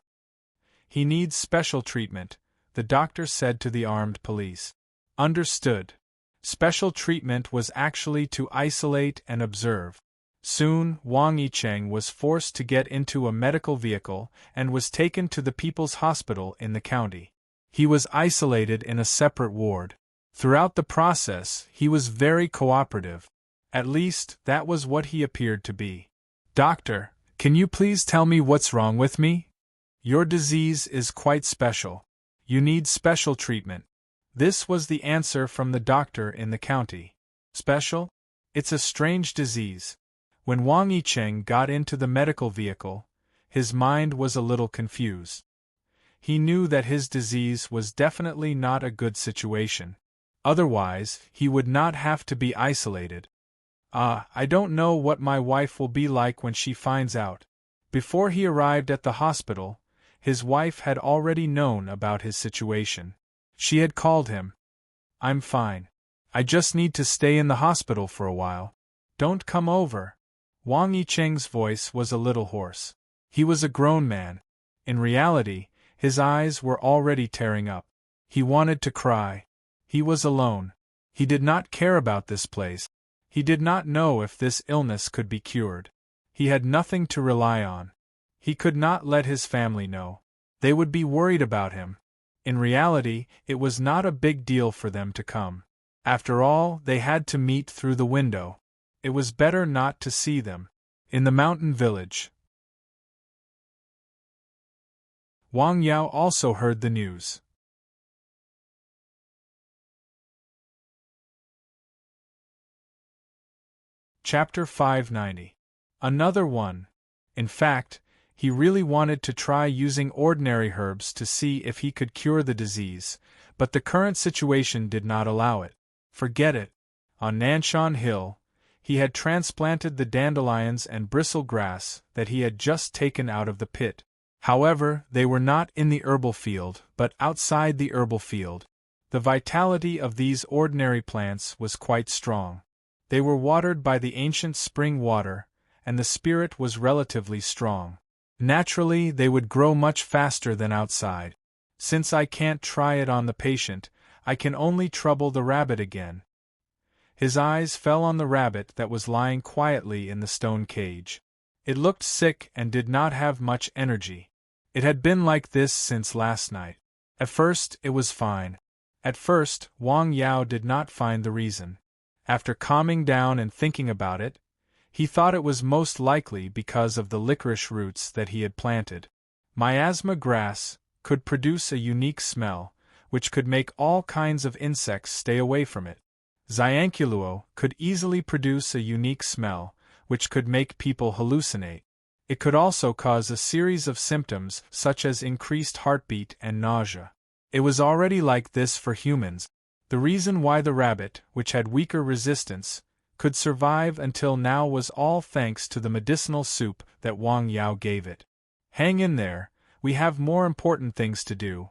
He needs special treatment, the doctor said to the armed police. Understood. Special treatment was actually to isolate and observe. Soon, Wang Yicheng was forced to get into a medical vehicle and was taken to the People's Hospital in the county. He was isolated in a separate ward. Throughout the process, he was very cooperative. At least, that was what he appeared to be. Doctor, can you please tell me what's wrong with me? Your disease is quite special. You need special treatment. This was the answer from the doctor in the county. Special? It's a strange disease. When Wang Yicheng got into the medical vehicle, his mind was a little confused. He knew that his disease was definitely not a good situation. Otherwise, he would not have to be isolated. I don't know what my wife will be like when she finds out. Before he arrived at the hospital, his wife had already known about his situation. She had called him. I'm fine. I just need to stay in the hospital for a while. Don't come over. Wang Yicheng's voice was a little hoarse. He was a grown man. In reality, his eyes were already tearing up. He wanted to cry. He was alone. He did not care about this place. He did not know if this illness could be cured. He had nothing to rely on. He could not let his family know. They would be worried about him. In reality, it was not a big deal for them to come. After all, they had to meet through the window. It was better not to see them. In the mountain village, Wang Yao also heard the news. Chapter 590. Another one. In fact, he really wanted to try using ordinary herbs to see if he could cure the disease, but the current situation did not allow it. Forget it. On Nanshan Hill, he had transplanted the dandelions and bristle grass that he had just taken out of the pit. However, they were not in the herbal field, but outside the herbal field. The vitality of these ordinary plants was quite strong. They were watered by the ancient spring water, and the spirit was relatively strong. Naturally, they would grow much faster than outside. Since I can't try it on the patient, I can only trouble the rabbit again. His eyes fell on the rabbit that was lying quietly in the stone cage. It looked sick and did not have much energy. It had been like this since last night. At first, it was fine. At first, Wang Yao did not find the reason. After calming down and thinking about it, he thought it was most likely because of the licorice roots that he had planted. Miasma grass could produce a unique smell, which could make all kinds of insects stay away from it. Xianquluo could easily produce a unique smell, which could make people hallucinate. It could also cause a series of symptoms such as increased heartbeat and nausea. It was already like this for humans. The reason why the rabbit, which had weaker resistance, could survive until now was all thanks to the medicinal soup that Wang Yao gave it. Hang in there, we have more important things to do.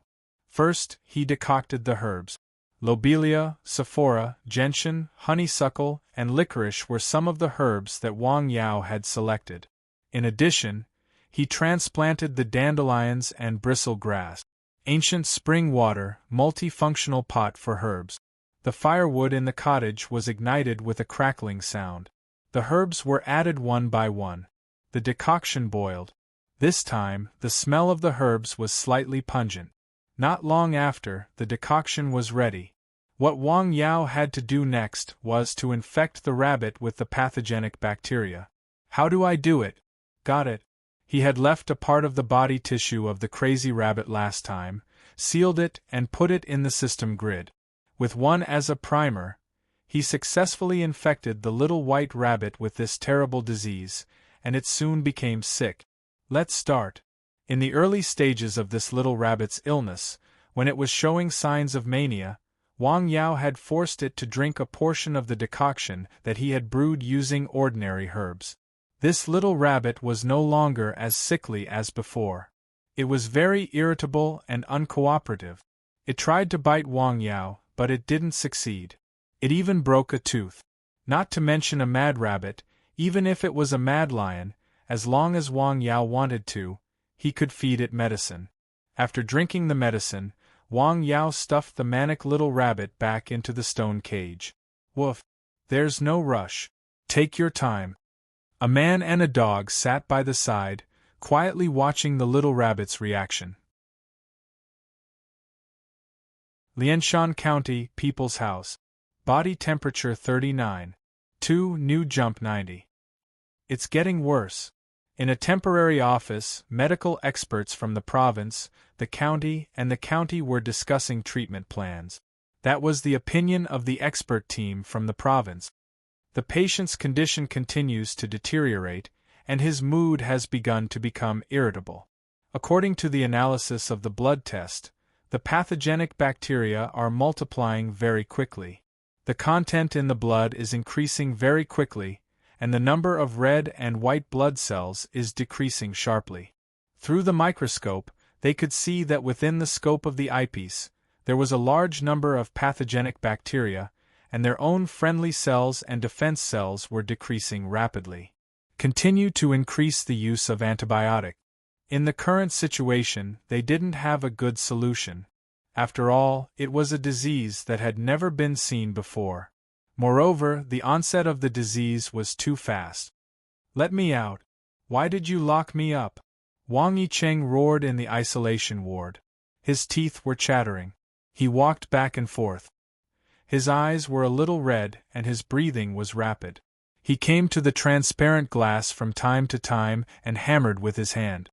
First, he decocted the herbs. Lobelia, sephora, gentian, honeysuckle, and licorice were some of the herbs that Wang Yao had selected. In addition, he transplanted the dandelions and bristle grass. Ancient spring water, multifunctional pot for herbs. The firewood in the cottage was ignited with a crackling sound. The herbs were added one by one. The decoction boiled. This time, the smell of the herbs was slightly pungent. Not long after, the decoction was ready. What Wang Yao had to do next was to infect the rabbit with the pathogenic bacteria. How do I do it? Got it. He had left a part of the body tissue of the crazy rabbit last time, sealed it and put it in the system grid. With one as a primer, he successfully infected the little white rabbit with this terrible disease, and it soon became sick. Let's start. In the early stages of this little rabbit's illness, when it was showing signs of mania, Wang Yao had forced it to drink a portion of the decoction that he had brewed using ordinary herbs. This little rabbit was no longer as sickly as before. It was very irritable and uncooperative. It tried to bite Wang Yao, but it didn't succeed. It even broke a tooth. Not to mention a mad rabbit, even if it was a mad lion, as long as Wang Yao wanted to, he could feed it medicine. After drinking the medicine, Wang Yao stuffed the manic little rabbit back into the stone cage. Woof! There's no rush. Take your time. A man and a dog sat by the side, quietly watching the little rabbit's reaction. Lianshan County, People's House. Body temperature 39. 2 new jump 90. It's getting worse. In a temporary office, medical experts from the province, the county, and the county were discussing treatment plans. That was the opinion of the expert team from the province. The patient's condition continues to deteriorate, and his mood has begun to become irritable. According to the analysis of the blood test, the pathogenic bacteria are multiplying very quickly. The content in the blood is increasing very quickly, and the number of red and white blood cells is decreasing sharply. Through the microscope, they could see that within the scope of the eyepiece, there was a large number of pathogenic bacteria, and their own friendly cells and defense cells were decreasing rapidly. Continue to increase the use of antibiotic. In the current situation, they didn't have a good solution. After all, it was a disease that had never been seen before. Moreover, the onset of the disease was too fast. Let me out. Why did you lock me up? Wang Yicheng roared in the isolation ward. His teeth were chattering. He walked back and forth. His eyes were a little red and his breathing was rapid. He came to the transparent glass from time to time and hammered with his hand.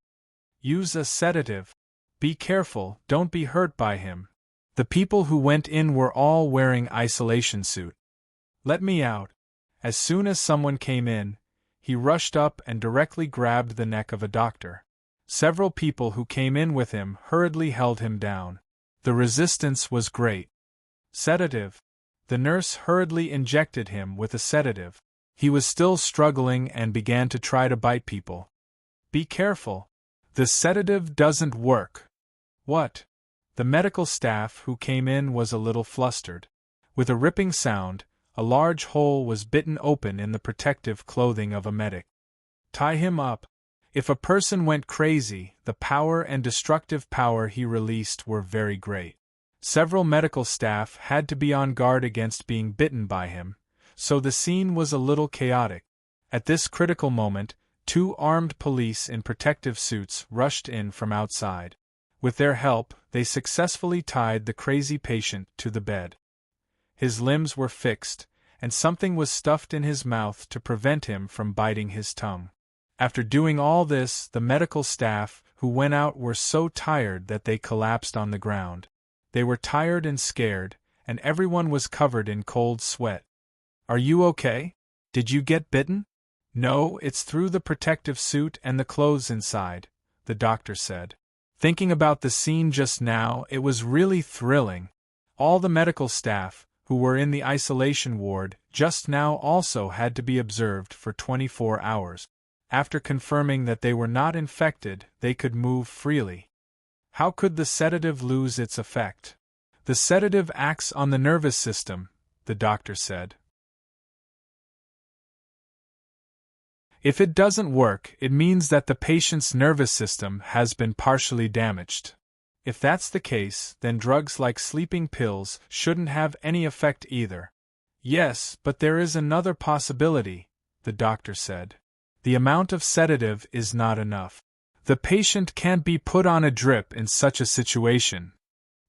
Use a sedative. Be careful, don't be hurt by him. The people who went in were all wearing isolation suit. Let me out. As soon as someone came in, he rushed up and directly grabbed the neck of a doctor. Several people who came in with him hurriedly held him down. The resistance was great. Sedative. The nurse hurriedly injected him with a sedative. He was still struggling and began to try to bite people. Be careful. The sedative doesn't work. What? The medical staff who came in was a little flustered. With a ripping sound, a large hole was bitten open in the protective clothing of a medic. Tie him up. If a person went crazy, the power and destructive power he released were very great. Several medical staff had to be on guard against being bitten by him, so the scene was a little chaotic. At this critical moment, 2 armed police in protective suits rushed in from outside. With their help, they successfully tied the crazy patient to the bed. His limbs were fixed, and something was stuffed in his mouth to prevent him from biting his tongue. After doing all this, the medical staff who went out were so tired that they collapsed on the ground. They were tired and scared, and everyone was covered in cold sweat. Are you okay? Did you get bitten? No, it's through the protective suit and the clothes inside, the doctor said. Thinking about the scene just now, it was really thrilling. All the medical staff, who were in the isolation ward just now, also had to be observed for 24 hours. After confirming that they were not infected, they could move freely. How could the sedative lose its effect? The sedative acts on the nervous system, the doctor said. If it doesn't work, it means that the patient's nervous system has been partially damaged. If that's the case, then drugs like sleeping pills shouldn't have any effect either. Yes, but there is another possibility, the doctor said. The amount of sedative is not enough. The patient can't be put on a drip in such a situation.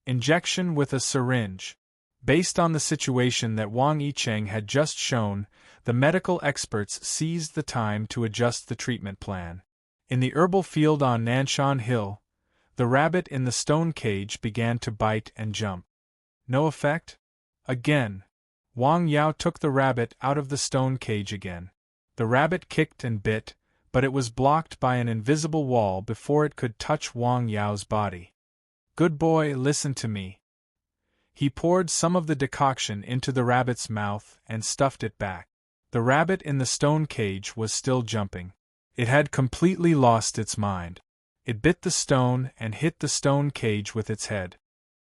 Injection with a syringe. Based on the situation that Wang Yicheng had just shown, the medical experts seized the time to adjust the treatment plan. In the herbal field on Nanshan Hill, the rabbit in the stone cage began to bite and jump. No effect? Again. Wang Yao took the rabbit out of the stone cage again. The rabbit kicked and bit, but it was blocked by an invisible wall before it could touch Wang Yao's body. Good boy, listen to me. He poured some of the decoction into the rabbit's mouth and stuffed it back. The rabbit in the stone cage was still jumping. It had completely lost its mind. It bit the stone and hit the stone cage with its head.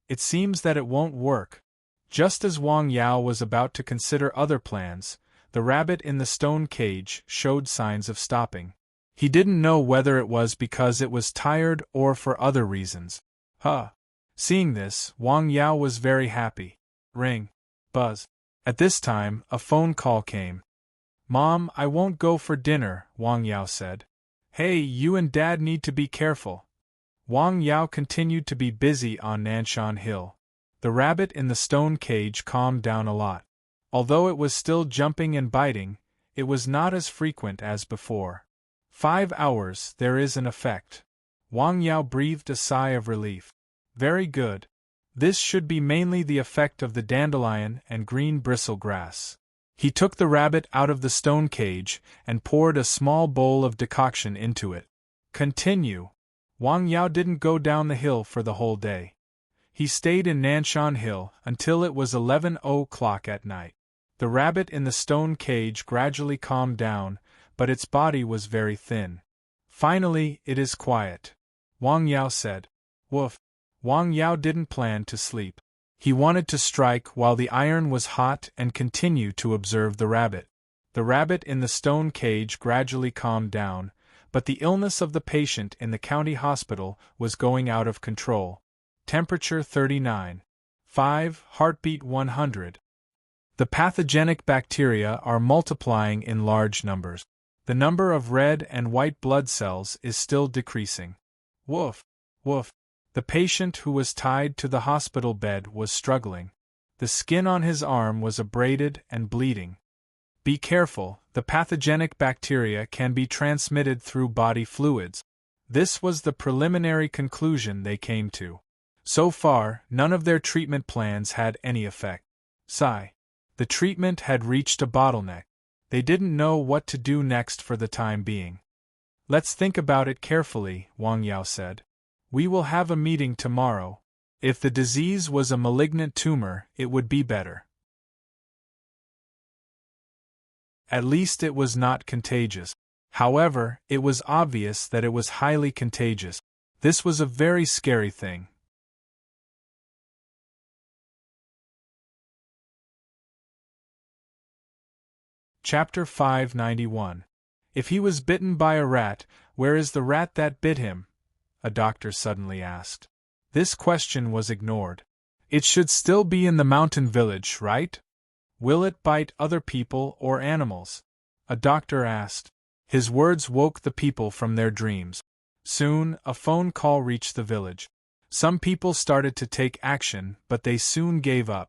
It seems that it won't work. Just as Wang Yao was about to consider other plans, the rabbit in the stone cage showed signs of stopping. He didn't know whether it was because it was tired or for other reasons. Seeing this, Wang Yao was very happy. Ring. Buzz. At this time, a phone call came. Mom, I won't go for dinner, Wang Yao said. Hey, you and Dad need to be careful. Wang Yao continued to be busy on Nanshan Hill. The rabbit in the stone cage calmed down a lot. Although it was still jumping and biting, it was not as frequent as before. 5 hours, there is an effect. Wang Yao breathed a sigh of relief. Very good. This should be mainly the effect of the dandelion and green bristle grass. He took the rabbit out of the stone cage and poured a small bowl of decoction into it. Continue. Wang Yao didn't go down the hill for the whole day. He stayed in Nanshan Hill until it was 11 o'clock at night. The rabbit in the stone cage gradually calmed down, but its body was very thin. Finally, it is quiet, Wang Yao said. Woof. Wang Yao didn't plan to sleep. He wanted to strike while the iron was hot and continue to observe the rabbit. The rabbit in the stone cage gradually calmed down, but the illness of the patient in the county hospital was going out of control. Temperature 39.5, heartbeat 100. The pathogenic bacteria are multiplying in large numbers. The number of red and white blood cells is still decreasing. Woof, woof. The patient who was tied to the hospital bed was struggling. The skin on his arm was abraded and bleeding. Be careful, the pathogenic bacteria can be transmitted through body fluids. This was the preliminary conclusion they came to. So far, none of their treatment plans had any effect. Sigh. The treatment had reached a bottleneck. They didn't know what to do next for the time being. Let's think about it carefully, Wang Yao said. We will have a meeting tomorrow. If the disease was a malignant tumor, it would be better. At least it was not contagious. However, it was obvious that it was highly contagious. This was a very scary thing. Chapter 591. If he was bitten by a rat, where is the rat that bit him? A doctor suddenly asked. This question was ignored. It should still be in the mountain village, right? Will it bite other people or animals? A doctor asked. His words woke the people from their dreams. Soon, a phone call reached the village. Some people started to take action, but they soon gave up.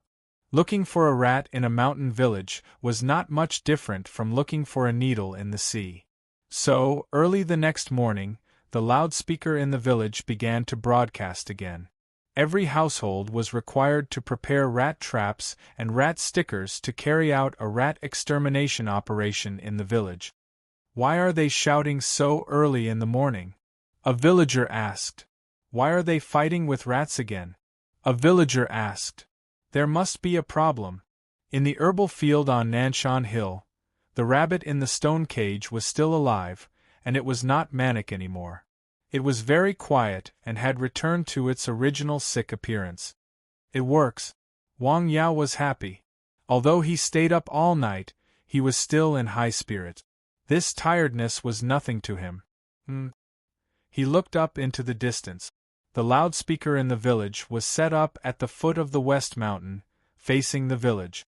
Looking for a rat in a mountain village was not much different from looking for a needle in the sea. So, early the next morning, the loudspeaker in the village began to broadcast again. Every household was required to prepare rat traps and rat stickers to carry out a rat extermination operation in the village. Why are they shouting so early in the morning? A villager asked. Why are they fighting with rats again? A villager asked. There must be a problem. In the herbal field on Nanshan Hill, the rabbit in the stone cage was still alive, and it was not manic anymore. It was very quiet and had returned to its original sick appearance. It works. Wang Yao was happy. Although he stayed up all night, he was still in high spirits. This tiredness was nothing to him. He looked up into the distance. The loudspeaker in the village was set up at the foot of the West Mountain, facing the village.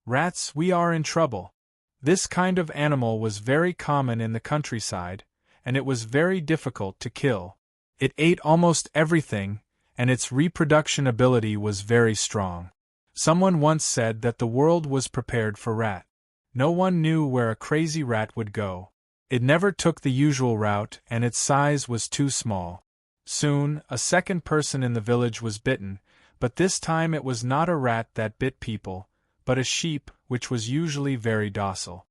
Rats, we are in trouble. This kind of animal was very common in the countryside, and it was very difficult to kill. It ate almost everything, and its reproduction ability was very strong. Someone once said that the world was prepared for rat. No one knew where a crazy rat would go. It never took the usual route, and its size was too small. Soon, a second person in the village was bitten, but this time it was not a rat that bit people, but a sheep, which was usually very docile.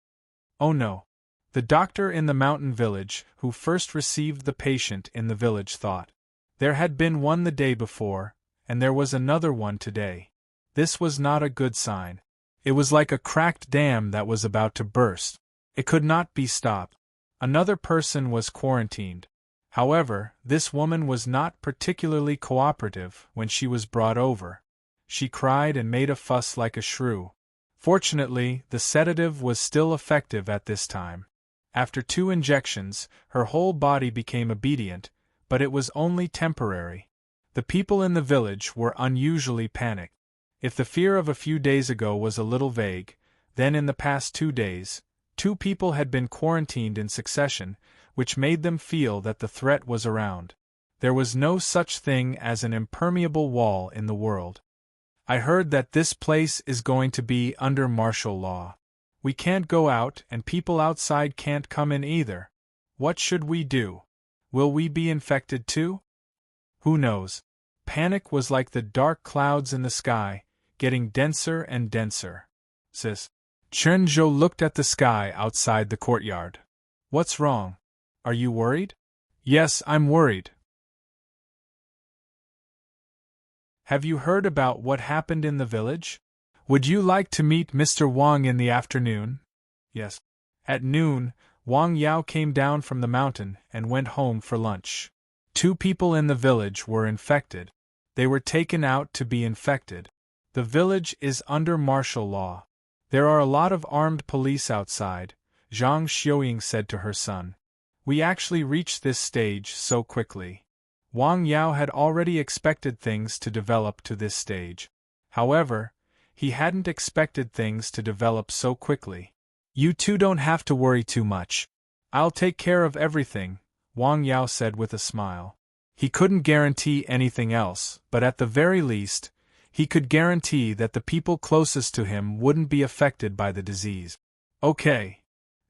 Oh no! The doctor in the mountain village, who first received the patient in the village, thought. There had been one the day before, and there was another one today. This was not a good sign. It was like a cracked dam that was about to burst. It could not be stopped. Another person was quarantined. However, this woman was not particularly cooperative when she was brought over. She cried and made a fuss like a shrew. Fortunately, the sedative was still effective at this time. After 2 injections, her whole body became obedient, but it was only temporary. The people in the village were unusually panicked. If the fear of a few days ago was a little vague, then in the past 2 days, 2 people had been quarantined in succession, which made them feel that the threat was around. There was no such thing as an impermeable wall in the world. I heard that this place is going to be under martial law. We can't go out and people outside can't come in either. What should we do? Will we be infected too? Who knows? Panic was like the dark clouds in the sky, getting denser and denser. Sis. Chenzhou looked at the sky outside the courtyard. What's wrong? Are you worried? Yes, I'm worried. Have you heard about what happened in the village? Would you like to meet Mr. Wang in the afternoon? Yes. At noon, Wang Yao came down from the mountain and went home for lunch. 2 people in the village were infected. They were taken out to be infected. The village is under martial law. There are a lot of armed police outside, Zhang Xiuying said to her son. We actually reached this stage so quickly. Wang Yao had already expected things to develop to this stage. However, he hadn't expected things to develop so quickly. You two don't have to worry too much. I'll take care of everything, Wang Yao said with a smile. He couldn't guarantee anything else, but at the very least, he could guarantee that the people closest to him wouldn't be affected by the disease. Okay,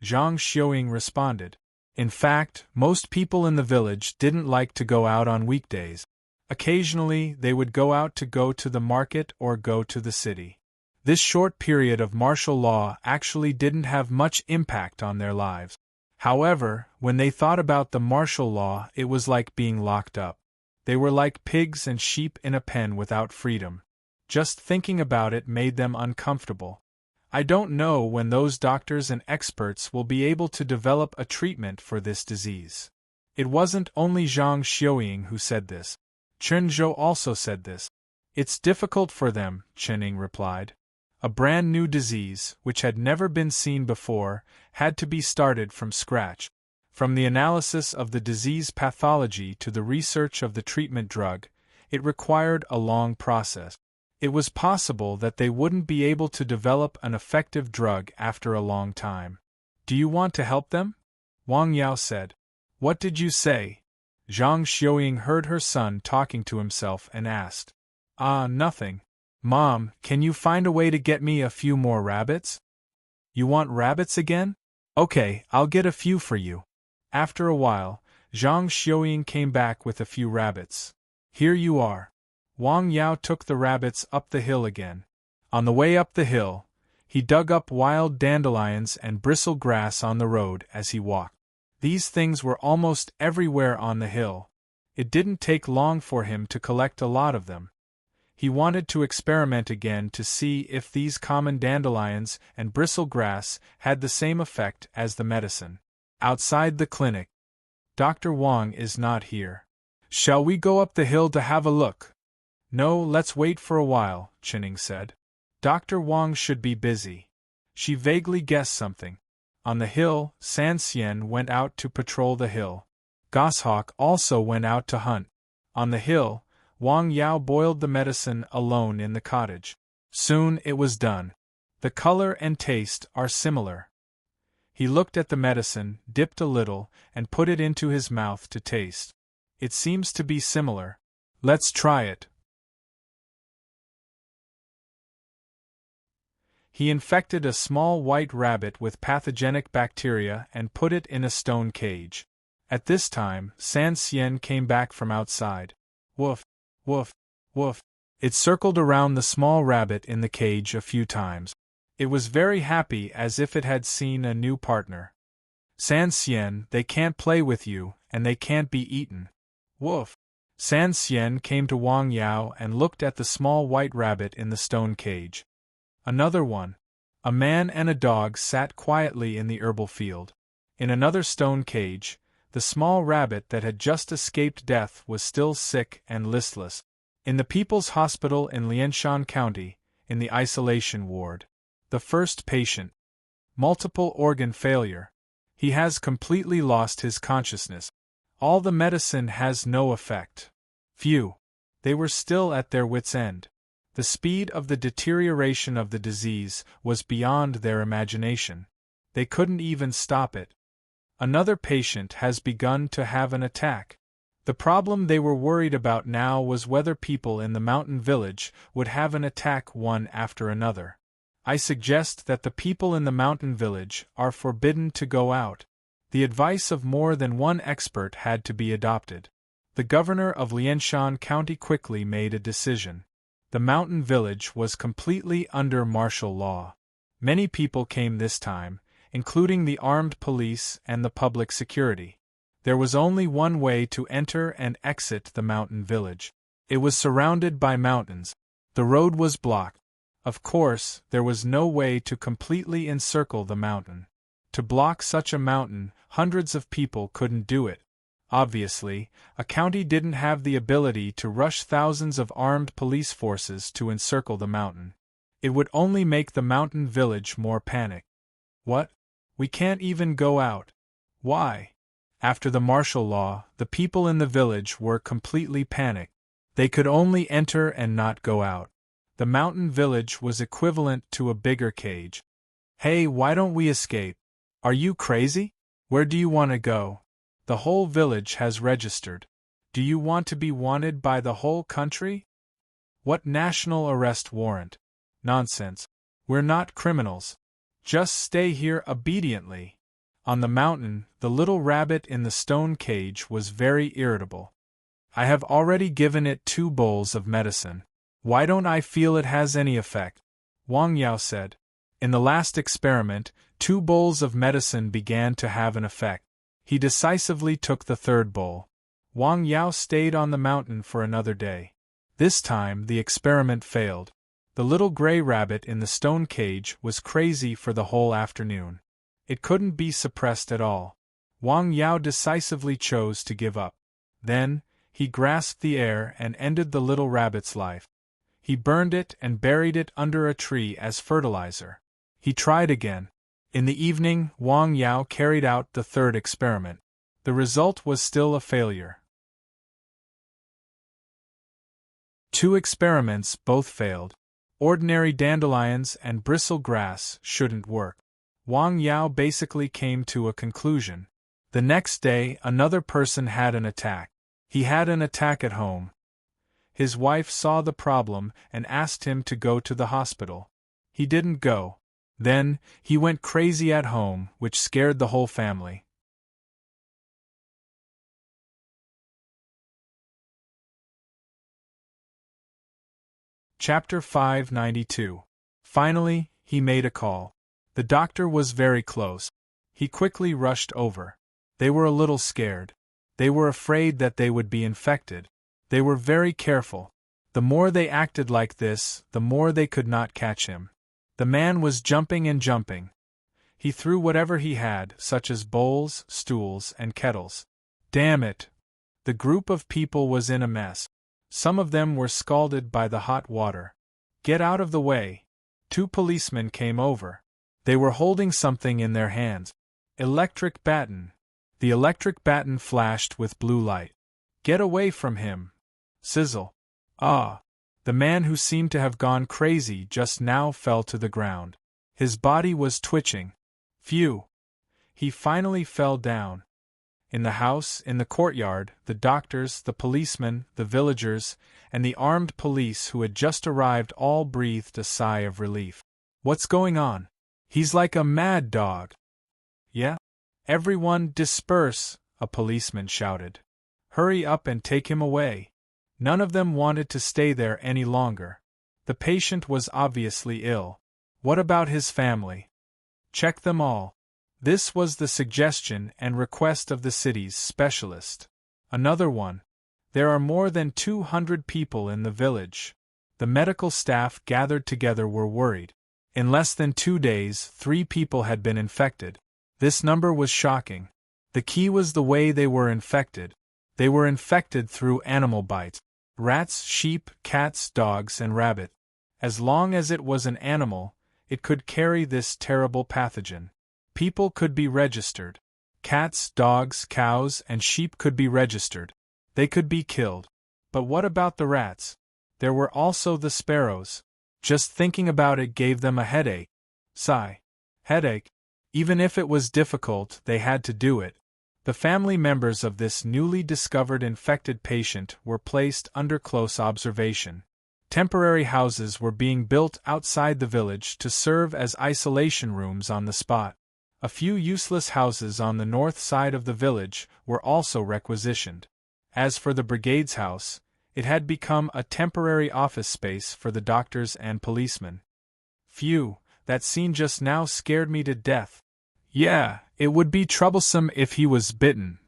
Zhang Xiuying responded. In fact, most people in the village didn't like to go out on weekdays. Occasionally, they would go out to the market or go to the city. This short period of martial law actually didn't have much impact on their lives. However, when they thought about the martial law, it was like being locked up. They were like pigs and sheep in a pen without freedom. Just thinking about it made them uncomfortable. I don't know when those doctors and experts will be able to develop a treatment for this disease. It wasn't only Zhang Xiuying who said this. Chen Zhou also said this. It's difficult for them, Chening replied. A brand new disease, which had never been seen before, had to be started from scratch. From the analysis of the disease pathology to the research of the treatment drug, it required a long process. It was possible that they wouldn't be able to develop an effective drug after a long time. Do you want to help them? Wang Yao said. What did you say? Zhang Xiuying heard her son talking to himself and asked. Nothing. Mom, can you find a way to get me a few more rabbits? You want rabbits again? Okay, I'll get a few for you. After a while, Zhang Xiuying came back with a few rabbits. Here you are. Wang Yao took the rabbits up the hill again. On the way up the hill, he dug up wild dandelions and bristle grass on the road as he walked. These things were almost everywhere on the hill. It didn't take long for him to collect a lot of them. He wanted to experiment again to see if these common dandelions and bristle grass had the same effect as the medicine. Outside the clinic. Dr. Wang is not here. Shall we go up the hill to have a look? No, let's wait for a while, Chening said. Dr. Wang should be busy. She vaguely guessed something. On the hill, San Xian went out to patrol the hill. Goshawk also went out to hunt. On the hill, Wang Yao boiled the medicine alone in the cottage. Soon it was done. The color and taste are similar. He looked at the medicine, dipped a little, and put it into his mouth to taste. It seems to be similar. Let's try it. He infected a small white rabbit with pathogenic bacteria and put it in a stone cage. At this time, San Xian came back from outside. Woof, woof, woof. It circled around the small rabbit in the cage a few times. It was very happy as if it had seen a new partner. San Xian, they can't play with you, and they can't be eaten. Woof. San Xian came to Wang Yao and looked at the small white rabbit in the stone cage. Another one. A man and a dog sat quietly in the herbal field. In another stone cage, the small rabbit that had just escaped death was still sick and listless. In the People's Hospital in Lianshan County, in the isolation ward. The first patient. Multiple organ failure. He has completely lost his consciousness. All the medicine has no effect. Phew. They were still at their wits' end. The speed of the deterioration of the disease was beyond their imagination. They couldn't even stop it. Another patient has begun to have an attack. The problem they were worried about now was whether people in the mountain village would have an attack one after another. I suggest that the people in the mountain village are forbidden to go out. The advice of more than one expert had to be adopted. The governor of Lianshan County quickly made a decision. The mountain village was completely under martial law. Many people came this time, including the armed police and the public security. There was only one way to enter and exit the mountain village. It was surrounded by mountains. The road was blocked. Of course, there was no way to completely encircle the mountain. To block such a mountain, hundreds of people couldn't do it. Obviously, a county didn't have the ability to rush thousands of armed police forces to encircle the mountain. It would only make the mountain village more panicked. What? We can't even go out. Why? After the martial law, the people in the village were completely panicked. They could only enter and not go out. The mountain village was equivalent to a bigger cage. Hey, why don't we escape? Are you crazy? Where do you want to go? The whole village has registered. Do you want to be wanted by the whole country? What national arrest warrant? Nonsense. We're not criminals. Just stay here obediently. On the mountain, the little rabbit in the stone cage was very irritable. I have already given it 2 bowls of medicine. Why don't I feel it has any effect? Wang Yao said. In the last experiment, 2 bowls of medicine began to have an effect. He decisively took the 3rd bowl. Wang Yao stayed on the mountain for another day. This time the experiment failed. The little gray rabbit in the stone cage was crazy for the whole afternoon. It couldn't be suppressed at all. Wang Yao decisively chose to give up. Then, he grasped the air and ended the little rabbit's life. He burned it and buried it under a tree as fertilizer. He tried again. In the evening, Wang Yao carried out the 3rd experiment. The result was still a failure. 2 experiments both failed. Ordinary dandelions and bristle grass shouldn't work. Wang Yao basically came to a conclusion. The next day, another person had an attack. He had an attack at home. His wife saw the problem and asked him to go to the hospital. He didn't go. Then, he went crazy at home, which scared the whole family. Chapter 592. Finally, he made a call. The doctor was very close. He quickly rushed over. They were a little scared. They were afraid that they would be infected. They were very careful. The more they acted like this, the more they could not catch him. The man was jumping and jumping. He threw whatever he had, such as bowls, stools, and kettles. Damn it! The group of people was in a mess. Some of them were scalded by the hot water. Get out of the way! 2 policemen came over. They were holding something in their hands. Electric baton. The electric baton flashed with blue light. Get away from him! Sizzle. Ah! The man who seemed to have gone crazy just now fell to the ground. His body was twitching. Phew! He finally fell down. In the house, in the courtyard, the doctors, the policemen, the villagers, and the armed police who had just arrived all breathed a sigh of relief. What's going on? He's like a mad dog. Yeah? Everyone disperse, a policeman shouted. Hurry up and take him away. None of them wanted to stay there any longer. The patient was obviously ill. What about his family? Check them all. This was the suggestion and request of the city's specialist. Another one. There are more than 200 people in the village. The medical staff gathered together were worried. In less than 2 days, 3 people had been infected. This number was shocking. The key was the way they were infected. They were infected through animal bites. Rats, sheep, cats, dogs, and rabbit. As long as it was an animal, it could carry this terrible pathogen. People could be registered. Cats, dogs, cows, and sheep could be registered. They could be killed. But what about the rats? There were also the sparrows. Just thinking about it gave them a headache. Sigh. Headache. Even if it was difficult, they had to do it. The family members of this newly discovered infected patient were placed under close observation. Temporary houses were being built outside the village to serve as isolation rooms on the spot. A few useless houses on the north side of the village were also requisitioned. As for the brigade's house, it had become a temporary office space for the doctors and policemen. Phew, that scene just now scared me to death. Yeah, it would be troublesome if he was bitten.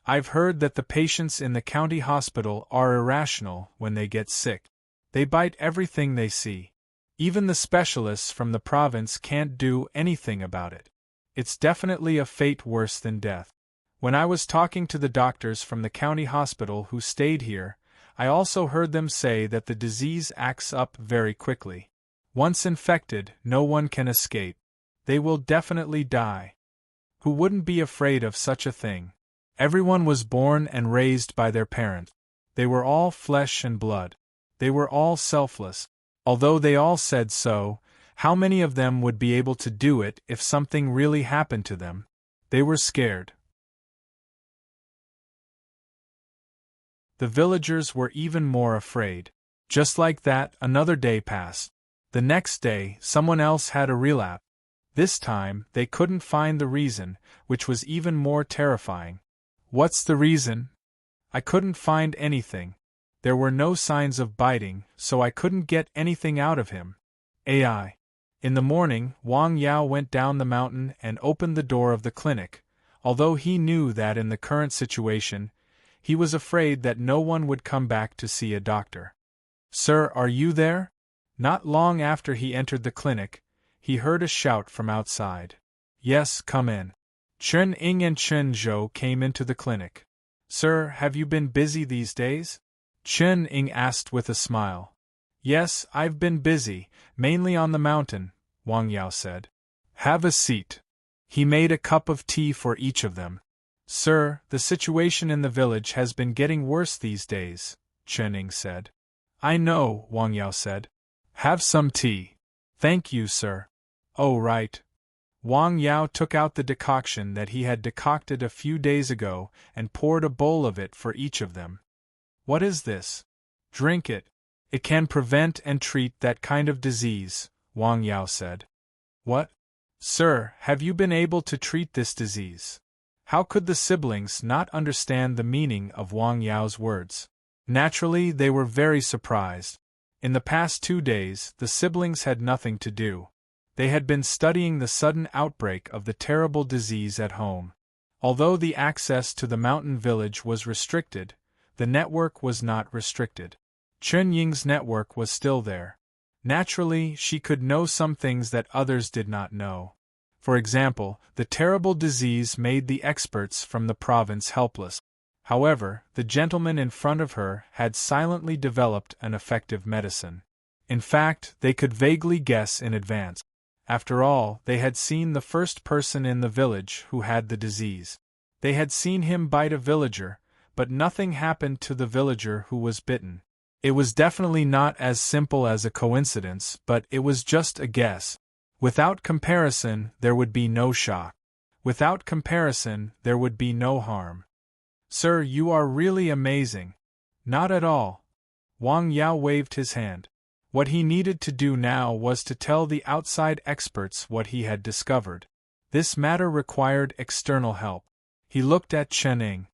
I've heard that the patients in the county hospital are irrational when they get sick. They bite everything they see. Even the specialists from the province can't do anything about it. It's definitely a fate worse than death. When I was talking to the doctors from the county hospital who stayed here, I also heard them say that the disease acts up very quickly. Once infected, no one can escape. They will definitely die. Who wouldn't be afraid of such a thing? Everyone was born and raised by their parents. They were all flesh and blood. They were all selfless. Although they all said so, how many of them would be able to do it if something really happened to them? They were scared. The villagers were even more afraid. Just like that, another day passed. The next day, someone else had a relapse. This time, they couldn't find the reason, which was even more terrifying. What's the reason? I couldn't find anything. There were no signs of biting, so I couldn't get anything out of him. AI. In the morning, Wang Yao went down the mountain and opened the door of the clinic, although he knew that in the current situation, he was afraid that no one would come back to see a doctor. Sir, are you there? Not long after he entered the clinic, he heard a shout from outside. Yes, come in. Chen Ying and Chen Zhou came into the clinic. Sir, have you been busy these days? Chen Ying asked with a smile. Yes, I've been busy, mainly on the mountain, Wang Yao said. Have a seat. He made a cup of tea for each of them. Sir, the situation in the village has been getting worse these days, Chen Ying said. I know, Wang Yao said. Have some tea. Thank you, sir. Oh, right. Wang Yao took out the decoction that he had decocted a few days ago and poured a bowl of it for each of them. What is this? Drink it. It can prevent and treat that kind of disease, Wang Yao said. What? Sir, have you been able to treat this disease? How could the siblings not understand the meaning of Wang Yao's words? Naturally, they were very surprised. In the past 2 days, the siblings had nothing to do. They had been studying the sudden outbreak of the terrible disease at home. Although the access to the mountain village was restricted, the network was not restricted. Chen Ying's network was still there. Naturally, she could know some things that others did not know. For example, the terrible disease made the experts from the province helpless. However, the gentleman in front of her had silently developed an effective medicine. In fact, they could vaguely guess in advance. After all, they had seen the first person in the village who had the disease. They had seen him bite a villager, but nothing happened to the villager who was bitten. It was definitely not as simple as a coincidence, but it was just a guess. Without comparison, there would be no shock. Without comparison, there would be no harm. Sir, you are really amazing. Not at all. Wang Yao waved his hand. What he needed to do now was to tell the outside experts what he had discovered. This matter required external help. He looked at Chen Ying.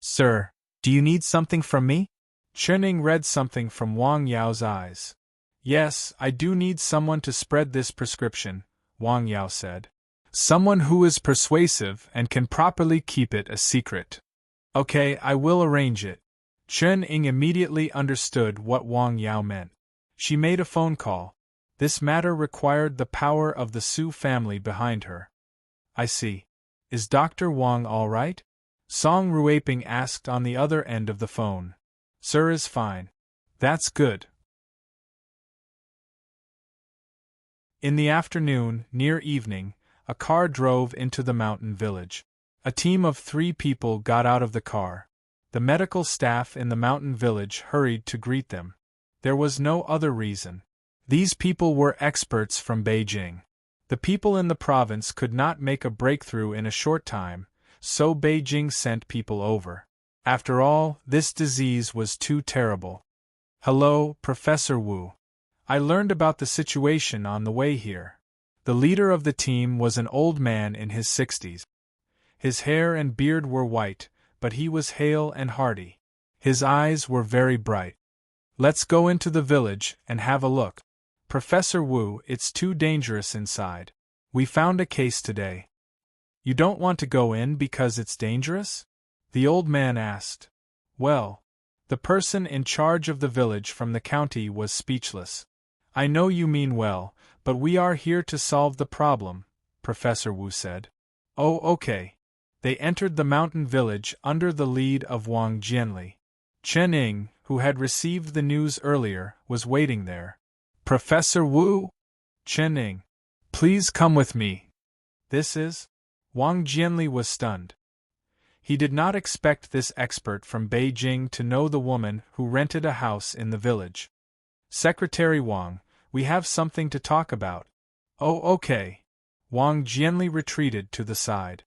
Sir, do you need something from me? Chen Ying read something from Wang Yao's eyes. Yes, I do need someone to spread this prescription, Wang Yao said. Someone who is persuasive and can properly keep it a secret. Okay, I will arrange it. Chen Ying immediately understood what Wang Yao meant. She made a phone call. This matter required the power of the Su family behind her. I see. Is Dr. Wang all right? Song Ruiping asked on the other end of the phone. Sir is fine. That's good. In the afternoon, near evening, a car drove into the mountain village. A team of 3 people got out of the car. The medical staff in the mountain village hurried to greet them. There was no other reason. These people were experts from Beijing. The people in the province could not make a breakthrough in a short time, so Beijing sent people over. After all, this disease was too terrible. Hello, Professor Wu. I learned about the situation on the way here. The leader of the team was an old man in his 60s. His hair and beard were white, but he was hale and hearty. His eyes were very bright. Let's go into the village and have a look. Professor Wu, it's too dangerous inside. We found a case today. You don't want to go in because it's dangerous? The old man asked. Well, the person in charge of the village from the county was speechless. I know you mean well, but we are here to solve the problem, Professor Wu said. Oh, okay. They entered the mountain village under the lead of Wang Jianli. Chen Ying, who had received the news earlier, was waiting there. Professor Wu? Chen Ying. Please come with me. This is? Wang Jianli was stunned. He did not expect this expert from Beijing to know the woman who rented a house in the village. Secretary Wang, we have something to talk about. Oh, okay. Wang Jianli retreated to the side.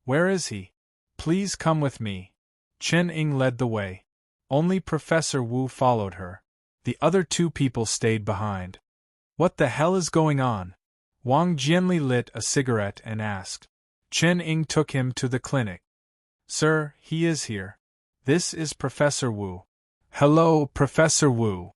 Where is he? Please come with me. Chen Ying led the way. Only Professor Wu followed her. The other 2 people stayed behind. What the hell is going on? Wang Jianli lit a cigarette and asked. Chen Ying took him to the clinic. Sir, he is here. This is Professor Wu. Hello, Professor Wu.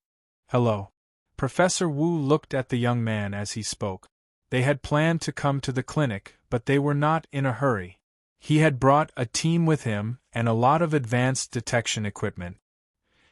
Hello. Professor Wu looked at the young man as he spoke. They had planned to come to the clinic, but they were not in a hurry. He had brought a team with him and a lot of advanced detection equipment.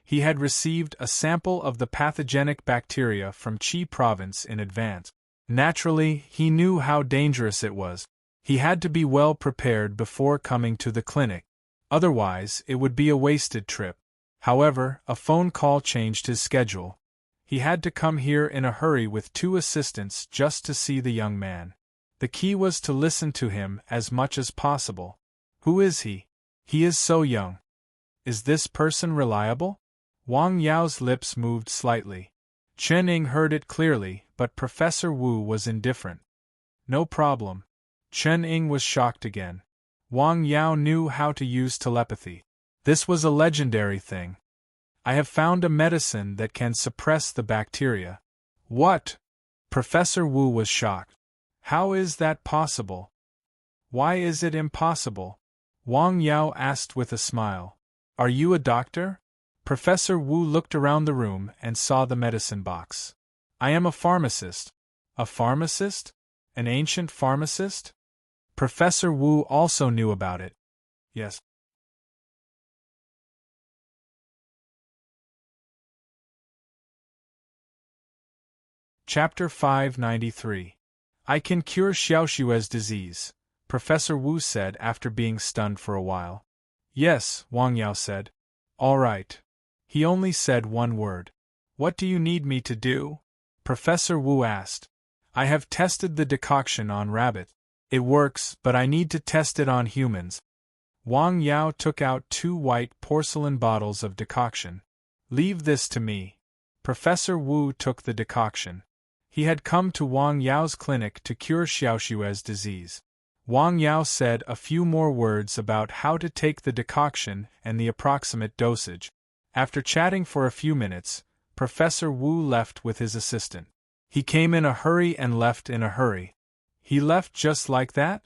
He had received a sample of the pathogenic bacteria from Qi province in advance. Naturally, he knew how dangerous it was. He had to be well prepared before coming to the clinic. Otherwise, it would be a wasted trip. However, a phone call changed his schedule. He had to come here in a hurry with 2 assistants just to see the young man. The key was to listen to him as much as possible. Who is he? He is so young. Is this person reliable? Wang Yao's lips moved slightly. Chen Ying heard it clearly, but Professor Wu was indifferent. No problem. Chen Ying was shocked again. Wang Yao knew how to use telepathy. This was a legendary thing. I have found a medicine that can suppress the bacteria. What? Professor Wu was shocked. How is that possible? Why is it impossible? Wang Yao asked with a smile. Are you a doctor? Professor Wu looked around the room and saw the medicine box. I am a pharmacist. A pharmacist? An ancient pharmacist? Professor Wu also knew about it. Yes. Chapter 593. I can cure Xiaoshue's disease, Professor Wu said after being stunned for a while. Yes, Wang Yao said. All right. He only said one word. What do you need me to do? Professor Wu asked. I have tested the decoction on rabbit. It works, but I need to test it on humans. Wang Yao took out 2 white porcelain bottles of decoction. Leave this to me. Professor Wu took the decoction. He had come to Wang Yao's clinic to cure Xiaoshue's disease. Wang Yao said a few more words about how to take the decoction and the approximate dosage. After chatting for a few minutes, Professor Wu left with his assistant. He came in a hurry and left in a hurry. He left just like that?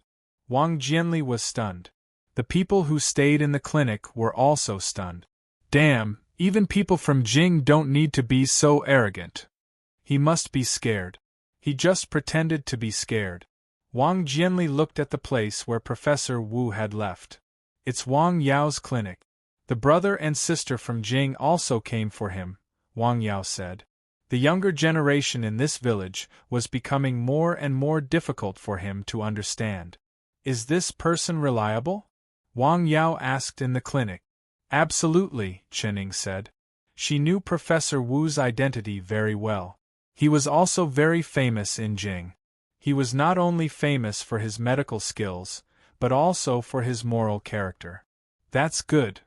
Wang Jianli was stunned. The people who stayed in the clinic were also stunned. Damn, even people from Jing don't need to be so arrogant. He must be scared. He just pretended to be scared. Wang Jianli looked at the place where Professor Wu had left. It's Wang Yao's clinic. The brother and sister from Jing also came for him, Wang Yao said. The younger generation in this village was becoming more and more difficult for him to understand. Is this person reliable? Wang Yao asked in the clinic. Absolutely, Chen Ying said. She knew Professor Wu's identity very well. He was also very famous in Jing. He was not only famous for his medical skills, but also for his moral character. That's good.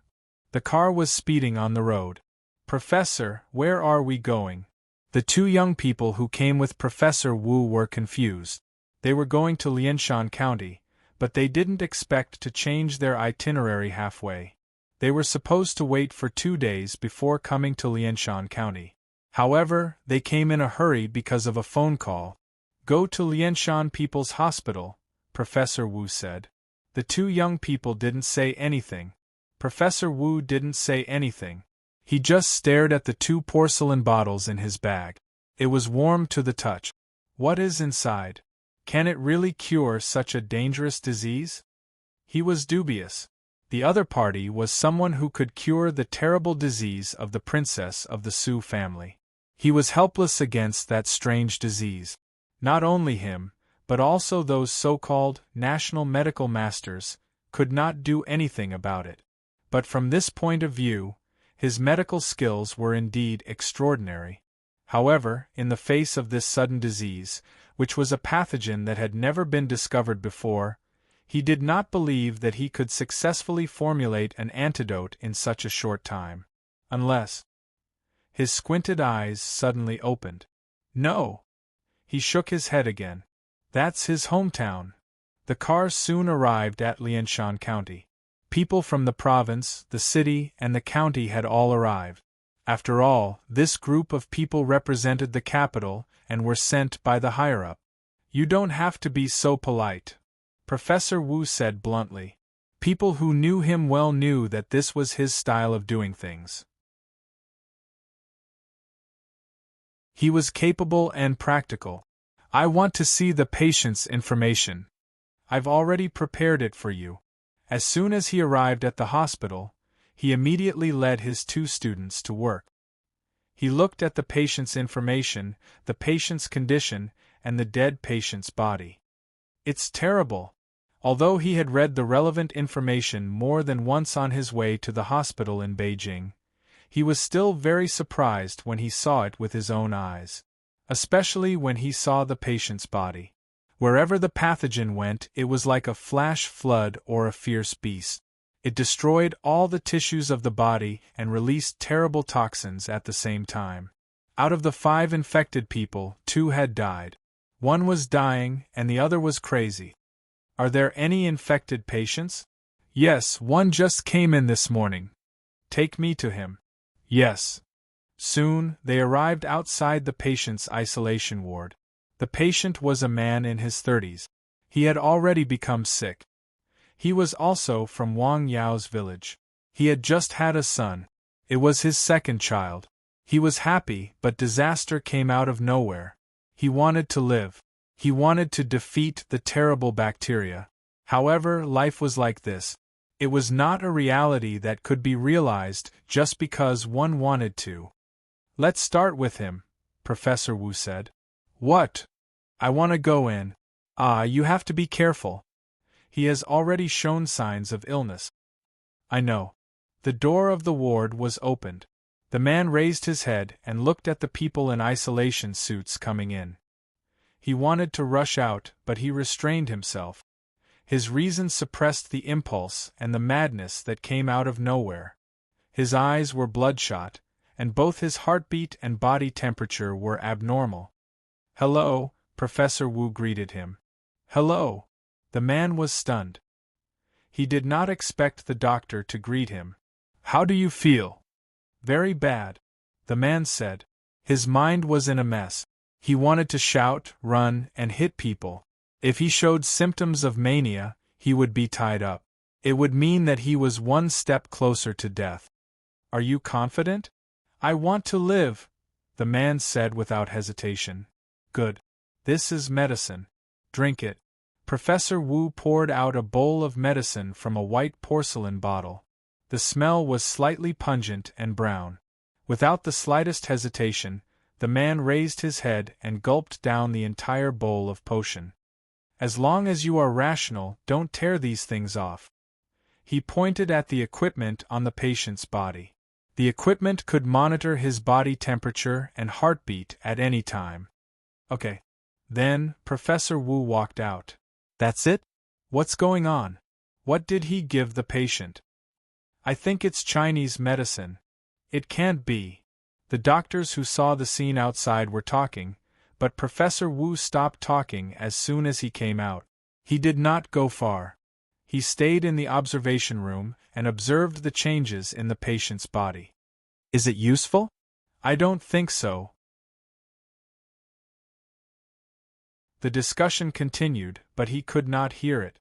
The car was speeding on the road. Professor, where are we going? The 2 young people who came with Professor Wu were confused. They were going to Lianshan County, but they didn't expect to change their itinerary halfway. They were supposed to wait for 2 days before coming to Lianshan County. However, they came in a hurry because of a phone call. Go to Lianshan People's Hospital, Professor Wu said. The 2 young people didn't say anything. Professor Wu didn't say anything. He just stared at the 2 porcelain bottles in his bag. It was warm to the touch. What is inside? Can it really cure such a dangerous disease? He was dubious. The other party was someone who could cure the terrible disease of the princess of the Su family. He was helpless against that strange disease. Not only him, but also those so-called national medical masters, could not do anything about it. But from this point of view, his medical skills were indeed extraordinary. However, in the face of this sudden disease, which was a pathogen that had never been discovered before, he did not believe that he could successfully formulate an antidote in such a short time. Unless... His squinted eyes suddenly opened. No! He shook his head again. That's his hometown. The car soon arrived at Lianshan County. People from the province, the city, and the county had all arrived. After all, this group of people represented the capital and were sent by the higher-up. You don't have to be so polite, Professor Wu said bluntly. People who knew him well knew that this was his style of doing things. He was capable and practical. I want to see the patient's information. I've already prepared it for you. As soon as he arrived at the hospital, he immediately led his 2 students to work. He looked at the patient's information, the patient's condition, and the dead patient's body. It's terrible. Although he had read the relevant information more than once on his way to the hospital in Beijing, he was still very surprised when he saw it with his own eyes. Especially when he saw the patient's body. Wherever the pathogen went, it was like a flash flood or a fierce beast. It destroyed all the tissues of the body and released terrible toxins at the same time. Out of the 5 infected people, 2 had died. One was dying and the other was crazy. Are there any infected patients? Yes, one just came in this morning. Take me to him. Yes. Soon, they arrived outside the patient's isolation ward. The patient was a man in his 30s. He had already become sick. He was also from Wang Yao's village. He had just had a son. It was his 2nd child. He was happy, but disaster came out of nowhere. He wanted to live. He wanted to defeat the terrible bacteria. However, life was like this. It was not a reality that could be realized just because one wanted to. Let's start with him, Professor Wu said. What? I want to go in. You have to be careful. He has already shown signs of illness. I know. The door of the ward was opened. The man raised his head and looked at the people in isolation suits coming in. He wanted to rush out, but he restrained himself. His reason suppressed the impulse and the madness that came out of nowhere. His eyes were bloodshot, and both his heartbeat and body temperature were abnormal. Hello, Professor Wu greeted him. Hello. The man was stunned. He did not expect the doctor to greet him. How do you feel? Very bad, the man said. His mind was in a mess. He wanted to shout, run, and hit people. If he showed symptoms of mania, he would be tied up. It would mean that he was one step closer to death. Are you confident? I want to live, the man said without hesitation. Good. This is medicine. Drink it. Professor Wu poured out a bowl of medicine from a white porcelain bottle. The smell was slightly pungent and brown. Without the slightest hesitation, the man raised his head and gulped down the entire bowl of potion. As long as you are rational, don't tear these things off. He pointed at the equipment on the patient's body. The equipment could monitor his body temperature and heartbeat at any time. Okay. Then, Professor Wu walked out. That's it? What's going on? What did he give the patient? I think it's Chinese medicine. It can't be. The doctors who saw the scene outside were talking, but Professor Wu stopped talking as soon as he came out. He did not go far. He stayed in the observation room and observed the changes in the patient's body. Is it useful? I don't think so. The discussion continued, but he could not hear it.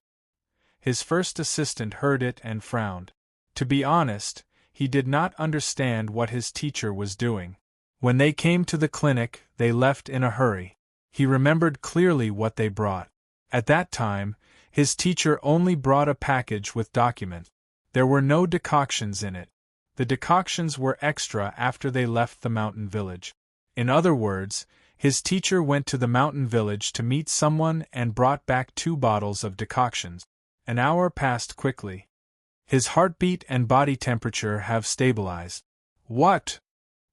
His first assistant heard it and frowned. To be honest, he did not understand what his teacher was doing. When they came to the clinic, they left in a hurry. He remembered clearly what they brought. At that time, his teacher only brought a package with documents. There were no decoctions in it. The decoctions were extra after they left the mountain village. In other words, his teacher went to the mountain village to meet someone and brought back 2 bottles of decoctions. An hour passed quickly. His heartbeat and body temperature have stabilized. What?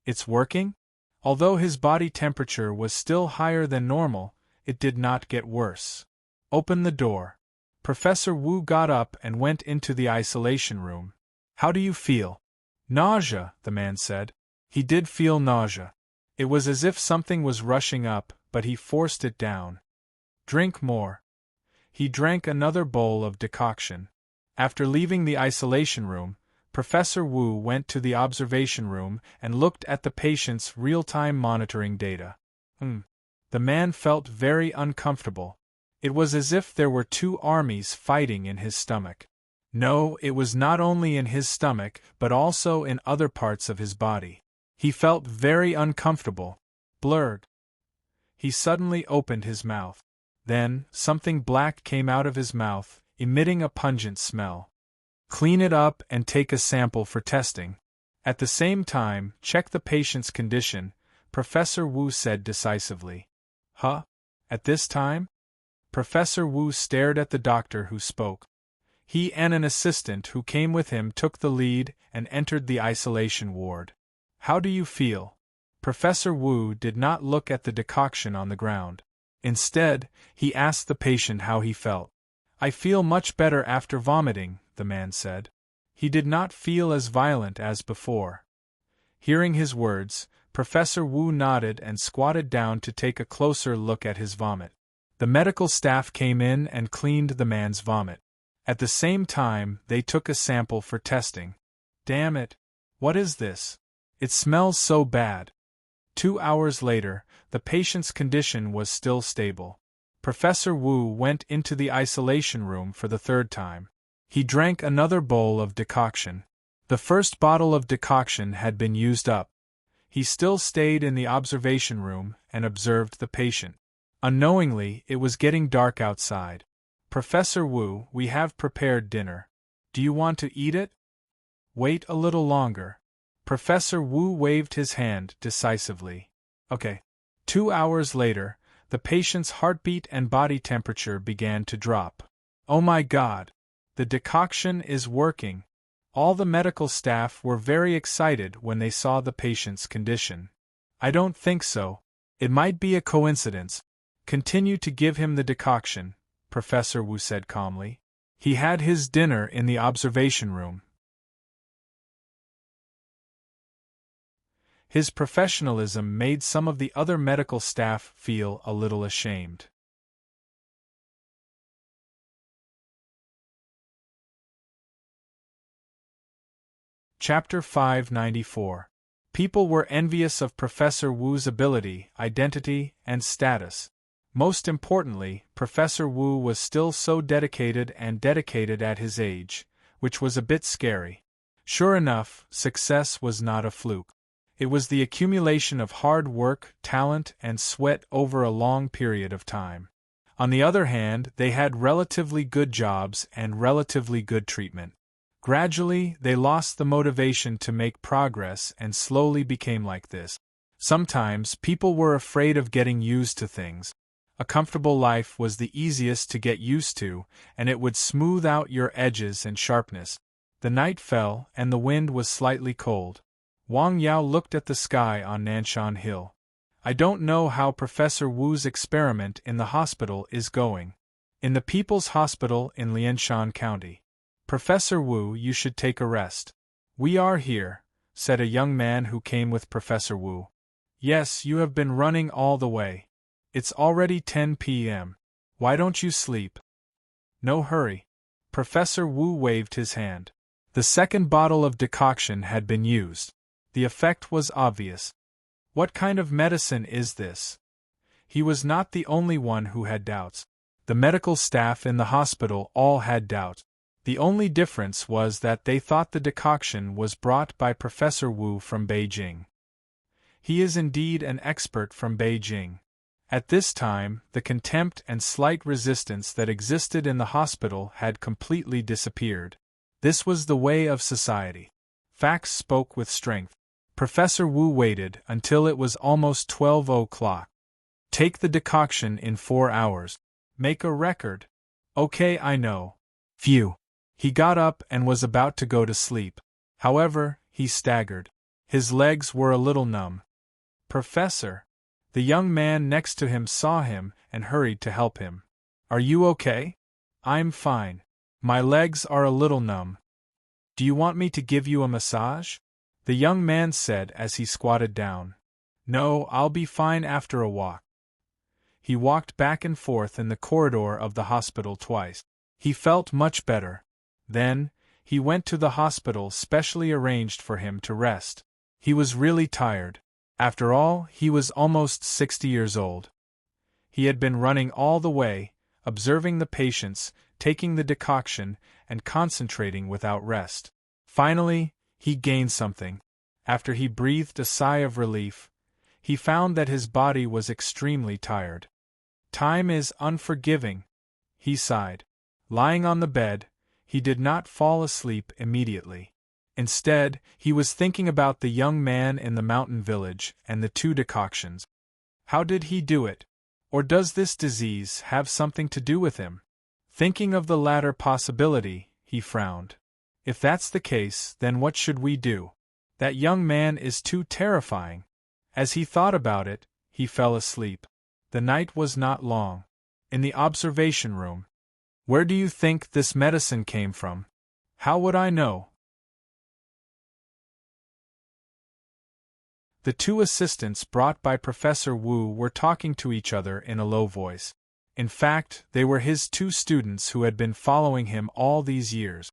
It's working? Although his body temperature was still higher than normal, it did not get worse. Open the door. Professor Wu got up and went into the isolation room. How do you feel? Nausea, the man said. He did feel nausea. It was as if something was rushing up, but he forced it down. Drink more. He drank another bowl of decoction. After leaving the isolation room, Professor Wu went to the observation room and looked at the patient's real-time monitoring data. The man felt very uncomfortable. It was as if there were two armies fighting in his stomach. No, it was not only in his stomach, but also in other parts of his body. He felt very uncomfortable. Blurred. He suddenly opened his mouth. Then, something black came out of his mouth, emitting a pungent smell. Clean it up and take a sample for testing. At the same time, check the patient's condition, Professor Wu said decisively. Huh? At this time? Professor Wu stared at the doctor who spoke. He and an assistant who came with him took the lead and entered the isolation ward. How do you feel? Professor Wu did not look at the decoction on the ground. Instead, he asked the patient how he felt. I feel much better after vomiting, the man said. He did not feel as violent as before. Hearing his words, Professor Wu nodded and squatted down to take a closer look at his vomit. The medical staff came in and cleaned the man's vomit. At the same time, they took a sample for testing. Damn it! What is this? It smells so bad. 2 hours later, the patient's condition was still stable. Professor Wu went into the isolation room for the third time. He drank another bowl of decoction. The first bottle of decoction had been used up. He still stayed in the observation room and observed the patient. Unknowingly, it was getting dark outside. Professor Wu, we have prepared dinner. Do you want to eat it? Wait a little longer. Professor Wu waved his hand decisively. Okay. 2 hours later, the patient's heartbeat and body temperature began to drop. Oh my God! The decoction is working. All the medical staff were very excited when they saw the patient's condition. I don't think so. It might be a coincidence. Continue to give him the decoction, Professor Wu said calmly. He had his dinner in the observation room. His professionalism made some of the other medical staff feel a little ashamed. Chapter 594. People were envious of Professor Wu's ability, identity, and status. Most importantly, Professor Wu was still so dedicated at his age, which was a bit scary. Sure enough, success was not a fluke. It was the accumulation of hard work, talent, and sweat over a long period of time. On the other hand, they had relatively good jobs and relatively good treatment. Gradually, they lost the motivation to make progress and slowly became like this. Sometimes, people were afraid of getting used to things. A comfortable life was the easiest to get used to, and it would smooth out your edges and sharpness. The night fell, and the wind was slightly cold. Wang Yao looked at the sky on Nanshan Hill. I don't know how Professor Wu's experiment in the hospital is going. In the People's Hospital in Lianshan County. Professor Wu, you should take a rest. We are here, said a young man who came with Professor Wu. Yes, you have been running all the way. It's already 10 p.m. Why don't you sleep? No hurry. Professor Wu waved his hand. The second bottle of decoction had been used. The effect was obvious. What kind of medicine is this? He was not the only one who had doubts. The medical staff in the hospital all had doubts. The only difference was that they thought the decoction was brought by Professor Wu from Beijing. He is indeed an expert from Beijing. At this time, the contempt and slight resistance that existed in the hospital had completely disappeared. This was the way of society. Facts spoke with strength. Professor Wu waited until it was almost 12 o'clock. Take the decoction in 4 hours. Make a record. Okay, I know. Phew. He got up and was about to go to sleep. However, he staggered. His legs were a little numb. Professor. The young man next to him saw him and hurried to help him. Are you okay? I'm fine. My legs are a little numb. Do you want me to give you a massage? The young man said as he squatted down. No, I'll be fine after a walk. He walked back and forth in the corridor of the hospital twice. He felt much better. Then, he went to the hospital specially arranged for him to rest. He was really tired. After all, he was almost 60 years old. He had been running all the way, observing the patients, taking the decoction, and concentrating without rest. Finally, he gained something. After he breathed a sigh of relief, he found that his body was extremely tired. Time is unforgiving, he sighed. Lying on the bed, he did not fall asleep immediately. Instead, he was thinking about the young man in the mountain village and the 2 decoctions. How did he do it? Or does this disease have something to do with him? Thinking of the latter possibility, he frowned. If that's the case, then what should we do? That young man is too terrifying. As he thought about it, he fell asleep. The night was not long. In the observation room. Where do you think this medicine came from? How would I know? The 2 assistants brought by Professor Wu were talking to each other in a low voice. In fact, they were his 2 students who had been following him all these years.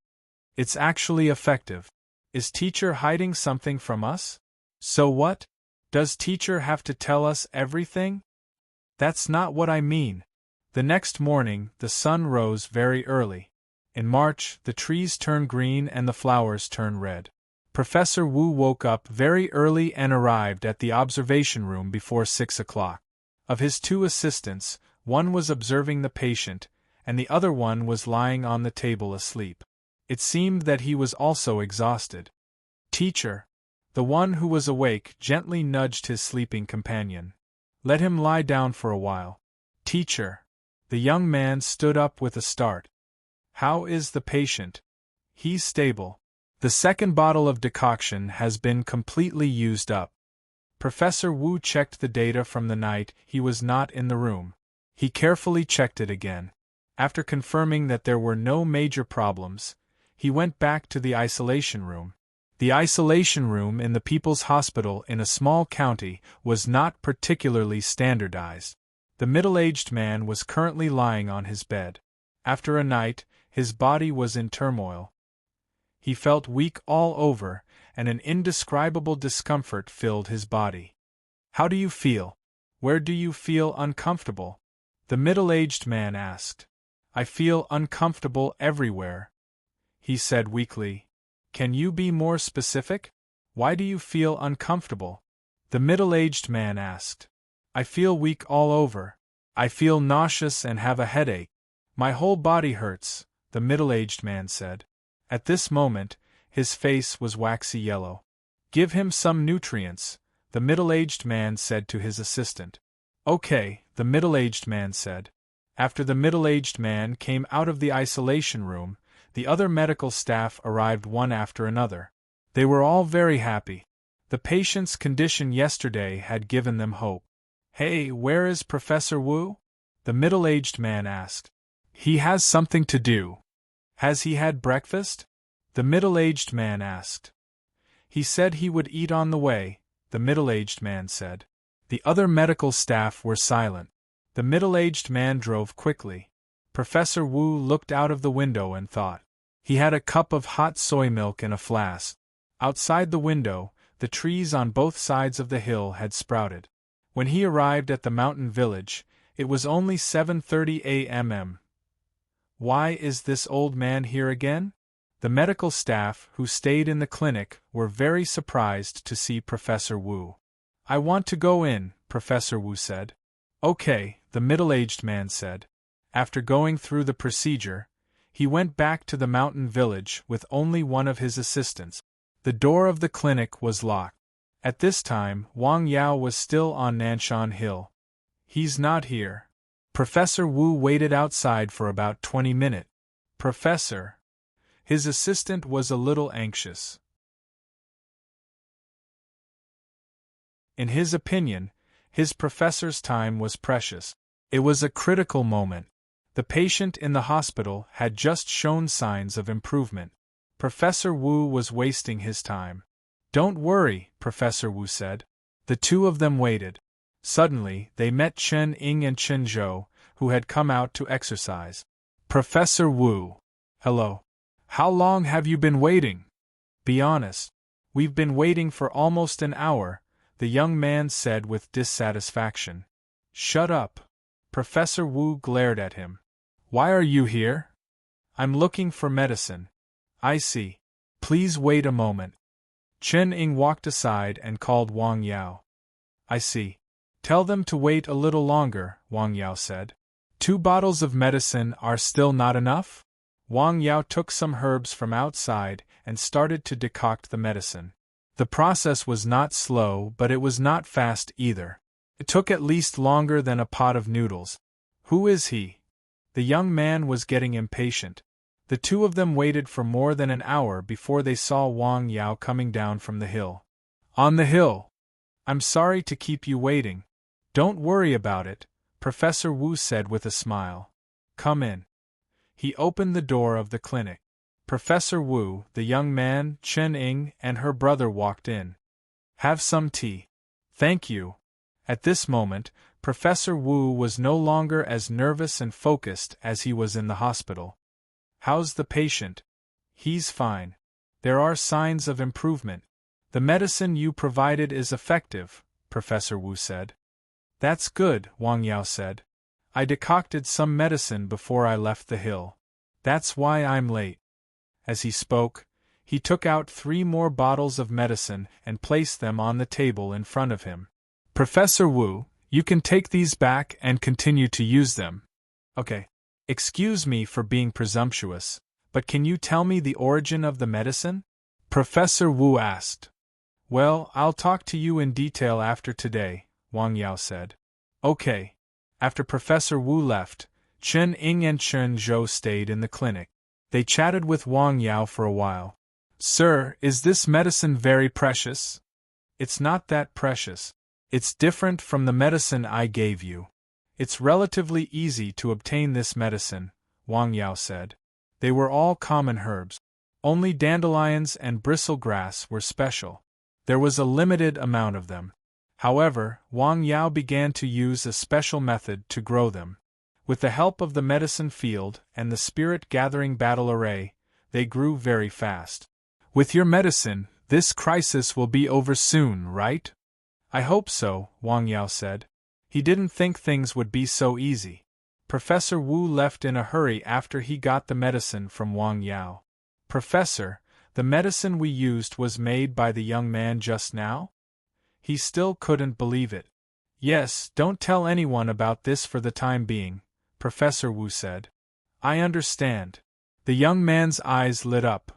It's actually effective. Is teacher hiding something from us? So what? Does teacher have to tell us everything? That's not what I mean. The next morning, the sun rose very early. In March, the trees turn green and the flowers turn red. Professor Wu woke up very early and arrived at the observation room before 6 o'clock. Of his 2 assistants, one was observing the patient, and the other one was lying on the table asleep. It seemed that he was also exhausted. Teacher. The one who was awake gently nudged his sleeping companion. Let him lie down for a while. Teacher. The young man stood up with a start. How is the patient? He's stable. The second bottle of decoction has been completely used up. Professor Wu checked the data from the night he was not in the room. He carefully checked it again. After confirming that there were no major problems, he went back to the isolation room. The isolation room in the People's Hospital in a small county was not particularly standardized. The middle-aged man was currently lying on his bed. After a night, his body was in turmoil. He felt weak all over, and an indescribable discomfort filled his body. How do you feel? Where do you feel uncomfortable? The middle-aged man asked. I feel uncomfortable everywhere, he said weakly. Can you be more specific? Why do you feel uncomfortable? The middle-aged man asked. I feel weak all over. I feel nauseous and have a headache. My whole body hurts, the middle-aged man said. At this moment, his face was waxy yellow. Give him some nutrients, the middle-aged man said to his assistant. Okay, the middle-aged man said. After the middle-aged man came out of the isolation room, the other medical staff arrived one after another. They were all very happy. The patient's condition yesterday had given them hope. Hey, where is Professor Wu? The middle-aged man asked. He has something to do. Has he had breakfast? The middle-aged man asked. He said he would eat on the way, the middle-aged man said. The other medical staff were silent. The middle-aged man drove quickly. Professor Wu looked out of the window and thought. He had a cup of hot soy milk in a flask. Outside the window, the trees on both sides of the hill had sprouted. When he arrived at the mountain village, it was only 7:30 a.m. Why is this old man here again? The medical staff who stayed in the clinic were very surprised to see Professor Wu. I want to go in, Professor Wu said. Okay, the middle-aged man said. After going through the procedure, he went back to the mountain village with only one of his assistants. The door of the clinic was locked. At this time, Wang Yao was still on Nanshan Hill. He's not here. Professor Wu waited outside for about 20 minutes. Professor. His assistant was a little anxious. In his opinion, his professor's time was precious. It was a critical moment. The patient in the hospital had just shown signs of improvement. Professor Wu was wasting his time. Don't worry, Professor Wu said. The two of them waited. Suddenly, they met Chen Ying and Chen Zhou, who had come out to exercise. Professor Wu. Hello. How long have you been waiting? Be honest. We've been waiting for almost an hour, the young man said with dissatisfaction. Shut up. Professor Wu glared at him. Why are you here? I'm looking for medicine. I see. Please wait a moment. Chen Ying walked aside and called Wang Yao. I see. Tell them to wait a little longer, Wang Yao said. 2 bottles of medicine are still not enough? Wang Yao took some herbs from outside and started to decoct the medicine. The process was not slow, but it was not fast either. It took at least longer than a pot of noodles. Who is he? The young man was getting impatient. The 2 of them waited for more than an hour before they saw Wang Yao coming down from the hill. On the hill! I'm sorry to keep you waiting. Don't worry about it, Professor Wu said with a smile. Come in. He opened the door of the clinic. Professor Wu, the young man, Chen Ying, and her brother walked in. Have some tea. Thank you. At this moment, Professor Wu was no longer as nervous and focused as he was in the hospital. How's the patient? He's fine. There are signs of improvement. The medicine you provided is effective, Professor Wu said. That's good, Wang Yao said. I decocted some medicine before I left the hill. That's why I'm late. As he spoke, he took out 3 more bottles of medicine and placed them on the table in front of him. Professor Wu, you can take these back and continue to use them. Okay. Excuse me for being presumptuous, but can you tell me the origin of the medicine? Professor Wu asked. Well, I'll talk to you in detail after today, Wang Yao said. Okay. After Professor Wu left, Chen Ying and Chen Zhou stayed in the clinic. They chatted with Wang Yao for a while. Sir, is this medicine very precious? It's not that precious. It's different from the medicine I gave you. It's relatively easy to obtain this medicine, Wang Yao said. They were all common herbs. Only dandelions and bristlegrass were special. There was a limited amount of them. However, Wang Yao began to use a special method to grow them. With the help of the medicine field and the spirit-gathering battle array, they grew very fast. With your medicine, this crisis will be over soon, right? I hope so, Wang Yao said. He didn't think things would be so easy. Professor Wu left in a hurry after he got the medicine from Wang Yao. Professor, the medicine we used was made by the young man just now? He still couldn't believe it. Yes, don't tell anyone about this for the time being, Professor Wu said. I understand. The young man's eyes lit up.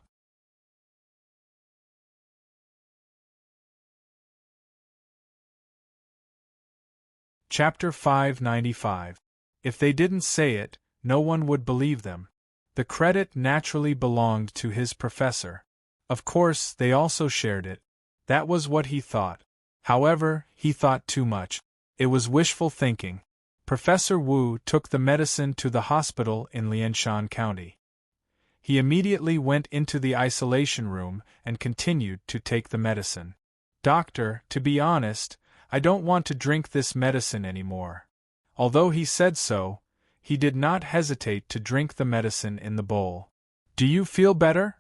Chapter 595. If they didn't say it, no one would believe them. The credit naturally belonged to his professor. Of course, they also shared it. That was what he thought. However, he thought too much. It was wishful thinking. Professor Wu took the medicine to the hospital in Lianshan County. He immediately went into the isolation room and continued to take the medicine. Doctor, to be honest, I don't want to drink this medicine anymore. Although he said so, he did not hesitate to drink the medicine in the bowl. Do you feel better?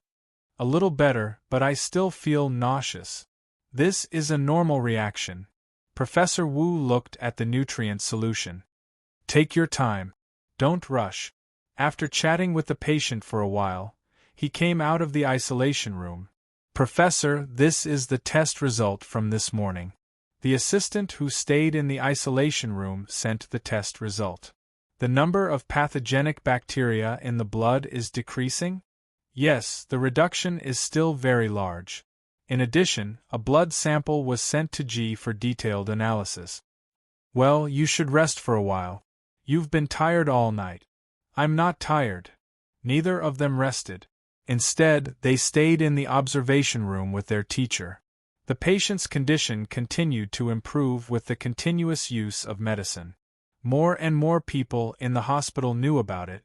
A little better, but I still feel nauseous. This is a normal reaction. Professor Wu looked at the nutrient solution. Take your time. Don't rush. After chatting with the patient for a while, he came out of the isolation room. Professor, this is the test result from this morning. The assistant who stayed in the isolation room sent the test result. The number of pathogenic bacteria in the blood is decreasing? Yes, the reduction is still very large. In addition, a blood sample was sent to G for detailed analysis. Well, you should rest for a while. You've been tired all night. I'm not tired. Neither of them rested. Instead, they stayed in the observation room with their teacher. The patient's condition continued to improve with the continuous use of medicine. More and more people in the hospital knew about it.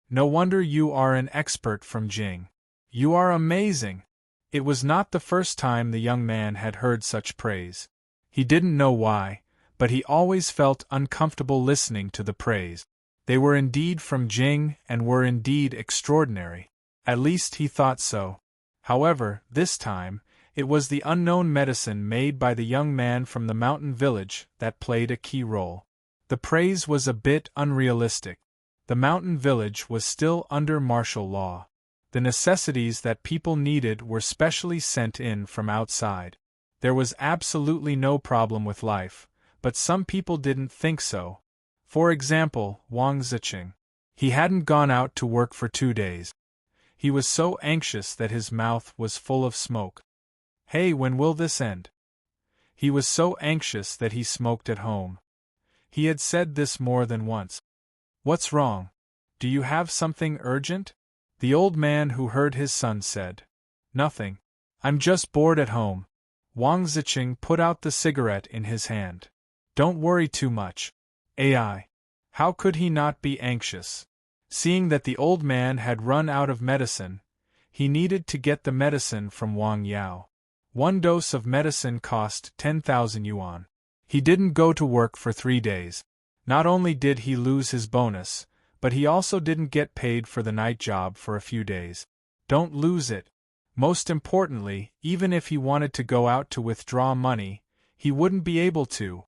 No wonder you are an expert from Jing. You are amazing! It was not the first time the young man had heard such praise. He didn't know why, but he always felt uncomfortable listening to the praise. They were indeed from Jing and were indeed extraordinary. At least he thought so. However, this time, it was the unknown medicine made by the young man from the mountain village that played a key role. The praise was a bit unrealistic. The mountain village was still under martial law. The necessities that people needed were specially sent in from outside. There was absolutely no problem with life, but some people didn't think so. For example, Wang Ziqing. He hadn't gone out to work for 2 days. He was so anxious that his mouth was full of smoke. Hey, when will this end? He was so anxious that he smoked at home. He had said this more than once. What's wrong? Do you have something urgent? The old man who heard his son said. Nothing. I'm just bored at home. Wang Ziqing put out the cigarette in his hand. Don't worry too much. AI. How could he not be anxious? Seeing that the old man had run out of medicine, he needed to get the medicine from Wang Yao. 1 dose of medicine cost 10,000 yuan. He didn't go to work for 3 days. Not only did he lose his bonus, but he also didn't get paid for the night job for a few days. Don't lose it. Most importantly, even if he wanted to go out to withdraw money, he wouldn't be able to.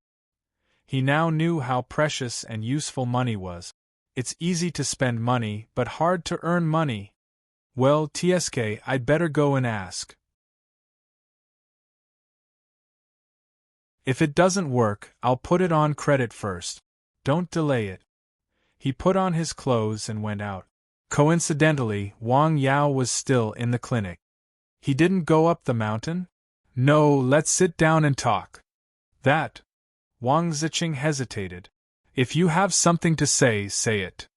He now knew how precious and useful money was. It's easy to spend money, but hard to earn money. Well, TSK, I'd better go and ask. If it doesn't work, I'll put it on credit first. Don't delay it. He put on his clothes and went out. Coincidentally, Wang Yao was still in the clinic. He didn't go up the mountain? No, let's sit down and talk. That. Wang Ziqing hesitated. If you have something to say, say it.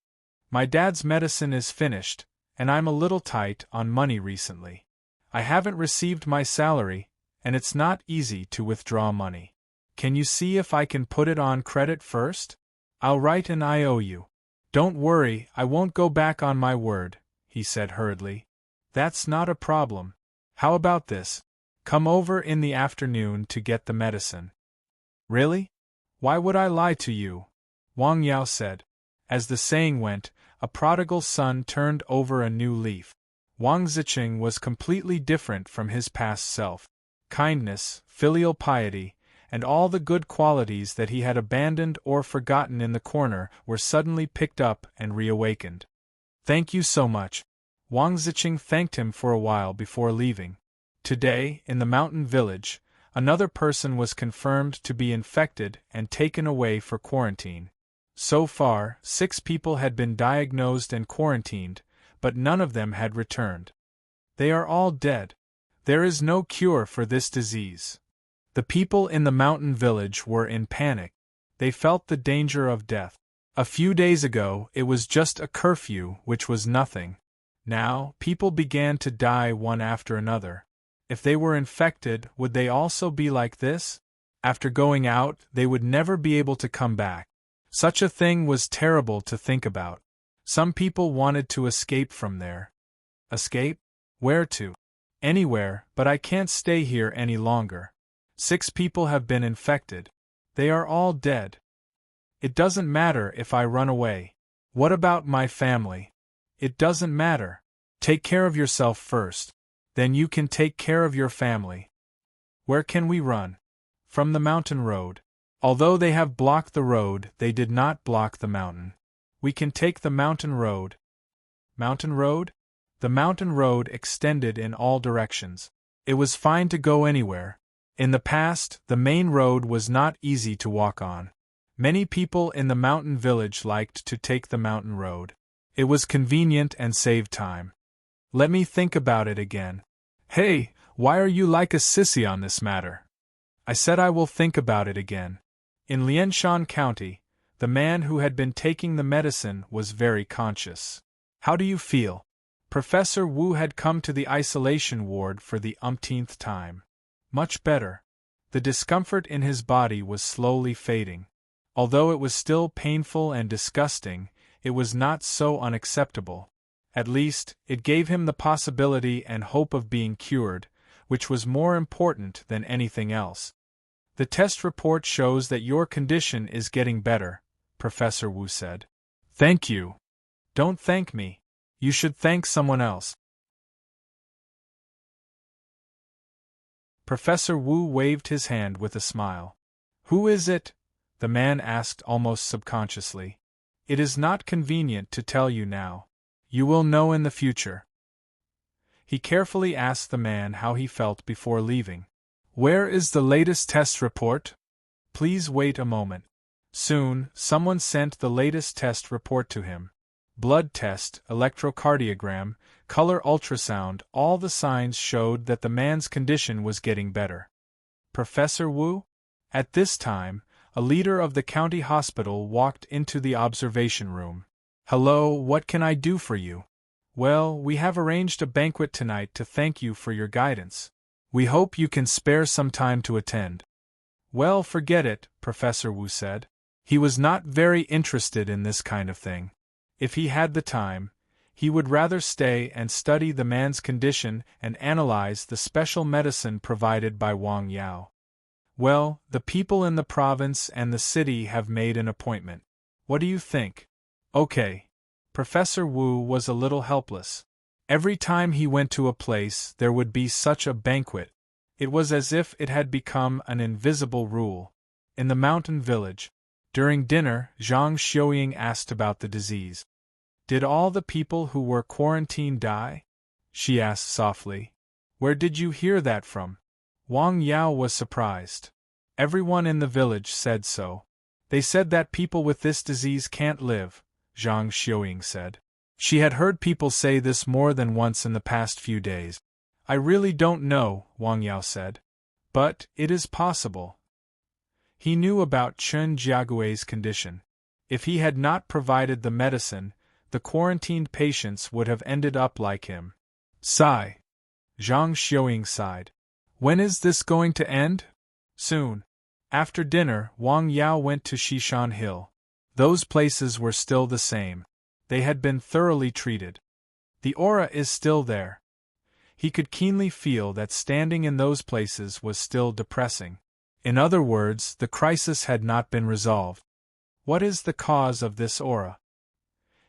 My dad's medicine is finished, and I'm a little tight on money recently. I haven't received my salary, and it's not easy to withdraw money. Can you see if I can put it on credit first? I'll write an IOU. Don't worry, I won't go back on my word, he said hurriedly. That's not a problem. How about this? Come over in the afternoon to get the medicine. Really? Why would I lie to you? Wang Yao said. As the saying went, a prodigal son turned over a new leaf. Wang Ziqing was completely different from his past self. Kindness, filial piety, and all the good qualities that he had abandoned or forgotten in the corner were suddenly picked up and reawakened. Thank you so much. Wang Ziqing thanked him for a while before leaving. Today, in the mountain village, another person was confirmed to be infected and taken away for quarantine. So far, 6 people had been diagnosed and quarantined, but none of them had returned. They are all dead. There is no cure for this disease. The people in the mountain village were in panic. They felt the danger of death. A few days ago, it was just a curfew, which was nothing. Now, people began to die one after another. If they were infected, would they also be like this? After going out, they would never be able to come back. Such a thing was terrible to think about. Some people wanted to escape from there. Escape? Where to? Anywhere, but I can't stay here any longer. 6 people have been infected. They are all dead. It doesn't matter if I run away. What about my family? It doesn't matter. Take care of yourself first. Then you can take care of your family. Where can we run? From the mountain road. Although they have blocked the road, they did not block the mountain. We can take the mountain road. Mountain road? The mountain road extended in all directions. It was fine to go anywhere. In the past, the main road was not easy to walk on. Many people in the mountain village liked to take the mountain road. It was convenient and saved time. Let me think about it again. Hey, why are you like a sissy on this matter? I said I will think about it again. In Lianshan County, the man who had been taking the medicine was very conscious. How do you feel? Professor Wu had come to the isolation ward for the umpteenth time. Much better. The discomfort in his body was slowly fading. Although it was still painful and disgusting, it was not so unacceptable. At least, it gave him the possibility and hope of being cured, which was more important than anything else. The test report shows that your condition is getting better, Professor Wu said. Thank you. Don't thank me. You should thank someone else. Professor Wu waved his hand with a smile. Who is it? the man asked almost subconsciously. It is not convenient to tell you now. You will know in the future. He carefully asked the man how he felt before leaving. Where is the latest test report? Please wait a moment. Soon, someone sent the latest test report to him. Blood test, electrocardiogram, color ultrasound, all the signs showed that the man's condition was getting better. Professor Wu? At this time, a leader of the county hospital walked into the observation room. Hello, what can I do for you? Well, we have arranged a banquet tonight to thank you for your guidance. We hope you can spare some time to attend. Well, forget it, Professor Wu said. He was not very interested in this kind of thing. If he had the time, he would rather stay and study the man's condition and analyze the special medicine provided by Wang Yao. Well, the people in the province and the city have made an appointment. What do you think? Okay. Professor Wu was a little helpless. Every time he went to a place, there would be such a banquet. It was as if it had become an invisible rule. In the mountain village, during dinner, Zhang Xiuying asked about the disease. Did all the people who were quarantined die? She asked softly. Where did you hear that from? Wang Yao was surprised. Everyone in the village said so. They said that people with this disease can't live, Zhang Xiuying said. She had heard people say this more than once in the past few days. I really don't know, Wang Yao said. But it is possible. He knew about Chen Jiagui's condition. If he had not provided the medicine, the quarantined patients would have ended up like him. Sigh. Zhang Xiuying sighed. When is this going to end? Soon. After dinner, Wang Yao went to Shishan Hill. Those places were still the same. They had been thoroughly treated. The aura is still there. He could keenly feel that standing in those places was still depressing. In other words, the crisis had not been resolved. What is the cause of this aura?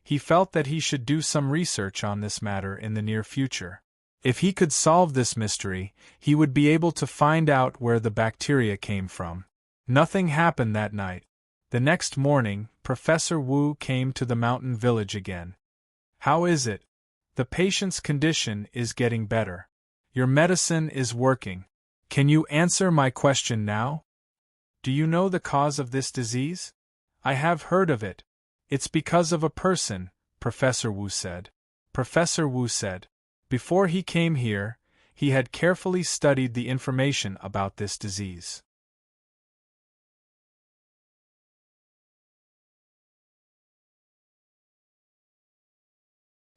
He felt that he should do some research on this matter in the near future. If he could solve this mystery, he would be able to find out where the bacteria came from. Nothing happened that night. The next morning, Professor Wu came to the mountain village again. How is it? The patient's condition is getting better. Your medicine is working. Can you answer my question now? Do you know the cause of this disease? I have heard of it. It's because of a person, Professor Wu said. Professor Wu said. Before he came here, he had carefully studied the information about this disease.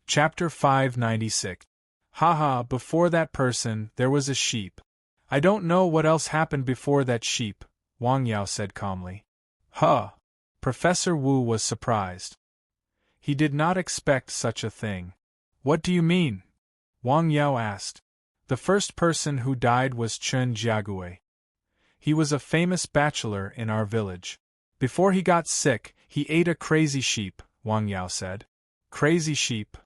Chapter 596. Haha, before that person, there was a sheep. I don't know what else happened before that sheep, Wang Yao said calmly. Huh. Professor Wu was surprised. He did not expect such a thing. What do you mean? Wang Yao asked. The first person who died was Chen Jiagui. He was a famous bachelor in our village. Before he got sick, he ate a crazy sheep, Wang Yao said. Crazy sheep?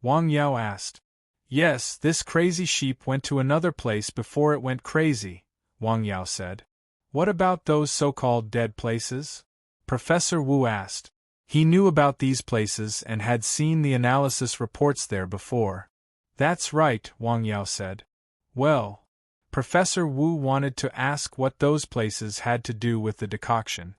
Wang Yao asked. Yes, this crazy sheep went to another place before it went crazy, Wang Yao said. What about those so-called dead places? Professor Wu asked. He knew about these places and had seen the analysis reports there before. That's right, Wang Yao said. Well, Professor Wu wanted to ask what those places had to do with the decoction.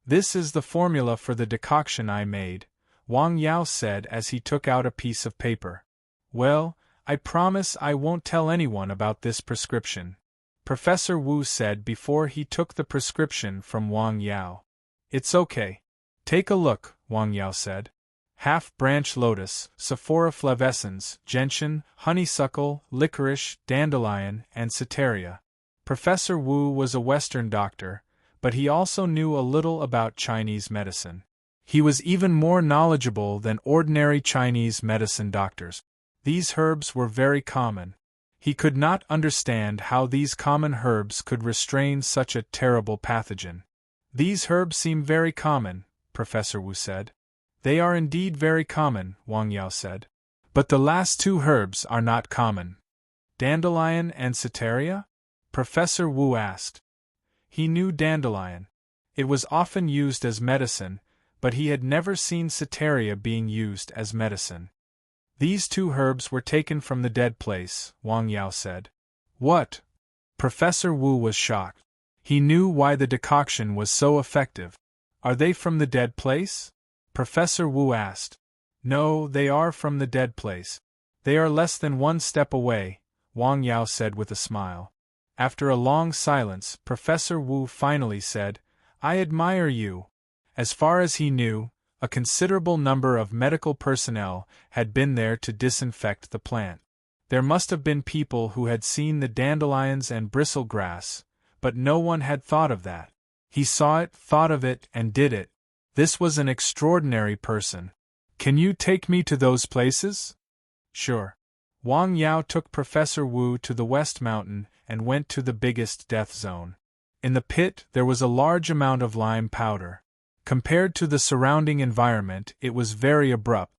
This is the formula for the decoction I made, Wang Yao said as he took out a piece of paper. Well, I promise I won't tell anyone about this prescription, Professor Wu said before he took the prescription from Wang Yao. It's okay. Take a look, Wang Yao said. Half-branch lotus, Sephora flavescens, gentian, honeysuckle, licorice, dandelion, and cetera. Professor Wu was a Western doctor, but he also knew a little about Chinese medicine. He was even more knowledgeable than ordinary Chinese medicine doctors. These herbs were very common. He could not understand how these common herbs could restrain such a terrible pathogen. These herbs seem very common, Professor Wu said. They are indeed very common, Wang Yao said. But the last two herbs are not common. Dandelion and cetera? Professor Wu asked. He knew dandelion. It was often used as medicine, but he had never seen Cetaria being used as medicine. These 2 herbs were taken from the dead place, Wang Yao said. What? Professor Wu was shocked. He knew why the decoction was so effective. Are they from the dead place? Professor Wu asked. No, they are from the dead place. They are less than 1 step away, Wang Yao said with a smile. After a long silence, Professor Wu finally said, I admire you. As far as he knew, a considerable number of medical personnel had been there to disinfect the plant. There must have been people who had seen the dandelions and bristlegrass, but no one had thought of that. He saw it, thought of it, and did it. This was an extraordinary person. Can you take me to those places? Sure. Wang Yao took Professor Wu to the West Mountain and went to the biggest death zone. In the pit there was a large amount of lime powder. Compared to the surrounding environment, it was very abrupt.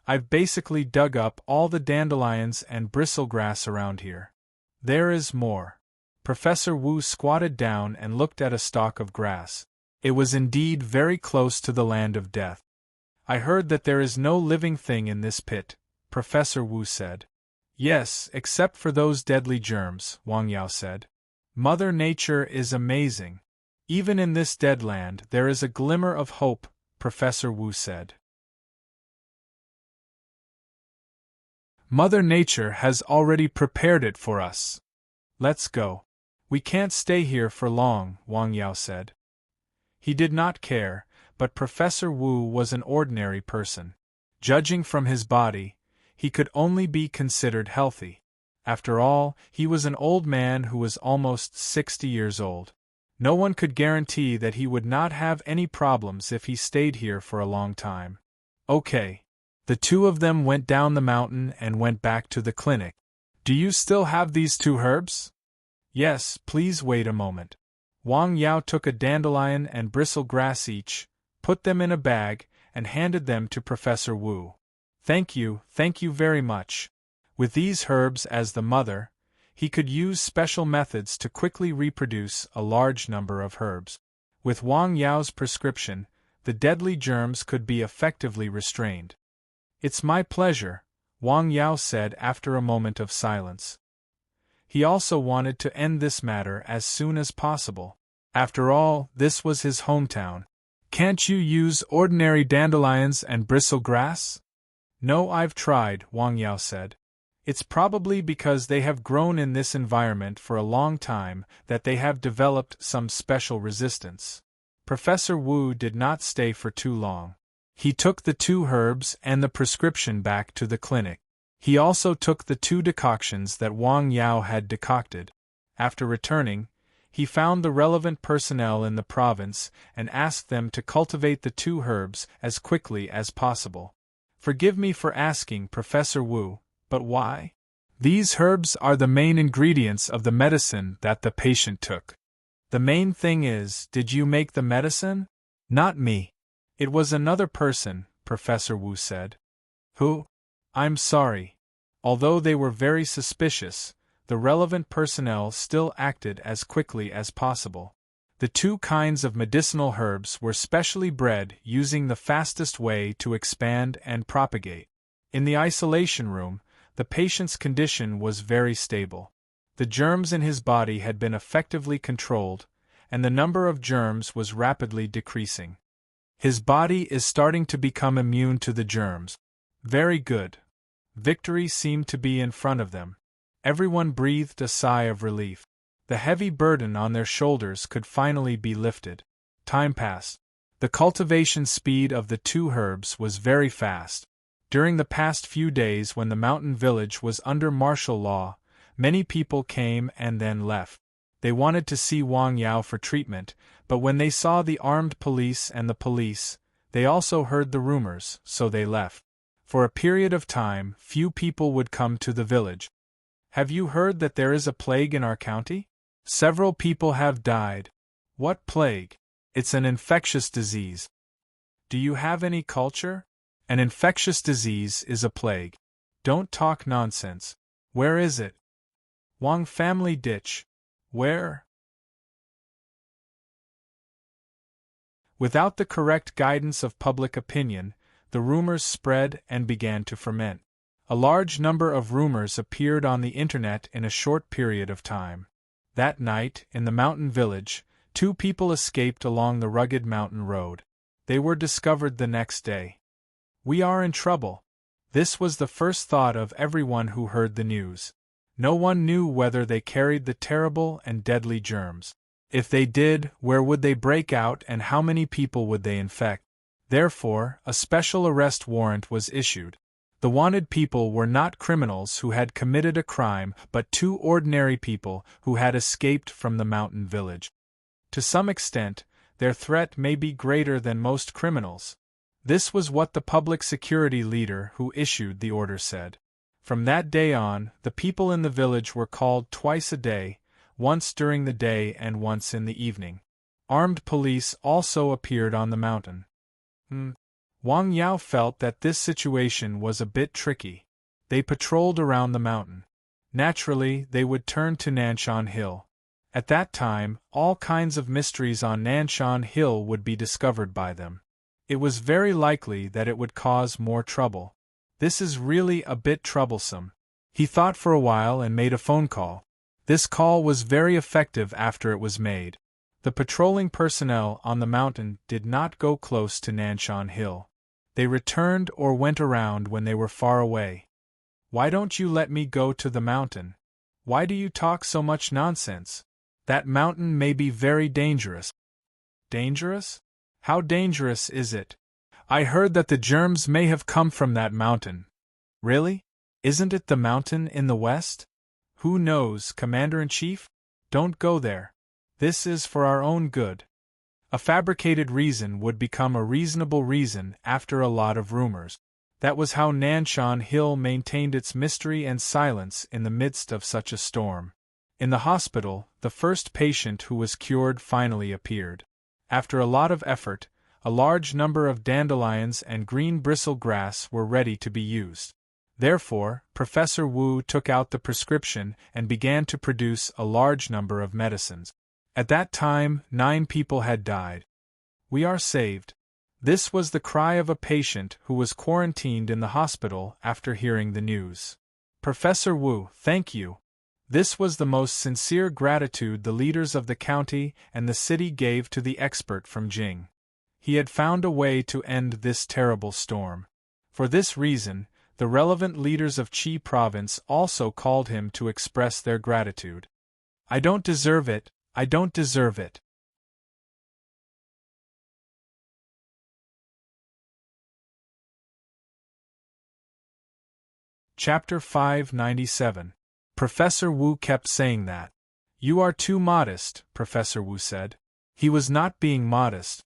I've basically dug up all the dandelions and bristlegrass around here. There is more. Professor Wu squatted down and looked at a stalk of grass. It was indeed very close to the land of death. I heard that there is no living thing in this pit, Professor Wu said. Yes, except for those deadly germs, Wang Yao said. Mother Nature is amazing. Even in this dead land there is a glimmer of hope, Professor Wu said. Mother Nature has already prepared it for us. Let's go. We can't stay here for long, Wang Yao said. He did not care, but Professor Wu was an ordinary person. Judging from his body, he could only be considered healthy. After all, he was an old man who was almost 60 years old. No one could guarantee that he would not have any problems if he stayed here for a long time. Okay. The 2 of them went down the mountain and went back to the clinic. Do you still have these 2 herbs? Yes, please wait a moment. Wang Yao took a dandelion and bristlegrass each, put them in a bag, and handed them to Professor Wu. Thank you very much. With these herbs as the mother, he could use special methods to quickly reproduce a large number of herbs. With Wang Yao's prescription, the deadly germs could be effectively restrained. It's my pleasure, Wang Yao said after a moment of silence. He also wanted to end this matter as soon as possible. After all, this was his hometown. Can't you use ordinary dandelions and bristlegrass? No, I've tried, Wang Yao said. It's probably because they have grown in this environment for a long time that they have developed some special resistance. Professor Wu did not stay for too long. He took the 2 herbs and the prescription back to the clinic. He also took the 2 decoctions that Wang Yao had decocted. After returning, he found the relevant personnel in the province and asked them to cultivate the 2 herbs as quickly as possible. Forgive me for asking, Professor Wu, but why? These herbs are the main ingredients of the medicine that the patient took. The main thing is, did you make the medicine? Not me. It was another person, Professor Wu said. Who? I'm sorry. Although they were very suspicious, the relevant personnel still acted as quickly as possible. The 2 kinds of medicinal herbs were specially bred using the fastest way to expand and propagate. In the isolation room, the patient's condition was very stable. The germs in his body had been effectively controlled, and the number of germs was rapidly decreasing. His body is starting to become immune to the germs. Very good. Victory seemed to be in front of them. Everyone breathed a sigh of relief. The heavy burden on their shoulders could finally be lifted. Time passed. The cultivation speed of the 2 herbs was very fast. During the past few days when the mountain village was under martial law, many people came and then left. They wanted to see Wang Yao for treatment, but when they saw the armed police and the police, they also heard the rumors, so they left. For a period of time, few people would come to the village. Have you heard that there is a plague in our county? Several people have died. What plague? It's an infectious disease. Do you have any culture? An infectious disease is a plague. Don't talk nonsense. Where is it? Wang family ditch. Where? Without the correct guidance of public opinion, the rumors spread and began to ferment. A large number of rumors appeared on the internet in a short period of time. That night, in the mountain village, 2 people escaped along the rugged mountain road. They were discovered the next day. "We are in trouble." This was the first thought of everyone who heard the news. No one knew whether they carried the terrible and deadly germs. If they did, where would they break out and how many people would they infect? Therefore, a special arrest warrant was issued. The wanted people were not criminals who had committed a crime but 2 ordinary people who had escaped from the mountain village. To some extent, their threat may be greater than most criminals. This was what the public security leader who issued the order said. From that day on, the people in the village were called twice a day, once during the day and once in the evening. Armed police also appeared on the mountain. Wang Yao felt that this situation was a bit tricky. They patrolled around the mountain. Naturally, they would turn to Nanshan Hill. At that time, all kinds of mysteries on Nanshan Hill would be discovered by them. It was very likely that it would cause more trouble. This is really a bit troublesome. He thought for a while and made a phone call. This call was very effective after it was made. The patrolling personnel on the mountain did not go close to Nanshan Hill. They returned or went around when they were far away. "Why don't you let me go to the mountain? Why do you talk so much nonsense? That mountain may be very dangerous." "Dangerous? How dangerous is it? I heard that the germs may have come from that mountain." "Really? Isn't it the mountain in the west?" "Who knows, Commander-in-Chief? Don't go there. This is for our own good." A fabricated reason would become a reasonable reason after a lot of rumors. That was how Nanshan Hill maintained its mystery and silence in the midst of such a storm. In the hospital, the first patient who was cured finally appeared. After a lot of effort, a large number of dandelions and green bristle grass were ready to be used. Therefore, Professor Wu took out the prescription and began to produce a large number of medicines. At that time, 9 people had died. "We are saved." This was the cry of a patient who was quarantined in the hospital after hearing the news. "Professor Wu, thank you." This was the most sincere gratitude the leaders of the county and the city gave to the expert from Jing. He had found a way to end this terrible storm. For this reason, the relevant leaders of Qi province also called him to express their gratitude. "I don't deserve it. I don't deserve it." Chapter 597. Professor Wu kept saying that. "You are too modest," Professor Wu said. He was not being modest.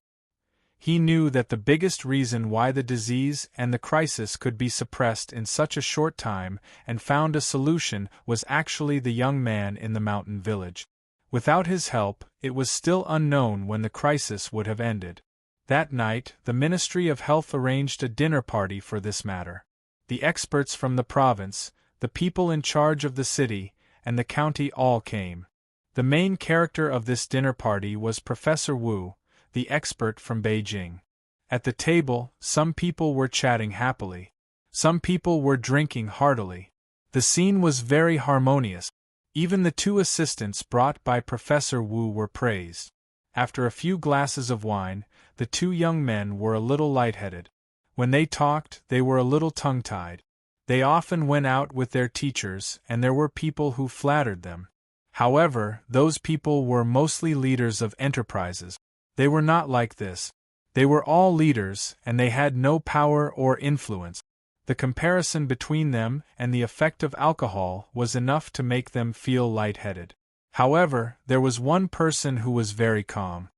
He knew that the biggest reason why the disease and the crisis could be suppressed in such a short time and found a solution was actually the young man in the mountain village. Without his help, it was still unknown when the crisis would have ended. That night, the Ministry of Health arranged a dinner party for this matter. The experts from the province, the people in charge of the city, and the county all came. The main character of this dinner party was Professor Wu, the expert from Beijing. At the table, some people were chatting happily. Some people were drinking heartily. The scene was very harmonious. Even the 2 assistants brought by Professor Wu were praised. After a few glasses of wine, the 2 young men were a little lightheaded. When they talked, they were a little tongue-tied. They often went out with their teachers, and there were people who flattered them. However, those people were mostly leaders of enterprises. They were not like this. They were all leaders, and they had no power or influence. The comparison between them and the effect of alcohol was enough to make them feel lightheaded. However, there was one person who was very calm.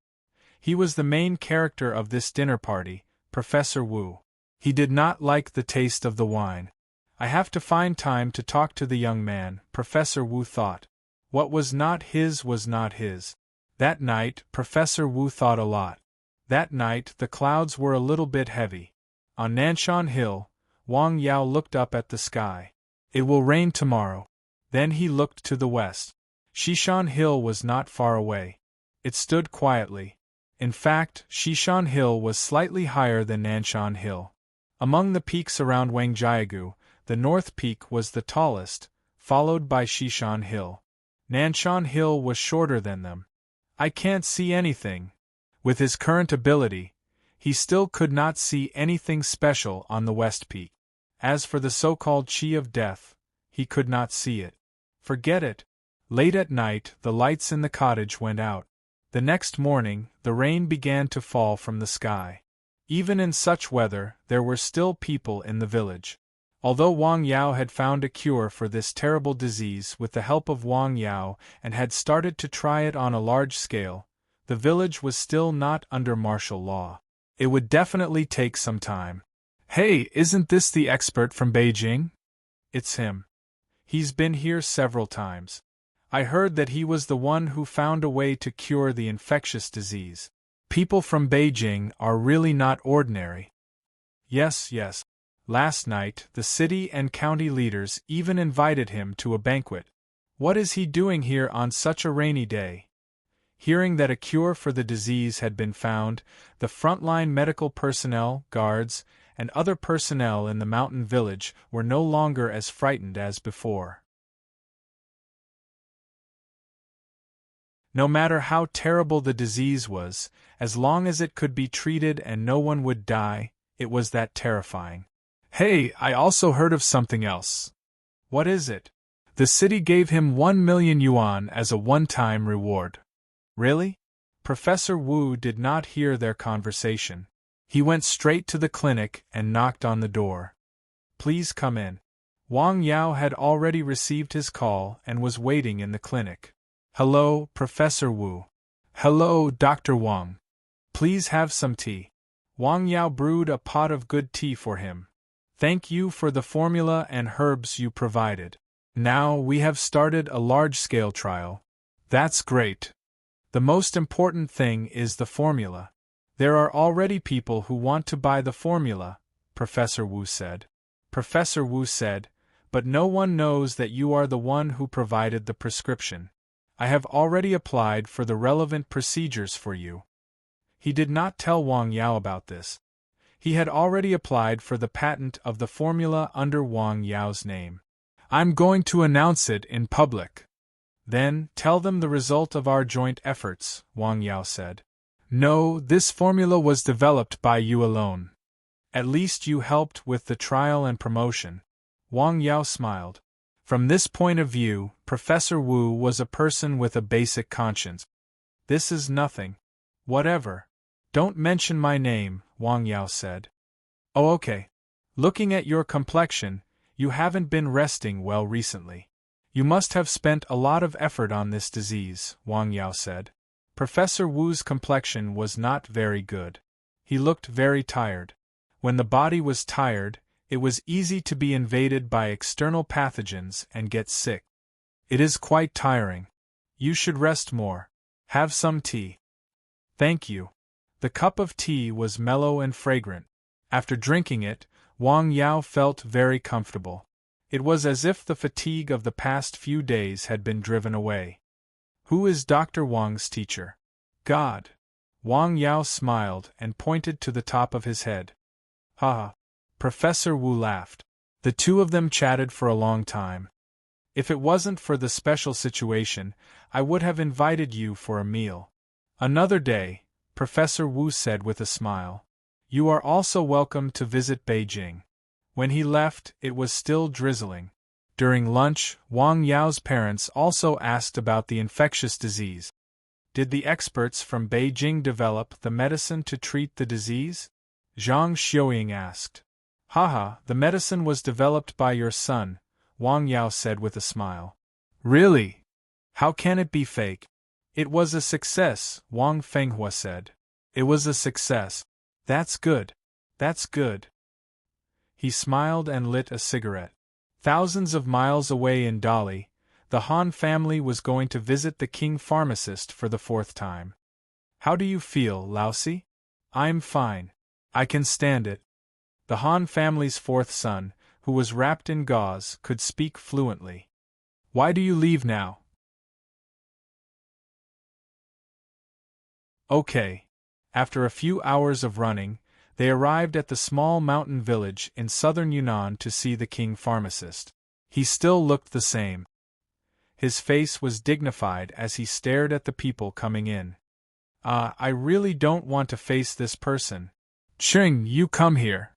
He was the main character of this dinner party, Professor Wu. He did not like the taste of the wine. "I have to find time to talk to the young man," Professor Wu thought. What was not his was not his. That night, Professor Wu thought a lot. That night, the clouds were a little bit heavy. On Nanshan Hill, Wang Yao looked up at the sky. "It will rain tomorrow." Then he looked to the west. Shishan Hill was not far away. It stood quietly. In fact, Shishan Hill was slightly higher than Nanshan Hill. Among the peaks around Wangjiagu, the North Peak was the tallest, followed by Shishan Hill. Nanshan Hill was shorter than them. I can't see anything. With his current ability, he still could not see anything special on the West Peak. As for the so-called Chi of Death, he could not see it. Forget it. Late at night, the lights in the cottage went out. The next morning, the rain began to fall from the sky. Even in such weather, there were still people in the village. Although Wang Yao had found a cure for this terrible disease with the help of Wang Yao and had started to try it on a large scale, the village was still not under martial law. It would definitely take some time. Hey, isn't this the expert from Beijing? It's him. He's been here several times. I heard that he was the one who found a way to cure the infectious disease. People from Beijing are really not ordinary. Yes. Last night, the city and county leaders even invited him to a banquet. What is he doing here on such a rainy day? Hearing that a cure for the disease had been found, the frontline medical personnel, guards, and other personnel in the mountain village were no longer as frightened as before. No matter how terrible the disease was, as long as it could be treated and no one would die, it was that terrifying. Hey, I also heard of something else. What is it? The city gave him 1 million yuan as a one-time reward. Really? Professor Wu did not hear their conversation. He went straight to the clinic and knocked on the door. Please come in. Wang Yao had already received his call and was waiting in the clinic. Hello, Professor Wu. Hello, Dr. Wang. Please have some tea. Wang Yao brewed a pot of good tea for him. Thank you for the formula and herbs you provided. Now we have started a large-scale trial. That's great. The most important thing is the formula. There are already people who want to buy the formula, Professor Wu said. Professor Wu said, but no one knows that you are the one who provided the prescription. I have already applied for the relevant procedures for you. He did not tell Wang Yao about this. He had already applied for the patent of the formula under Wang Yao's name. I'm going to announce it in public. Then, tell them the result of our joint efforts, Wang Yao said. No, this formula was developed by you alone. At least you helped with the trial and promotion. Wang Yao smiled. From this point of view, Professor Wu was a person with a basic conscience. This is nothing. Whatever. Don't mention my name, Wang Yao said. Oh, okay. Looking at your complexion, you haven't been resting well recently. You must have spent a lot of effort on this disease, Wang Yao said. Professor Wu's complexion was not very good. He looked very tired. When the body was tired, it was easy to be invaded by external pathogens and get sick. It is quite tiring. You should rest more. Have some tea. Thank you. The cup of tea was mellow and fragrant. After drinking it, Wang Yao felt very comfortable. It was as if the fatigue of the past few days had been driven away. Who is Dr. Wang's teacher? God. Wang Yao smiled and pointed to the top of his head. Ha! Professor Wu laughed. The two of them chatted for a long time. If it wasn't for the special situation, I would have invited you for a meal. Another day, Professor Wu said with a smile. You are also welcome to visit Beijing. When he left, it was still drizzling. During lunch, Wang Yao's parents also asked about the infectious disease. Did the experts from Beijing develop the medicine to treat the disease? Zhang Xiuying asked. Haha, the medicine was developed by your son, Wang Yao said with a smile. Really? How can it be fake? It was a success, Wang Fenghua said. It was a success. That's good. That's good. He smiled and lit a cigarette. Thousands of miles away in Dali, the Han family was going to visit the king pharmacist for the 4th time. How do you feel, Laosi? I'm fine. I can stand it. The Han family's 4th son, who was wrapped in gauze, could speak fluently. Why do you leave now? Okay. After a few hours of running, they arrived at the small mountain village in southern Yunnan to see the king pharmacist. He still looked the same. His face was dignified as he stared at the people coming in. I really don't want to face this person. Ching, you come here.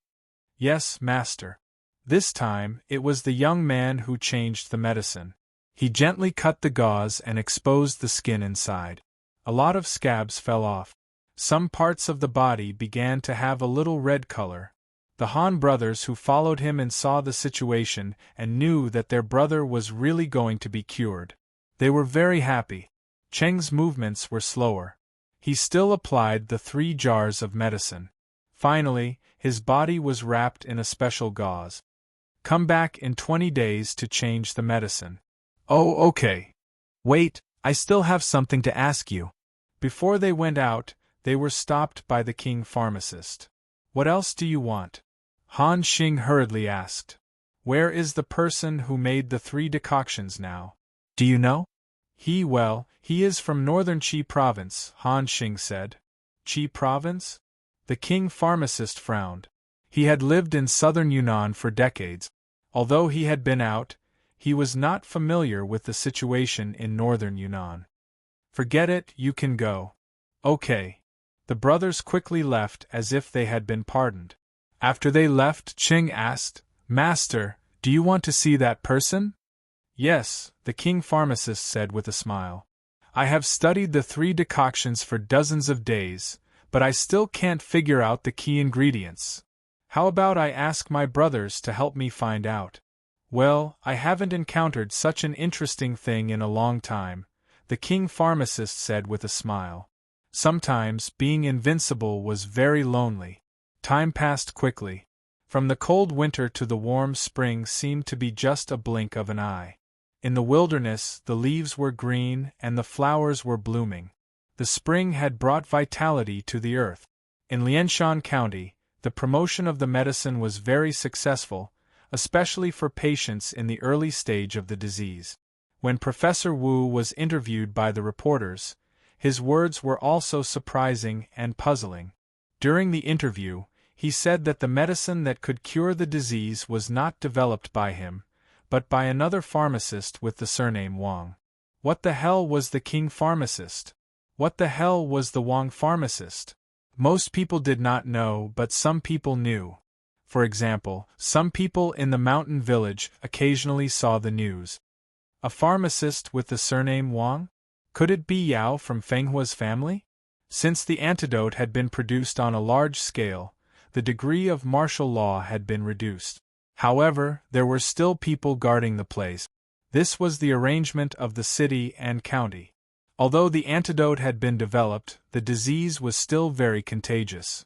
Yes, master. This time, it was the young man who changed the medicine. He gently cut the gauze and exposed the skin inside. A lot of scabs fell off. Some parts of the body began to have a little red color. The Han brothers who followed him and saw the situation and knew that their brother was really going to be cured. They were very happy. Cheng's movements were slower. He still applied the 3 jars of medicine. Finally, his body was wrapped in a special gauze. Come back in 20 days to change the medicine. Oh, okay. Wait, I still have something to ask you. Before they went out, they were stopped by the king pharmacist. What else do you want? Han Xing hurriedly asked. Where is the person who made the 3 decoctions now? Do you know? He is from northern Qi province, Han Xing said. Qi province? The king pharmacist frowned. He had lived in southern Yunnan for decades. Although he had been out, he was not familiar with the situation in northern Yunnan. Forget it, you can go. Okay. The brothers quickly left as if they had been pardoned. After they left, Qing asked, Master, do you want to see that person? Yes, the king pharmacist said with a smile. I have studied the 3 decoctions for dozens of days, but I still can't figure out the key ingredients. How about I ask my brothers to help me find out? Well, I haven't encountered such an interesting thing in a long time, the king pharmacist said with a smile. Sometimes being invincible was very lonely. Time passed quickly. From the cold winter to the warm spring seemed to be just a blink of an eye. In the wilderness, the leaves were green and the flowers were blooming. The spring had brought vitality to the earth. In Lianshan County, the promotion of the medicine was very successful, especially for patients in the early stage of the disease. When Professor Wu was interviewed by the reporters, his words were also surprising and puzzling. During the interview, he said that the medicine that could cure the disease was not developed by him, but by another pharmacist with the surname Wang. What the hell was the king pharmacist? What the hell was the Wang pharmacist? Most people did not know, but some people knew. For example, some people in the mountain village occasionally saw the news. A pharmacist with the surname Wang? Could it be Yao from Fenghua's family? Since the antidote had been produced on a large scale, the degree of martial law had been reduced. However, there were still people guarding the place. This was the arrangement of the city and county. Although the antidote had been developed, the disease was still very contagious.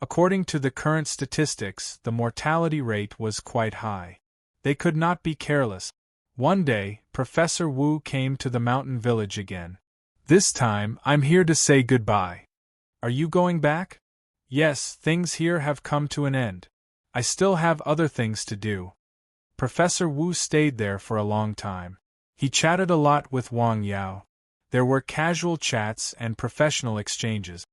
According to the current statistics, the mortality rate was quite high. They could not be careless. One day, Professor Wu came to the mountain village again. This time, I'm here to say goodbye. Are you going back? Yes, things here have come to an end. I still have other things to do. Professor Wu stayed there for a long time. He chatted a lot with Wang Yao. There were casual chats and professional exchanges.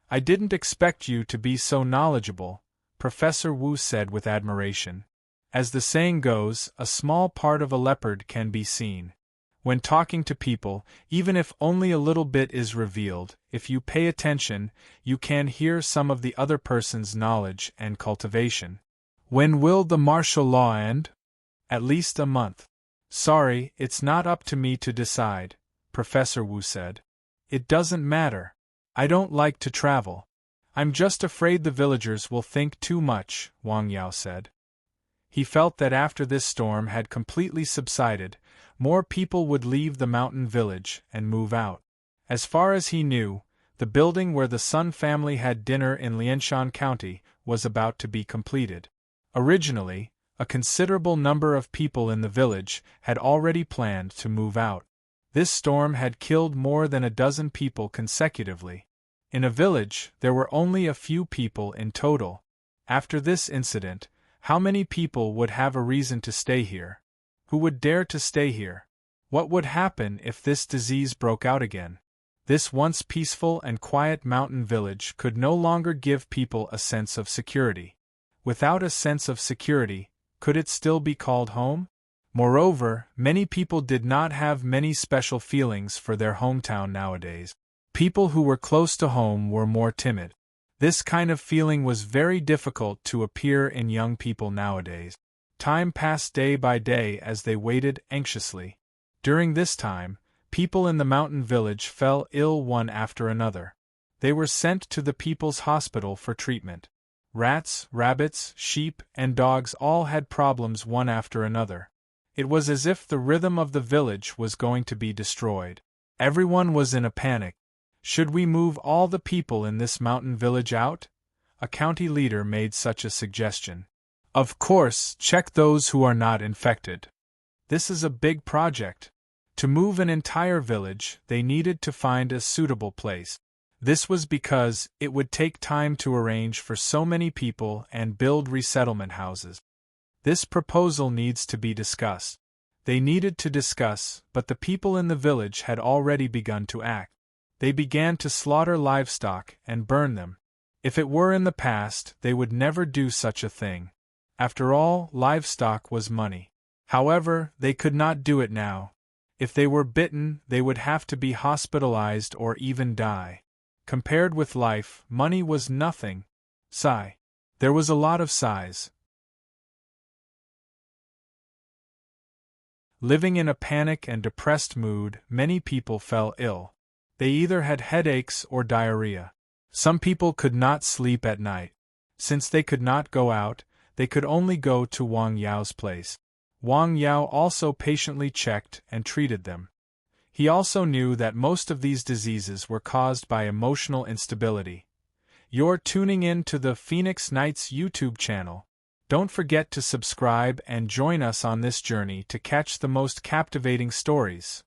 I didn't expect you to be so knowledgeable, Professor Wu said with admiration. As the saying goes, a small part of a leopard can be seen. When talking to people, even if only a little bit is revealed, if you pay attention, you can hear some of the other person's knowledge and cultivation. When will the martial law end? At least a month. Sorry, it's not up to me to decide, Professor Wu said. It doesn't matter. I don't like to travel. I'm just afraid the villagers will think too much, Wang Yao said. He felt that after this storm had completely subsided, more people would leave the mountain village and move out. As far as he knew, the building where the Sun family had dinner in Lianshan County was about to be completed. Originally, a considerable number of people in the village had already planned to move out. This storm had killed more than a dozen people consecutively. In a village, there were only a few people in total. After this incident, how many people would have a reason to stay here? Who would dare to stay here? What would happen if this disease broke out again? This once peaceful and quiet mountain village could no longer give people a sense of security. Without a sense of security, could it still be called home? Moreover, many people did not have many special feelings for their hometown nowadays. People who were close to home were more timid. This kind of feeling was very difficult to appear in young people nowadays. Time passed day by day as they waited anxiously. During this time, people in the mountain village fell ill one after another. They were sent to the people's hospital for treatment. Rats, rabbits, sheep, and dogs all had problems one after another. It was as if the rhythm of the village was going to be destroyed. Everyone was in a panic. Should we move all the people in this mountain village out? A county leader made such a suggestion. Of course, check those who are not infected. This is a big project. To move an entire village, they needed to find a suitable place. This was because it would take time to arrange for so many people and build resettlement houses. This proposal needs to be discussed. They needed to discuss, but the people in the village had already begun to act. They began to slaughter livestock and burn them. If it were in the past, they would never do such a thing. After all, livestock was money. However, they could not do it now. If they were bitten, they would have to be hospitalized or even die. Compared with life, money was nothing. Sigh. There was a lot of sighs. Living in a panic and depressed mood, many people fell ill. They either had headaches or diarrhea. Some people could not sleep at night. Since they could not go out, they could only go to Wang Yao's place. Wang Yao also patiently checked and treated them. He also knew that most of these diseases were caused by emotional instability. You're tuning in to the Phoenix Nights YouTube channel. Don't forget to subscribe and join us on this journey to catch the most captivating stories.